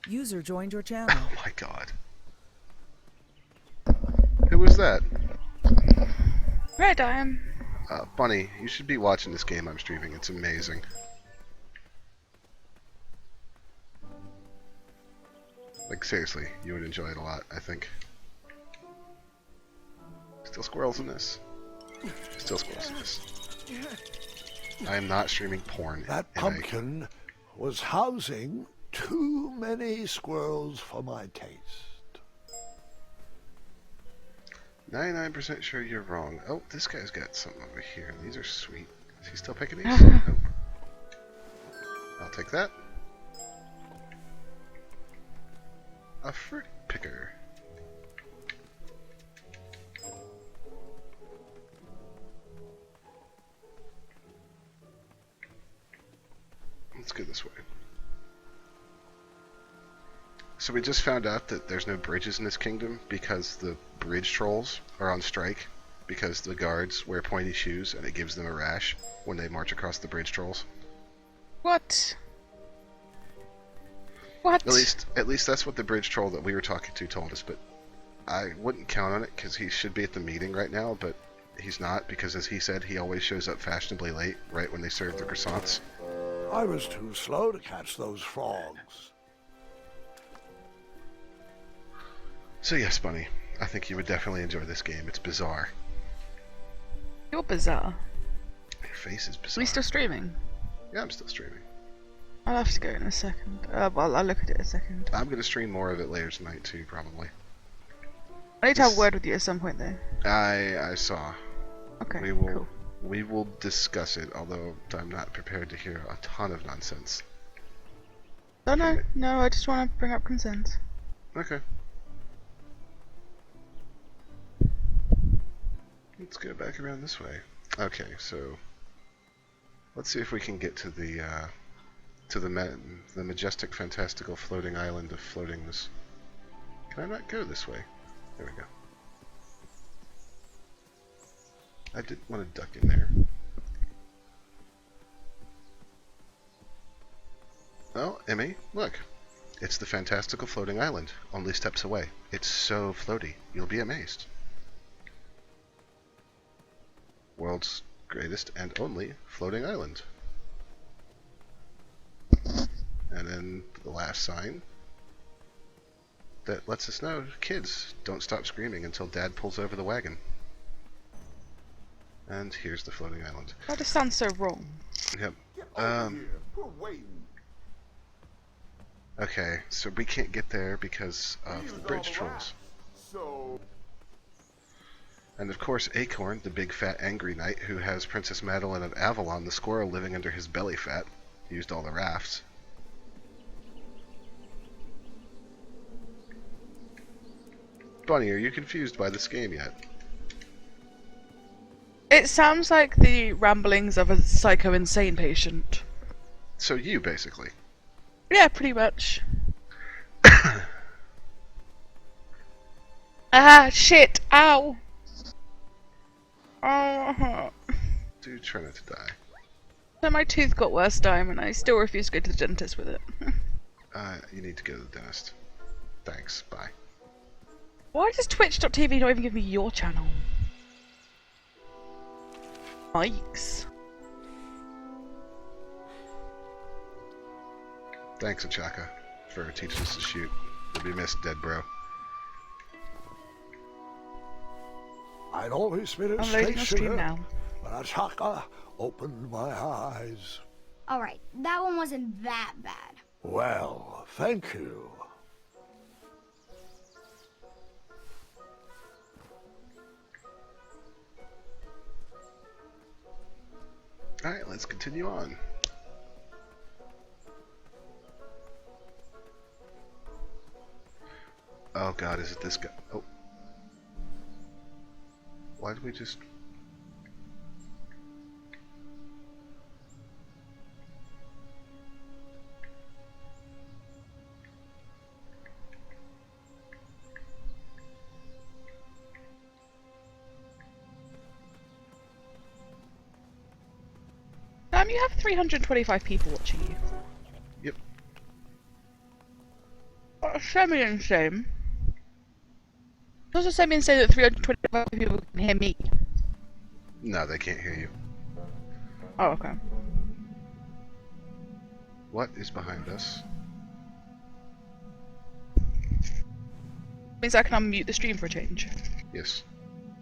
User joined your channel. Oh my God. Who was that? Red Iron. Bunny, you should be watching this game I'm streaming. It's amazing. Like, seriously, you would enjoy it a lot, I think. Still squirrels in this. Still squirrels in this. I am not streaming porn. That in a- pumpkin was housing too many squirrels for my taste. 99% sure you're wrong. Oh, this guy's got something over here. These are sweet. Is he still picking these? Nope. I'll take that. A fruit picker. Let's go this way. So we just found out that there's no bridges in this kingdom because the bridge trolls are on strike because the guards wear pointy shoes and it gives them a rash when they march across the bridge trolls. What? What? At least that's what the bridge troll that we were talking to told us, but I wouldn't count on it because he should be at the meeting right now, but he's not because, as he said, he always shows up fashionably late, right when they serve the croissants. I was too slow to catch those frogs. So yes, Bunny, I think you would definitely enjoy this game. It's bizarre. You're bizarre. Your face is Are bizarre. we still streaming? Yeah, I'm still streaming. I'll have to go in a second. Well, I'll look at it in a second. I'm going to stream more of it later tonight too, probably. I need to have a word with you at some point, though. I saw. Okay, Cool. We will discuss it, although I'm not prepared to hear a ton of nonsense. Oh, no, I just want to bring up concerns. Okay. Let's go back around this way. Okay, so let's see if we can get to the majestic, fantastical floating island of floatingness. Can I not go this way? There we go. I didn't want to duck in there. Oh, Emmy, look. It's the fantastical floating island, only steps away. It's so floaty, you'll be amazed. World's greatest and only floating island. And then the last sign that lets us know, kids, don't stop screaming until Dad pulls over the wagon. And here's the floating island. That just sounds so wrong. Yep. We're waiting. Okay, so we can't get there because of the bridge trolls. So And of course Acorn, the big fat angry knight who has Princess Madeline of Avalon the squirrel living under his belly fat, used all the rafts. Bunny, are you confused by this game yet? It sounds like the ramblings of a psycho insane patient. So you, basically. Yeah, pretty much. Ah, shit! Ow! Oh. Do try not to die. So my tooth got worse time and I still refuse to go to the dentist with it. You need to go to the dentist. Thanks, bye. Why does Twitch.tv not even give me your channel? Yikes. Thanks, Achaka, for teaching us to shoot. You'll be missed, dead bro. I'd always been a I'm loading the stream stationer, now. but Achaka opened my eyes. Alright, that one wasn't that bad. Well, thank you. Alright, let's continue on. Oh god, is it this guy? Oh. Why did we just... You have 325 people watching you. Yep. Semi-insane. It's also semi-insane that 325 people can hear me. No, they can't hear you. Oh, okay. What is behind us? Means I can unmute the stream for a change. Yes.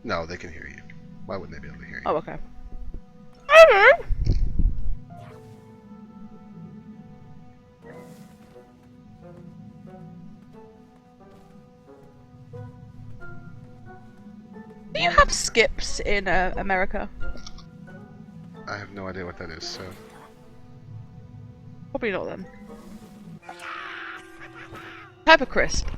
No, they can hear you. Why wouldn't they be able to hear you? Oh, okay. Hello! Do you have skips in America? I have no idea what that is, so... Probably not then. Type of crisp.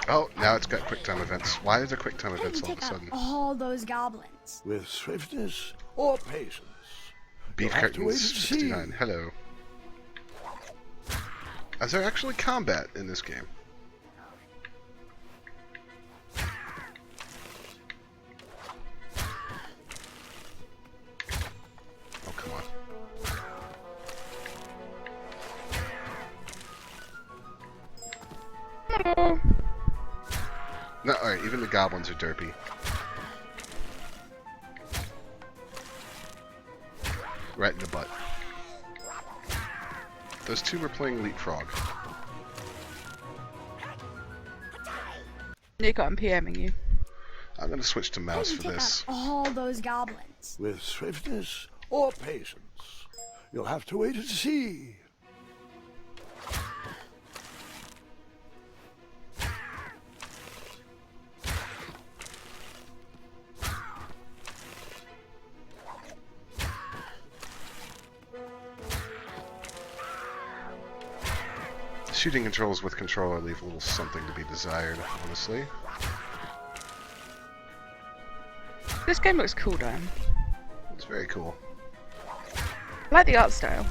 Oh, now it's got QuickTime events. Why are there QuickTime events all of a Take out sudden? all those goblins. With swiftness or patience. Beef You'll have to wait Curtains and 69. Hello. Is there actually combat in this game? Oh, come on. Hello. No, alright, even the goblins are derpy. Right in the butt. Those two were playing Leapfrog. Nico, I'm PMing you. I'm gonna switch to mouse for Take this. out all those goblins. With swiftness or patience. You'll have to wait and see. Shooting controls with controller leave a little something to be desired, honestly. This game looks cool, Dan. It's very cool. I like the art style.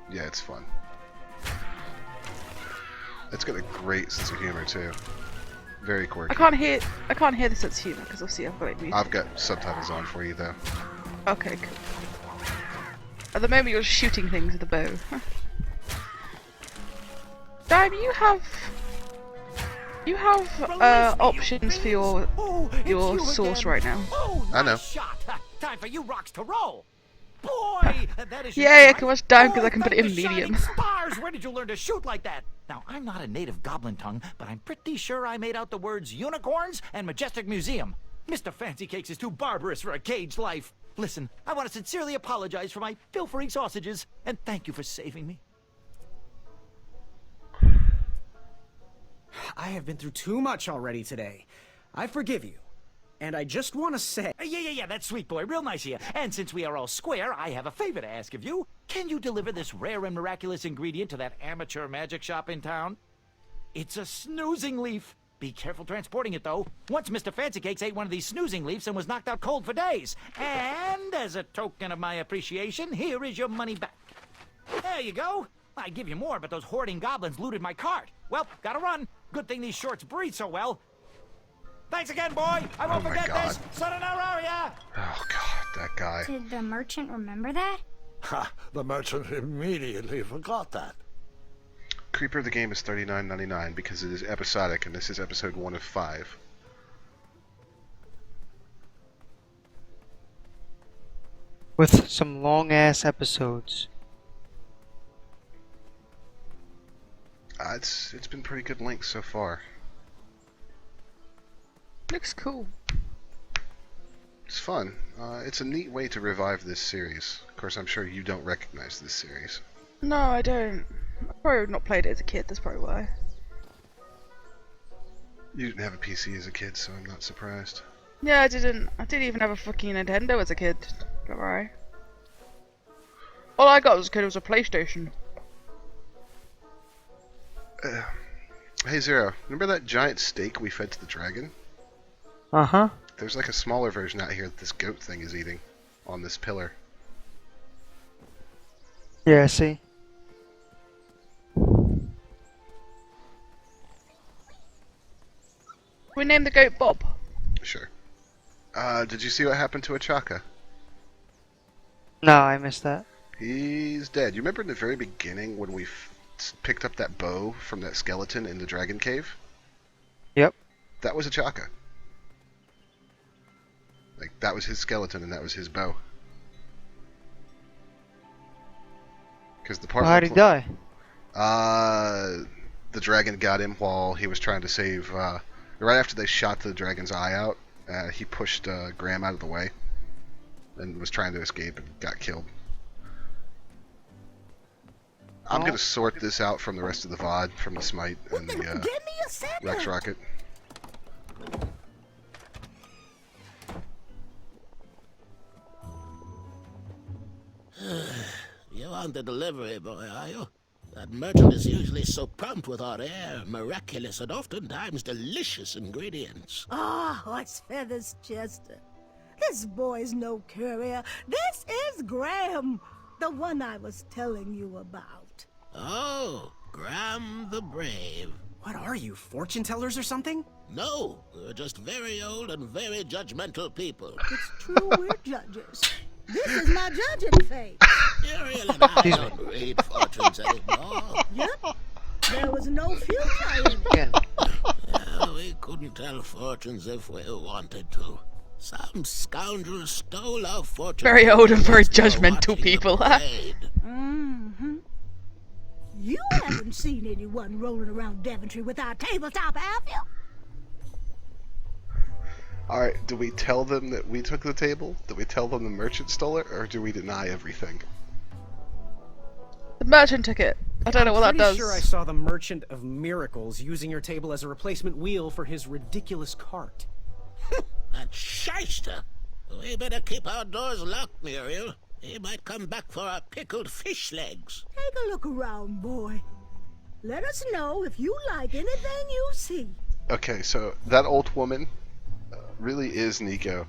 Yeah, it's fun. It's got a great sense of humor too. Very quirky. I can't hear the sense of humor because obviously I've got it muted. I've got subtitles on for you though. Okay, cool. At the moment you're shooting things with a bow. Dime, you have options for your source right now. Oh, I know. nice shot. Time for you rocks to roll. Boy, that is Yeah, I can watch Dime because I can put it in medium. Stars, where did you learn to shoot like that? Now, I'm not a native goblin tongue, but I'm pretty sure I made out the words unicorns and majestic museum. Mr. Fancy Cakes is too barbarous for a caged life. Listen, I want to sincerely apologize for my pilfering sausages, and thank you for saving me. I have been through too much already today. I forgive you. And I just want to say... Yeah, that's sweet, boy. Real nice of you. And since we are all square, I have a favor to ask of you. Can you deliver this rare and miraculous ingredient to that amateur magic shop in town? It's a snoozing leaf. Be careful transporting it, though. Once Mr. Fancy Cakes ate one of these snoozing leaves and was knocked out cold for days. And as a token of my appreciation, here is your money back. There you go. I'd give you more, but those hoarding goblins looted my cart. Well, gotta run. Good thing these shorts breathe so well. Thanks again, boy. I won't forget this. Sonanaria! Oh god, that guy. Did the merchant remember that? Ha! The merchant immediately forgot that. Creeper of the game is $39.99 because it is episodic, and this is episode 1 of 5. With some long-ass episodes. It's been pretty good length so far. Looks cool. It's fun. It's a neat way to revive this series. Of course, I'm sure you don't recognize this series. No, I don't. I probably not played it as a kid, that's probably why. You didn't have a PC as a kid, so I'm not surprised. Yeah, I didn't. I didn't even have a fucking Nintendo as a kid. Don't worry. All I got as a kid was a PlayStation. Hey Zero, remember that giant steak we fed to the dragon? Uh-huh. There's like a smaller version out here that this goat thing is eating on this pillar. Yeah, I see. We named the goat Bob. Sure. Did you see what happened to Achaka? No, I missed that. He's dead. You remember in the very beginning when we picked up that bow from that skeleton in the dragon cave? Yep. That was Achaka. Like, that was his skeleton and that was his bow. Because the part. Well, how'd he die? The dragon got him while he was trying to save. Right after they shot the dragon's eye out, he pushed Graham out of the way and was trying to escape and got killed. I'm gonna sort this out from the rest of the VOD, from the Smite and the Rex Rocket. You on the delivery boy, are you? That merchant is usually so prompt with our rare, miraculous, and oftentimes delicious ingredients. Ah, horse feathers, Chester. This boy's no courier. This is Graham, the one I was telling you about. Oh, Graham the Brave. What are you, fortune tellers or something? No, we're just very old and very judgmental people. It's true, we're judges. This is my judging face. You really not don't read fortunes anymore. Yep. There was no future in it. Yeah, we couldn't tell fortunes if we wanted to. Some scoundrel stole our fortune. Very old and very judgmental people, huh? Mm-hmm. You haven't seen anyone rolling around Daventry without tabletop, have you? Alright, do we tell them that we took the table? Do we tell them the merchant stole it? Or do we deny everything? The merchant took it. I don't know what that does. I'm pretty sure I saw the Merchant of Miracles using your table as a replacement wheel for his ridiculous cart. That shyster! We better keep our doors locked, Muriel. He might come back for our pickled fish legs. Take a look around, boy. Let us know if you like anything you see. Okay, so that old woman really is Nico.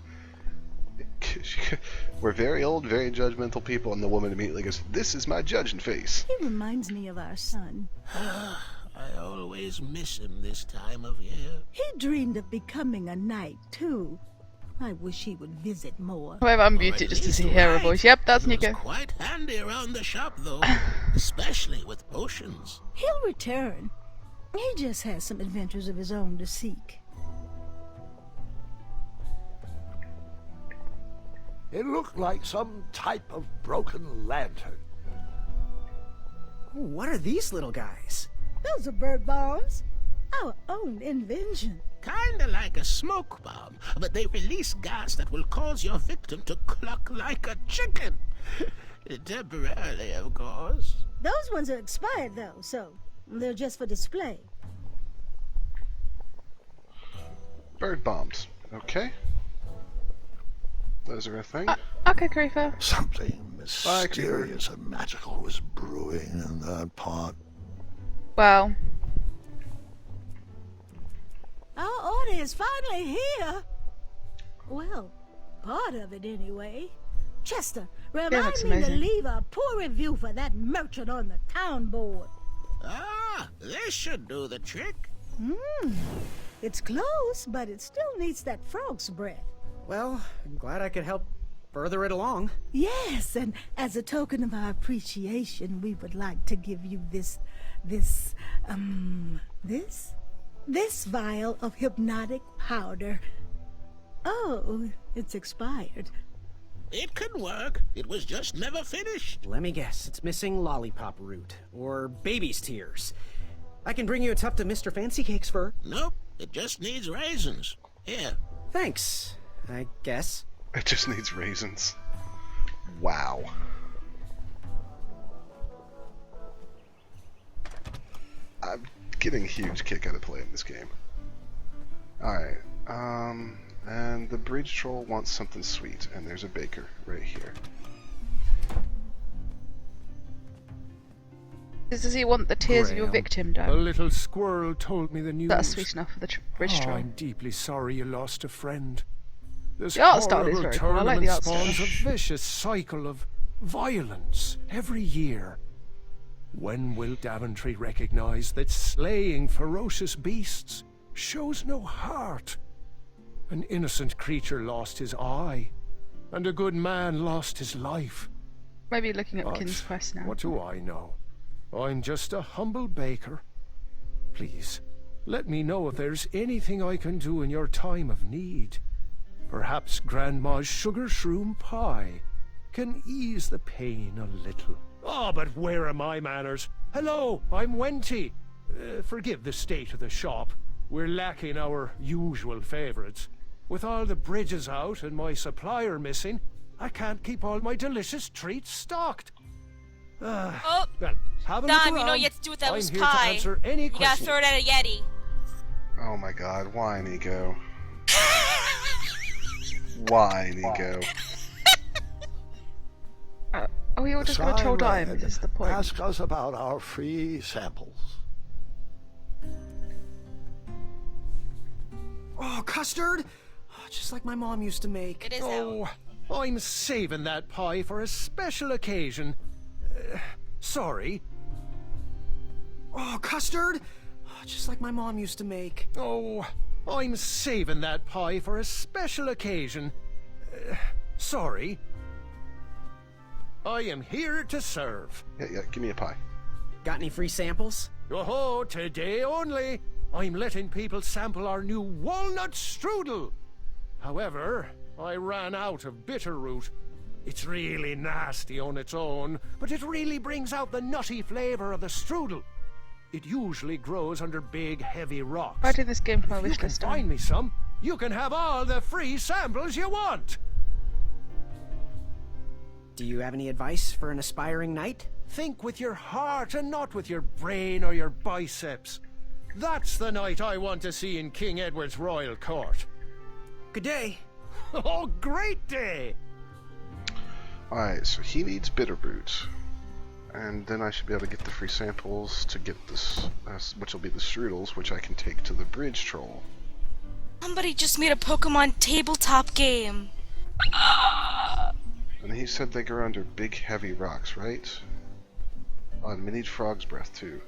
We're very old, very judgmental people, and the woman immediately goes, "This is my judging face." He reminds me of our son. I always miss him this time of year. He dreamed of becoming a knight, too. I wish he would visit more. Wait, I'm muted just to see her voice. Yep, that's Nico. Quite handy around the shop, though, especially with potions. He'll return. He just has some adventures of his own to seek. It looked like some type of broken lantern. What are these little guys? Those are bird bombs. Our own invention. kinda like a smoke bomb, but they release gas that will cause your victim to cluck like a chicken. Temporarily, of course. Those ones are expired, though, so they're just for display. Bird bombs. Okay. Those are a thing. Okay, Creeper. Something mysterious and magical was brewing in that pot. Well. Our order is finally here. Well, part of it anyway. Chester, remind looks me to amazing. leave a poor review for that merchant on the town board. Ah, this should do the trick. It's close, but it still needs that frog's breath. Well, I'm glad I could help further it along. Yes, and as a token of our appreciation, we would like to give you this vial of hypnotic powder. Oh, it's expired. It can work. It was just never finished. Let me guess, it's missing lollipop root, or baby's tears. I can bring you a tuft of Mr. Fancy Cake's fur. Nope, it just needs raisins. Here. Thanks, I guess. It just needs raisins. Wow. I'm getting a huge kick out of playing this game. Alright, and the bridge troll wants something sweet, and there's a baker right here. Does he want the tears of your Graham, victim, A Dad? little squirrel told me the news. That's sweet enough for the bridge troll. I'm deeply sorry you lost a friend. This The art style is horrible very cool. I like tournament the art style. spawns a vicious cycle of violence every year. When will Daventry recognize that slaying ferocious beasts shows no heart? An innocent creature lost his eye, and a good man lost his life. Maybe looking up But King's Quest now. what do I know? I'm just a humble baker. Please, let me know if there's anything I can do in your time of need. Perhaps Grandma's sugar shroom pie can ease the pain a little. Oh, but where are my manners? Hello, I'm Wenty. Forgive the state of the shop. We're lacking our usual favorites. With all the bridges out and my supplier missing, I can't keep all my delicious treats stocked. Oh, Well, have a look Dom, you know around. you have to do with that I'm was here pie. to answer any You gotta question. throw it at a Yeti. Oh my god, why, Nico? Why, Nico? Are we all just gonna troll Siren, Diamond? Is the point? ask us about our free samples. Oh, custard! Oh, just like my mom used to make. It is Oh, I'm saving that pie for a special occasion. Sorry. Oh, custard! Oh, just like my mom used to make. Oh, I'm saving that pie for a special occasion. Sorry. I am here to serve. Yeah, give me a pie. Got any free samples? Oh, today only. I'm letting people sample our new walnut strudel. However, I ran out of bitter root. It's really nasty on its own, but it really brings out the nutty flavor of the strudel. It usually grows under big, heavy rocks. Adding this game to my If you wish can list. find me some, you can have all the free samples you want. Do you have any advice for an aspiring knight? Think with your heart and not with your brain or your biceps. That's the knight I want to see in King Edward's royal court. Good day. Oh, great day! Alright, so he needs bitter root. And then I should be able to get the free samples to get this, which will be the strudels, which I can take to the bridge troll. Somebody just made a Pokemon tabletop game. And he said they grow under big, heavy rocks, right? Oh, and we need frog's breath, too.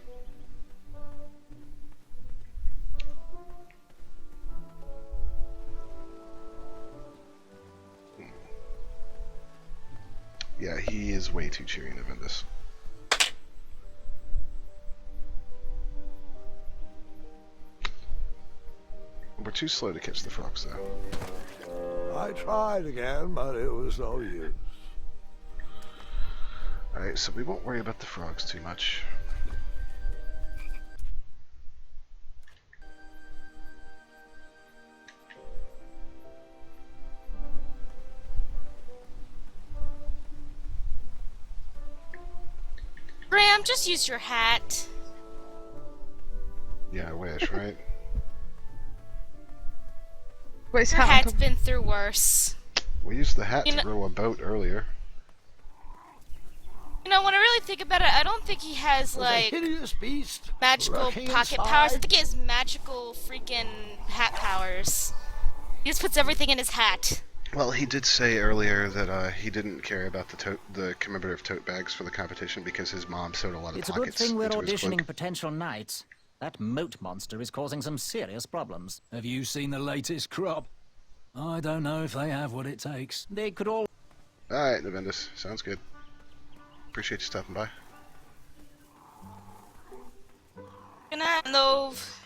Yeah, he is way too cheery and Avendus. We're too slow to catch the frogs, though. I tried again, but it was no use. Alright, so we won't worry about the frogs too much. Sam, just use your hat. Yeah, I wish, right? Wait, Your hat's been through worse. We used the hat You to know- row a boat earlier. You know, when I really think about it, I don't think he has, like, hideous beast magical lurking pocket inside. powers. I think he has magical freaking hat powers. He just puts everything in his hat. Well, he did say earlier that he didn't care about the commemorative tote bags for the competition because his mom sewed a lot of It's a good pockets thing we're into his auditioning cloak. potential knights. That moat monster is causing some serious problems. Have you seen the latest crop? I don't know if they have what it takes. They could all... Alright, Navendus. Sounds good. Appreciate you stopping by. Good night, Nove.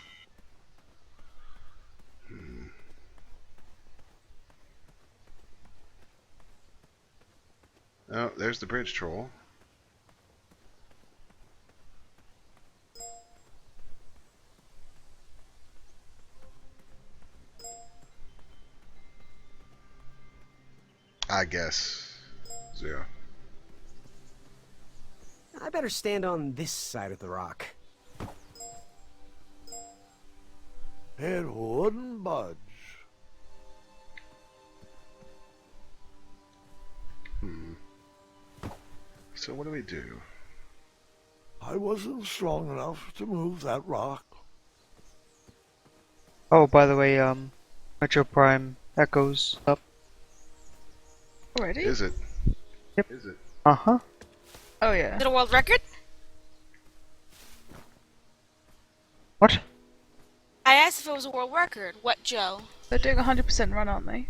Oh, there's the bridge troll. I guess. Zero. I better stand on this side of the rock. It wouldn't budge. So what do we do? I wasn't strong enough to move that rock. Oh, by the way, Metro Prime Echoes up. Already? Is it? Yep. Is it? Uh-huh. Oh yeah. Is it a world record? What? I asked if it was a world record. What, Joe? They're doing 100% run, aren't they?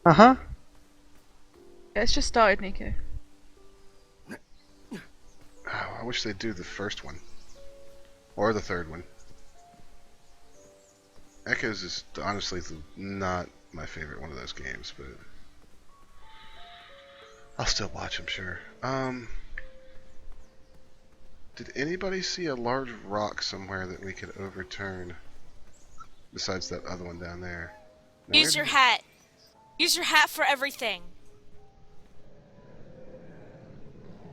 Uh-huh. Yeah, it's just started, Nico. Oh, I wish they'd do the first one. Or the third one. Echoes is honestly not my favorite one of those games, but I'll still watch, I'm sure. Did anybody see a large rock somewhere that we could overturn besides that other one down there? Now, Use your hat. Use your hat for everything.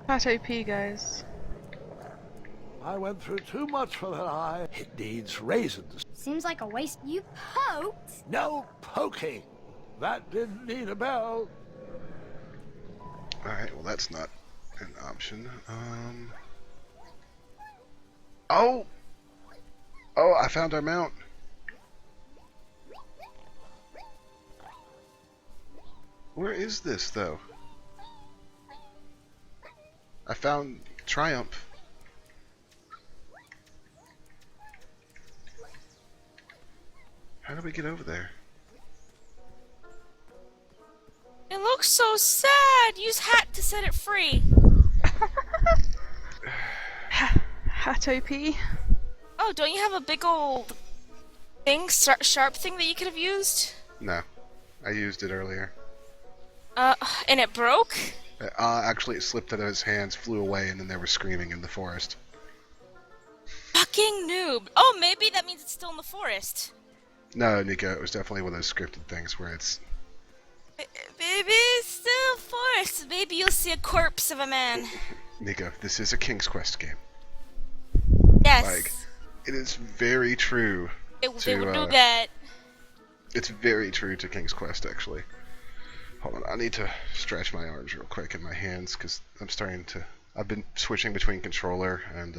Pat OP, guys. I went through too much for that eye. It needs raisins. Seems like a waste. You poked? No poking. That didn't need a bell. Alright, well that's not an option. Oh! Oh, I found our mount. Where is this, though? I found Triumph. How do we get over there? It looks so sad. Use hat to set it free. Hat OP? Oh, don't you have a big old thing, sharp thing that you could have used? No. I used it earlier. And it broke? Actually, it slipped out of his hands, flew away, and then they were screaming in the forest. Fucking noob. Oh, maybe that means it's still in the forest. No, Nico, it was definitely one of those scripted things where it's... Maybe it's still forest. Maybe you'll see a corpse of a man. Nico, this is a King's Quest game. Yes. Like, it is very true They to... would do that. It's very true to King's Quest, actually. Hold on, I need to stretch my arms real quick in my hands, because I'm starting to... I've been switching between controller and,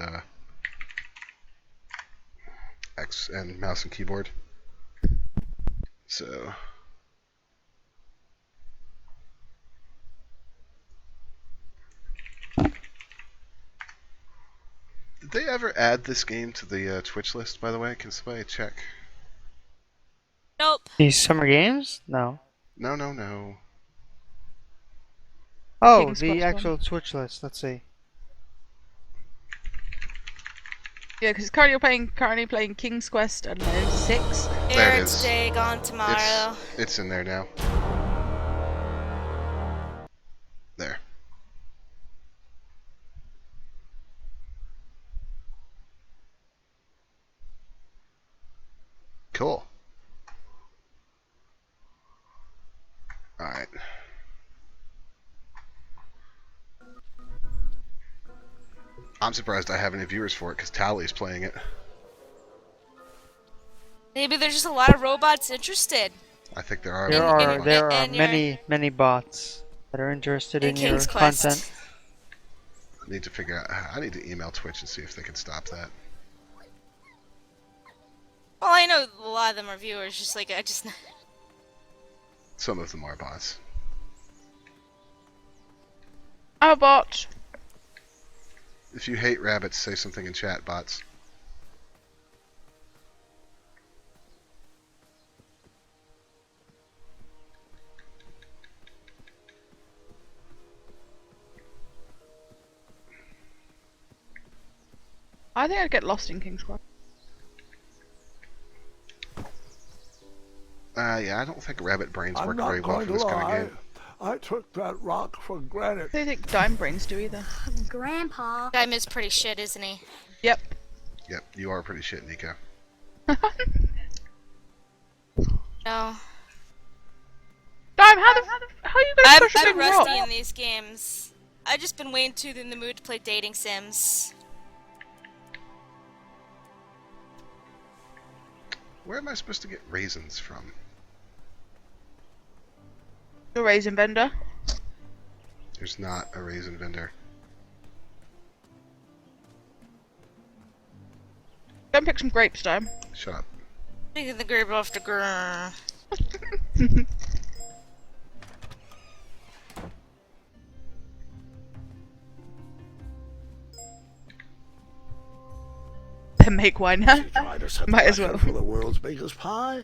X and mouse and keyboard. So... Did they ever add this game to the Twitch list, by the way? Can somebody check? Nope. These summer games? No. No, no, no. Oh, King's the Quest actual Twitch list. Let's see. Yeah, because currently playing King's Quest, I don't know, 6. There it Here today, gone tomorrow. It's in there now. There. Cool. Alright. I'm surprised I have any viewers for it because Tally's playing it. Maybe there's just a lot of robots interested. I think there are. There are many bots that are interested in your King's Quest. content. I need to figure out. I need to email Twitch and see if they can stop that. Well, I know a lot of them are viewers. Just like I just. Some of them are bots. I'm a bot. If you hate rabbits, say something in chat, bots. I think I'd get lost in King's Quest. Yeah, I don't think rabbit brains I'm work not very well going for this to kind of lie. game. I took that rock for granted. I don't think dime brains do either. Grandpa. Dime is pretty shit, isn't he? Yep. Yep, you are pretty shit, Nico. No. Dime, how are you gonna push a I'm big rusty rock? in these games. I've just been way too in the mood to play dating sims. Where am I supposed to get raisins from? The raisin vendor. There's not a raisin vendor. Go and pick some grapes, Dime. Shut up. Taking the grape off the ground. Then make wine, huh? Might as well. For the world's biggest pie.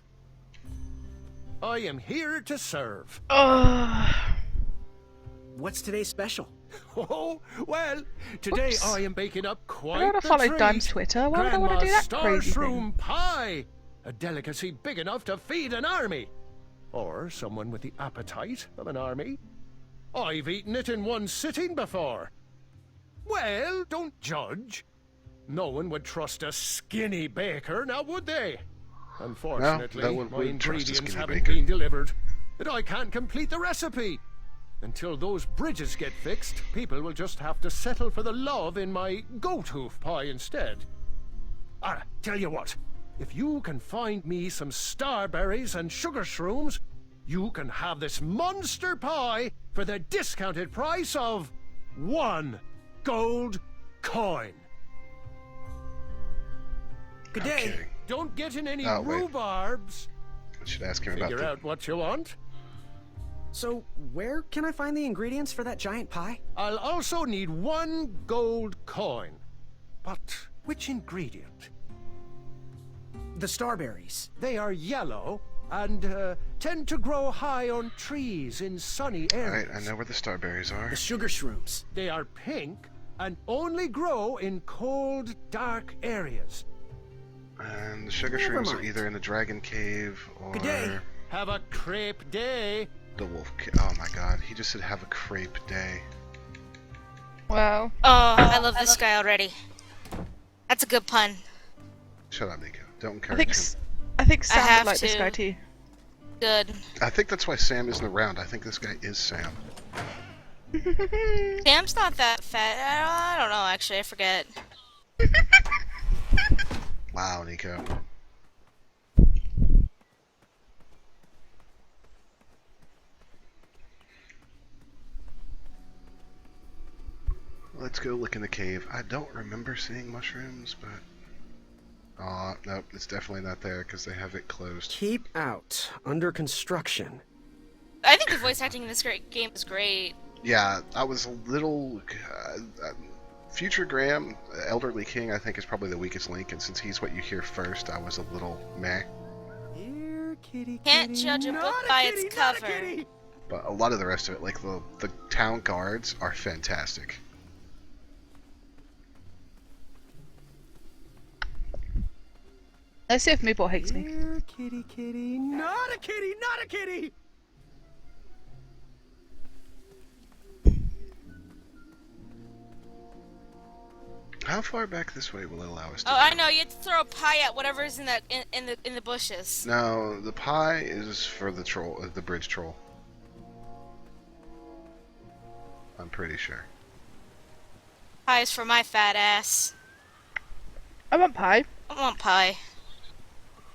I am here to serve. What's today's special? Oh, well, today Oops. I am baking up I quite gotta the follow treat. Dime's Twitter. Why would I want to do Grandma's that crazy thing? Starshroom pie, a delicacy big enough to feed an army, or someone with the appetite of an army. I've eaten it in one sitting before. Well, don't judge. No one would trust a skinny baker, now would they? Unfortunately, no one my would trust a ingredients skinny haven't baker. been delivered, and I can't complete the recipe. Until those bridges get fixed, people will just have to settle for the love in my goat hoof pie instead. Tell you what, if you can find me some starberries and sugar shrooms, you can have this monster pie for the discounted price of 1 gold coin. Good day. Okay. Don't get in any Oh, wait. rhubarbs. I should ask him about Figure the... out what you want. So, where can I find the ingredients for that giant pie? I'll also need 1 gold coin. But which ingredient? The starberries. They are yellow and tend to grow high on trees in sunny areas. Alright, I know where the starberries are. The sugar shrooms. They are pink and only grow in cold, dark areas. And the sugar Never shrooms are mind. either in the dragon cave or Good day. Have a crepe day. the wolf cave. Oh my god, he just said have a crepe day. Wow. Oh, I love this guy already. That's a good pun. Shut up, Nico. Don't I encourage think him. I think Sam have would like this to. guy too. Good. I think that's why Sam isn't around. I think this guy is Sam. Sam's not that fat. I don't know, actually. I forget. Wow, Nico. Let's go look in the cave. I don't remember seeing mushrooms, but... nope, it's definitely not there because they have it closed. Keep out. Under construction. I think the voice acting in this game is great. Yeah, I was a little... Future Graham, Elderly King, I think is probably the weakest link, and since he's what you hear first, I was a little meh. Here, kitty, Can't kitty, judge a not book a by kitty, its not a cover. kitty. But a lot of the rest of it, like the town guards, are fantastic. Let's see if Meatball hates me. Here, kitty, kitty, not a kitty, not a kitty. How far back this way will it allow us to Oh, go? I know. You have to throw a pie at whatever's in that in the bushes. No, the pie is for the troll, the bridge troll. I'm pretty sure. Pie's for my fat ass. I want pie. I want pie.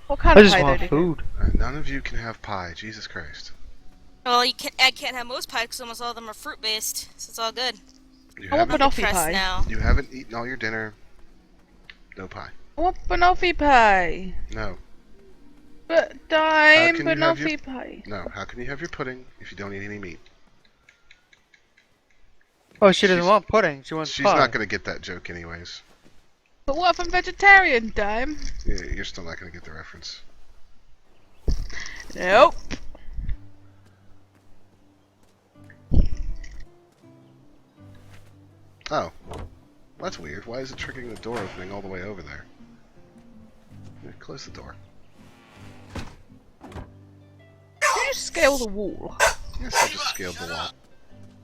What kind I of just pie want though? food. None of you can have pie. Jesus Christ. Well, I can't have most pie because almost all of them are fruit based, so it's all good. You I want haven't, banoffee pie. Now. you haven't eaten all your dinner. No pie. I want banoffee pie. No. But How dime can you have banoffee your- pie. No. How can you have your pudding if you don't eat any meat? Oh, she doesn't She's- want pudding. She wants She's pie. not going to get that joke anyways. But what if I'm vegetarian, dime? Yeah, you're still not going to get the reference. Nope. Oh. That's weird. Why is it triggering the door opening all the way over there? Yeah, close the door. Did you scale the wall? Yes, I just scaled the wall.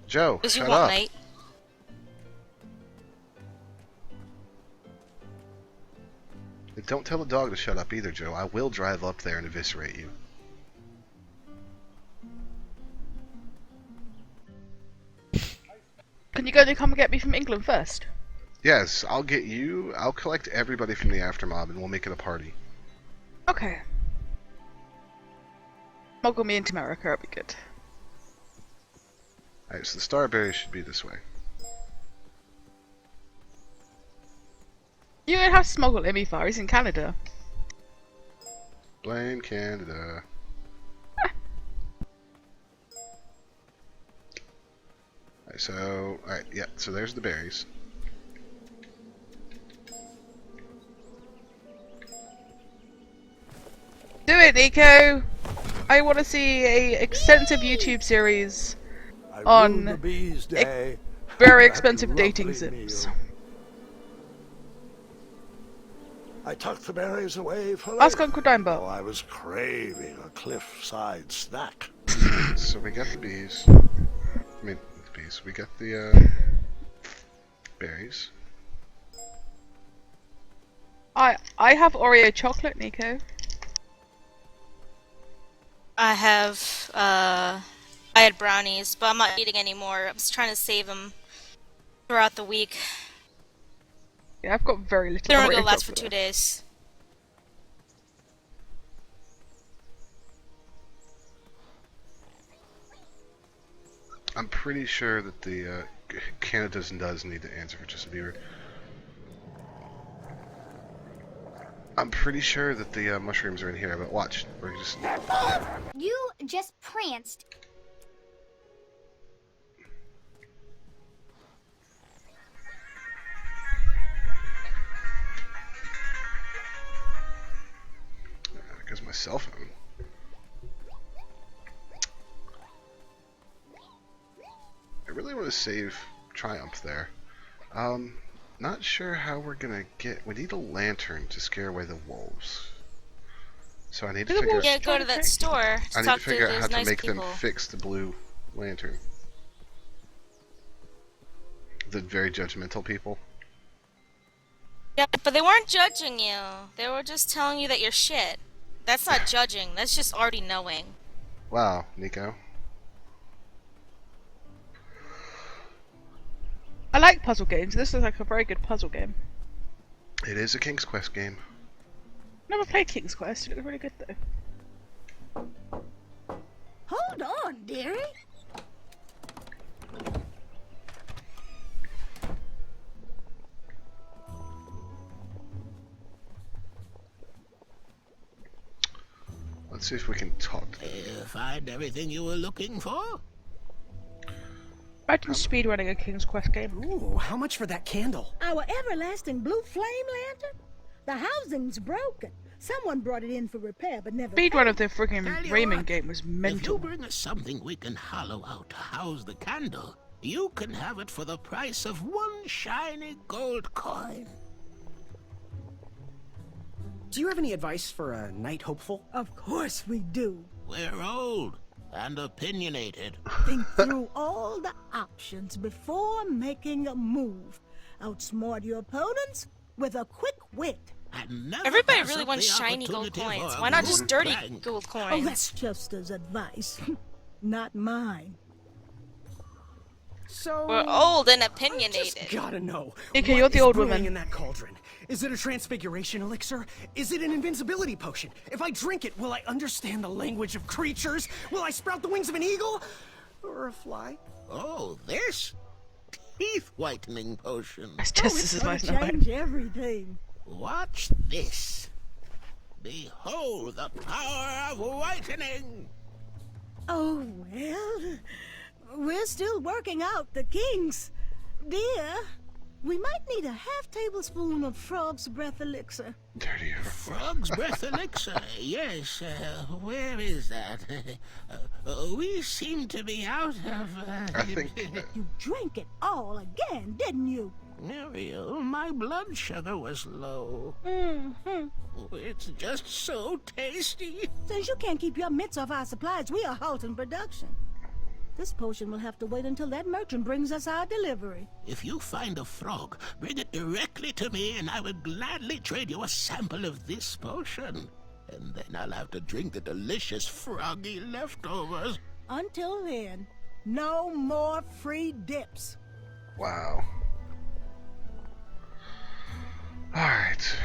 Joe, Because you shut want up. night. Don't tell the dog to shut up either, Joe. I will drive up there and eviscerate you. Can you go to come and get me from England first? Yes, I'll get you. I'll collect everybody from the aftermob and we'll make it a party. Okay. Smuggle me into America, that'd be good. Alright, so the Starberry should be this way. You don't have to smuggle him far, he's in Canada. Blame Canada. Alright, so, alright, yeah, so there's the berries. Do it, Nico! I want to see a extensive YouTube series on the bees' day. very That expensive dating lovely sims. meal. I tucked the berries away for Ask later. Uncle Dimebot. Oh, I was craving a cliffside snack. So we got the bees. I mean, the bees. We got the, berries. I have Oreo chocolate, Nico. I have, I had brownies, but I'm not eating anymore. I'm just trying to save them throughout the week. Yeah, I've got very little They're Oreo only gonna last for chocolate. 2 days. I'm pretty sure that the, Canada does need to answer for Justin Bieber. I'm pretty sure that the, mushrooms are in here, but watch. We're just... You just pranced. There goes my cell phone. I really want to save Triumph there. Not sure how we're gonna get... We need a lantern to scare away the wolves. So I need to figure out... Yeah, go to that store. I need to Talk figure out those how to nice make people. them fix the blue lantern. The very judgmental people. Yeah, but they weren't judging you. They were just telling you that you're shit. That's not judging. That's just already knowing. Wow, Nico. I like puzzle games. This is like a very good puzzle game. It is a King's Quest game. Never played King's Quest. It looks really good though. Hold on, dearie. Let's see if we can talk. Find everything you were looking for? Imagine speedrunning a King's Quest game. Ooh, how much for that candle? Our everlasting blue flame lantern? The housing's broken. Someone brought it in for repair, but never Speedrun paid. of the friggin' Tell you Rayman what, game was If you mental. bring us something we can hollow out to house the candle, you can have it for the price of one shiny gold coin. Do you have any advice for a night hopeful? Of course we do. We're old and opinionated. Think through all the options before making a move. Outsmart your opponents with a quick wit. Everybody really wants shiny gold coins. Why not just dirty gold Oh, coins? that's Chester's advice, not mine. So We're old and I opinionated. just gotta know. Nika, what you're the is old brewing woman. in that cauldron? Is it a transfiguration elixir? Is it an invincibility potion? If I drink it, will I understand the language of creatures? Will I sprout the wings of an eagle? Or a fly? Oh, this teeth whitening potion. It's Oh, just it's this is gonna my stomach. change everything. Watch this. Behold the power of whitening. Oh, well, we're still working out the kinks. Dear, we might need a half tablespoon of frog's breath elixir. Dirty Frog's breath elixir. Yes, where is that? We seem to be out of. I think. You drank it all again, didn't you? Muriel, my blood sugar was low. Mm-hmm. It's just so tasty. Since you can't keep your mitts off our supplies, we are halting production. This potion will have to wait until that merchant brings us our delivery. If you find a frog, bring it directly to me, and I will gladly trade you a sample of this potion. And then I'll have to drink the delicious froggy leftovers. Until then, no more free dips. Wow. Alright.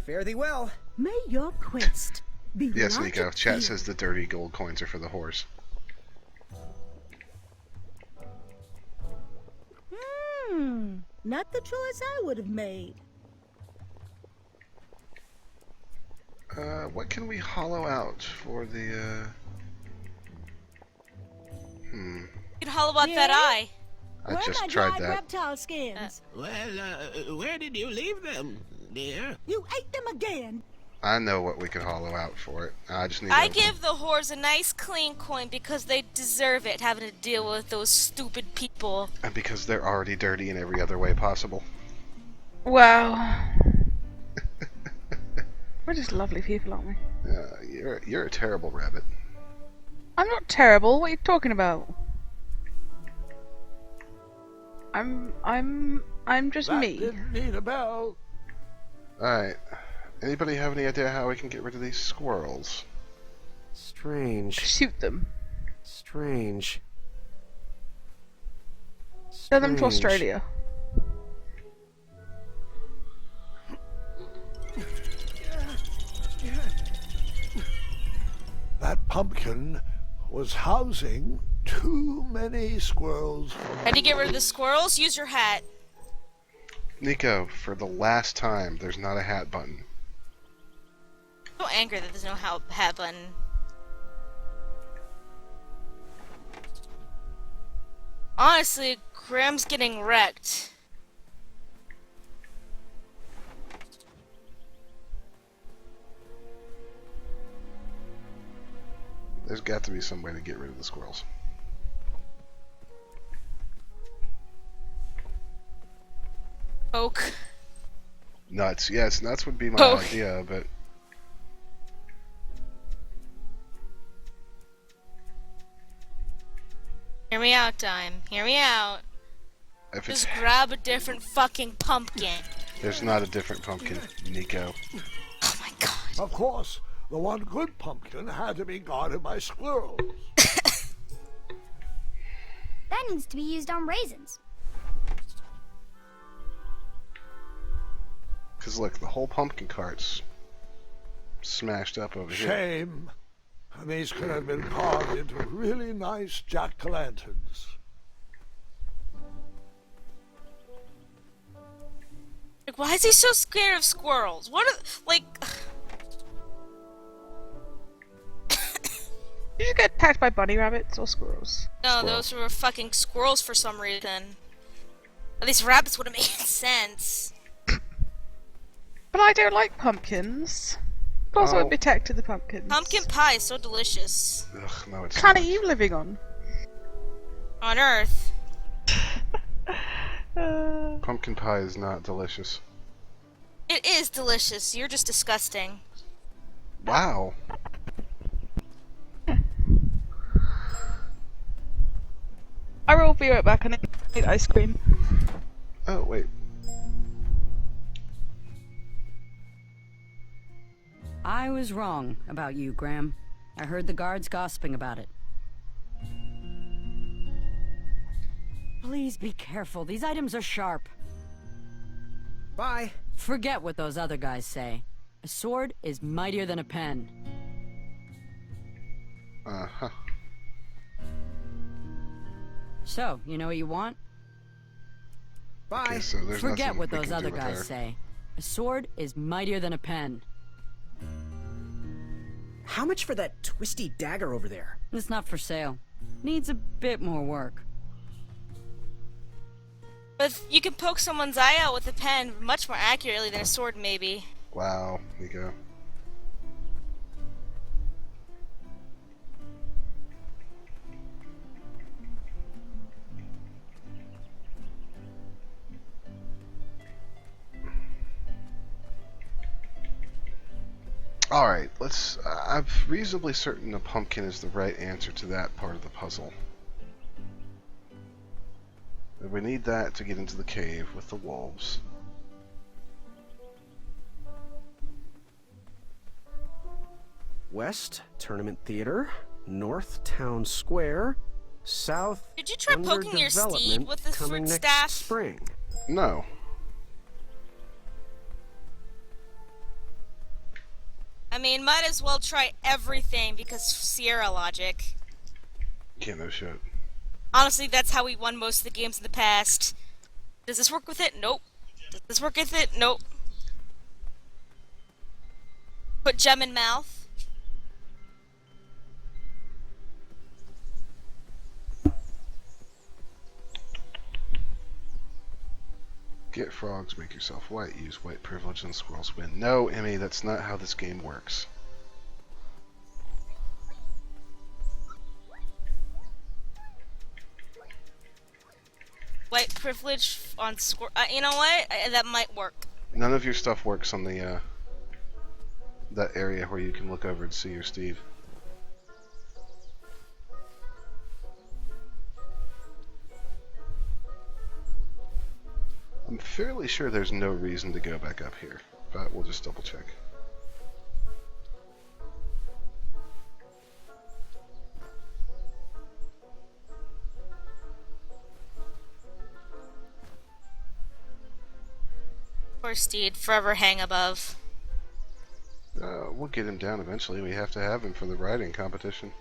Fare thee well. May your quest be Yes, logic Nico. Chat filled. says the dirty gold coins are for the horse. Not the choice I would have made. What can we hollow out for the, You can hollow out that eye. I Where just my tried dried that. reptile skins? Well, where did you leave them, dear? You ate them again. I know what we could hollow out for it. I just need I to- give the whores a nice clean coin because they deserve it, having to deal with those stupid people. And because they're already dirty in every other way possible. Wow. We're just lovely people, aren't we? You're a terrible rabbit. I'm not terrible. What are you talking about? I'm just That me. didn't need a bell. Alright. Anybody have any idea how we can get rid of these squirrels? Strange. Shoot them. Strange. Send them to Australia. That pumpkin was housing too many squirrels. How do you get rid of the squirrels? Use your hat. Nico, for the last time, there's not a hat button. I'm so angry that there's no hat button. Honestly, Graham's getting wrecked. There's got to be some way to get rid of the squirrels. Oak. Nuts. Yes, nuts would be my Poke. idea, but Hear me out, Dime. Hear me out. if it's, Just grab a different fucking pumpkin. there's not a different pumpkin, Nico. Oh my god. Of course, the one good pumpkin had to be guarded by squirrels. That needs to be used on raisins. Because look, the whole pumpkin cart's smashed up over here. Shame. These could have been carved into really nice jack-o'-lanterns. Like, why is he so scared of squirrels? What are, like... Did you get attacked by bunny rabbits or squirrels? No, those were fucking squirrels for some reason. At least rabbits would have made sense. But I don't like pumpkins. Of course I would be attacked to the pumpkins. Pumpkin pie is so delicious. Ugh, no, it's Planet you living on? On Earth. Pumpkin pie is not delicious. It is delicious. You're just disgusting. Wow. I will be right back. I need ice cream. Oh, wait. I was wrong about you, Graham. I heard the guards gossiping about it. Please be careful. These items are sharp. Bye. Forget what those other guys say. A sword is mightier than a pen. Uh-huh. So, you know what you want? Bye. Okay, so there's Forget nothing what we those can do other with guys her. say. A sword is mightier than a pen. How much for that twisty dagger over there? It's not for sale. Needs a bit more work. But you can poke someone's eye out with a pen much more accurately than a sword, maybe. Wow, there you go. Alright, let's... I'm reasonably certain a pumpkin is the right answer to that part of the puzzle. We need that to get into the cave with the wolves. West, Tournament Theater. North, Town Square. South, Did you try poking your steed with the coming sword next staff? spring. No. I mean, might as well try everything because Sierra logic. Can't no shit. Honestly, that's how we won most of the games in the past. Does this work with it? Nope. Does this work with it? Nope. Put gem in mouth. Get frogs, make yourself white, use white privilege, and squirrels win. No, Emmy, that's not how this game works. White privilege on score. You know what? That might work. None of your stuff works on the, that area where you can look over and see your Steve. I'm fairly sure there's no reason to go back up here, but we'll just double check. Poor steed, forever hang above. We'll get him down eventually. We have to have him for the riding competition.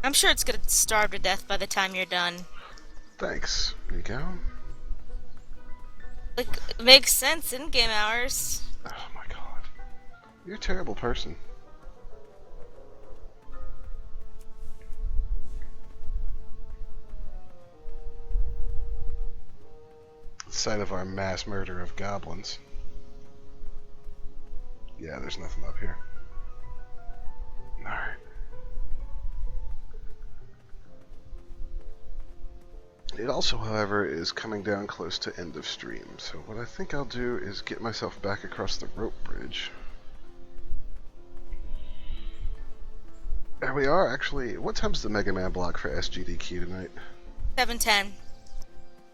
I'm sure it's gonna starve to death by the time you're done. Thanks. There you go. Like, it makes sense in game hours. Oh my god. You're a terrible person. Site of our mass murder of goblins. Yeah, there's nothing up here. Alright. It also, however, is coming down close to end of stream, so what I think I'll do is get myself back across the rope bridge. There we are, actually. What time's the Mega Man block for SGDQ tonight? 7:10.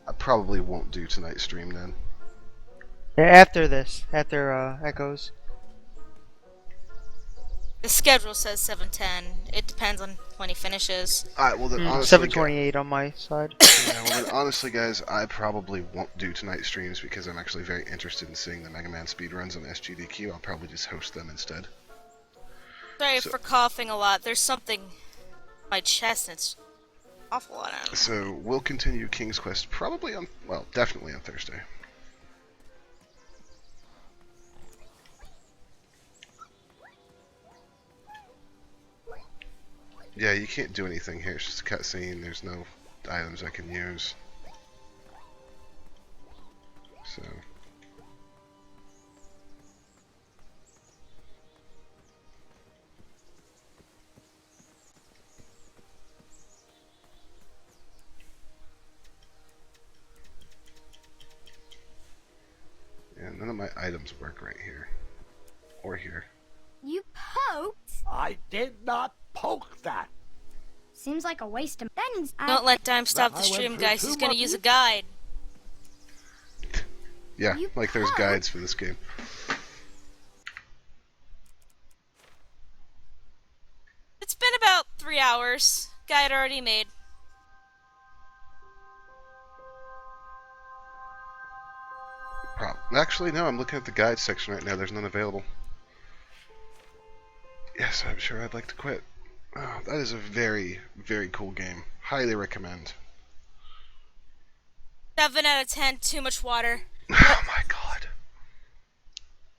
I probably won't do tonight's stream then. Yeah, after this, after Echoes. The schedule says 7:10. It depends on when he finishes. Alright, well then honestly... 7:28 on my side. Yeah, well then honestly guys, I probably won't do tonight's streams because I'm actually very interested in seeing the Mega Man speedruns on SGDQ. I'll probably just host them instead. Sorry for coughing a lot. There's something in my chest and it's awful on it. So we'll continue King's Quest probably on, well, definitely on Thursday. Yeah, you can't do anything here. It's just a cutscene. There's no items I can use. So. Yeah, none of my items work right here. Or here. You poked? I did not poke that. Seems like a waste of... Don't let Dime stop the stream, guys. He's gonna use a guide. Yeah, like there's guides for this game. It's been about 3 hours. Guide already made. Actually, no, I'm looking at the guide section right now. There's none available. Yes, I'm sure I'd like to quit. Oh, that is a very, very cool game. Highly recommend. 7 out of 10, too much water. Oh my god.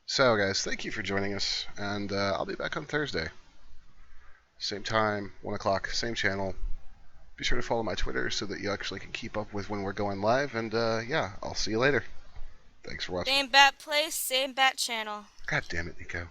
So, guys, thank you for joining us, and I'll be back on Thursday. Same time, 1 o'clock, same channel. Be sure to follow my Twitter so that you actually can keep up with when we're going live, and yeah, I'll see you later. Thanks for watching. Same bat place, same bat channel. God damn it, Nico.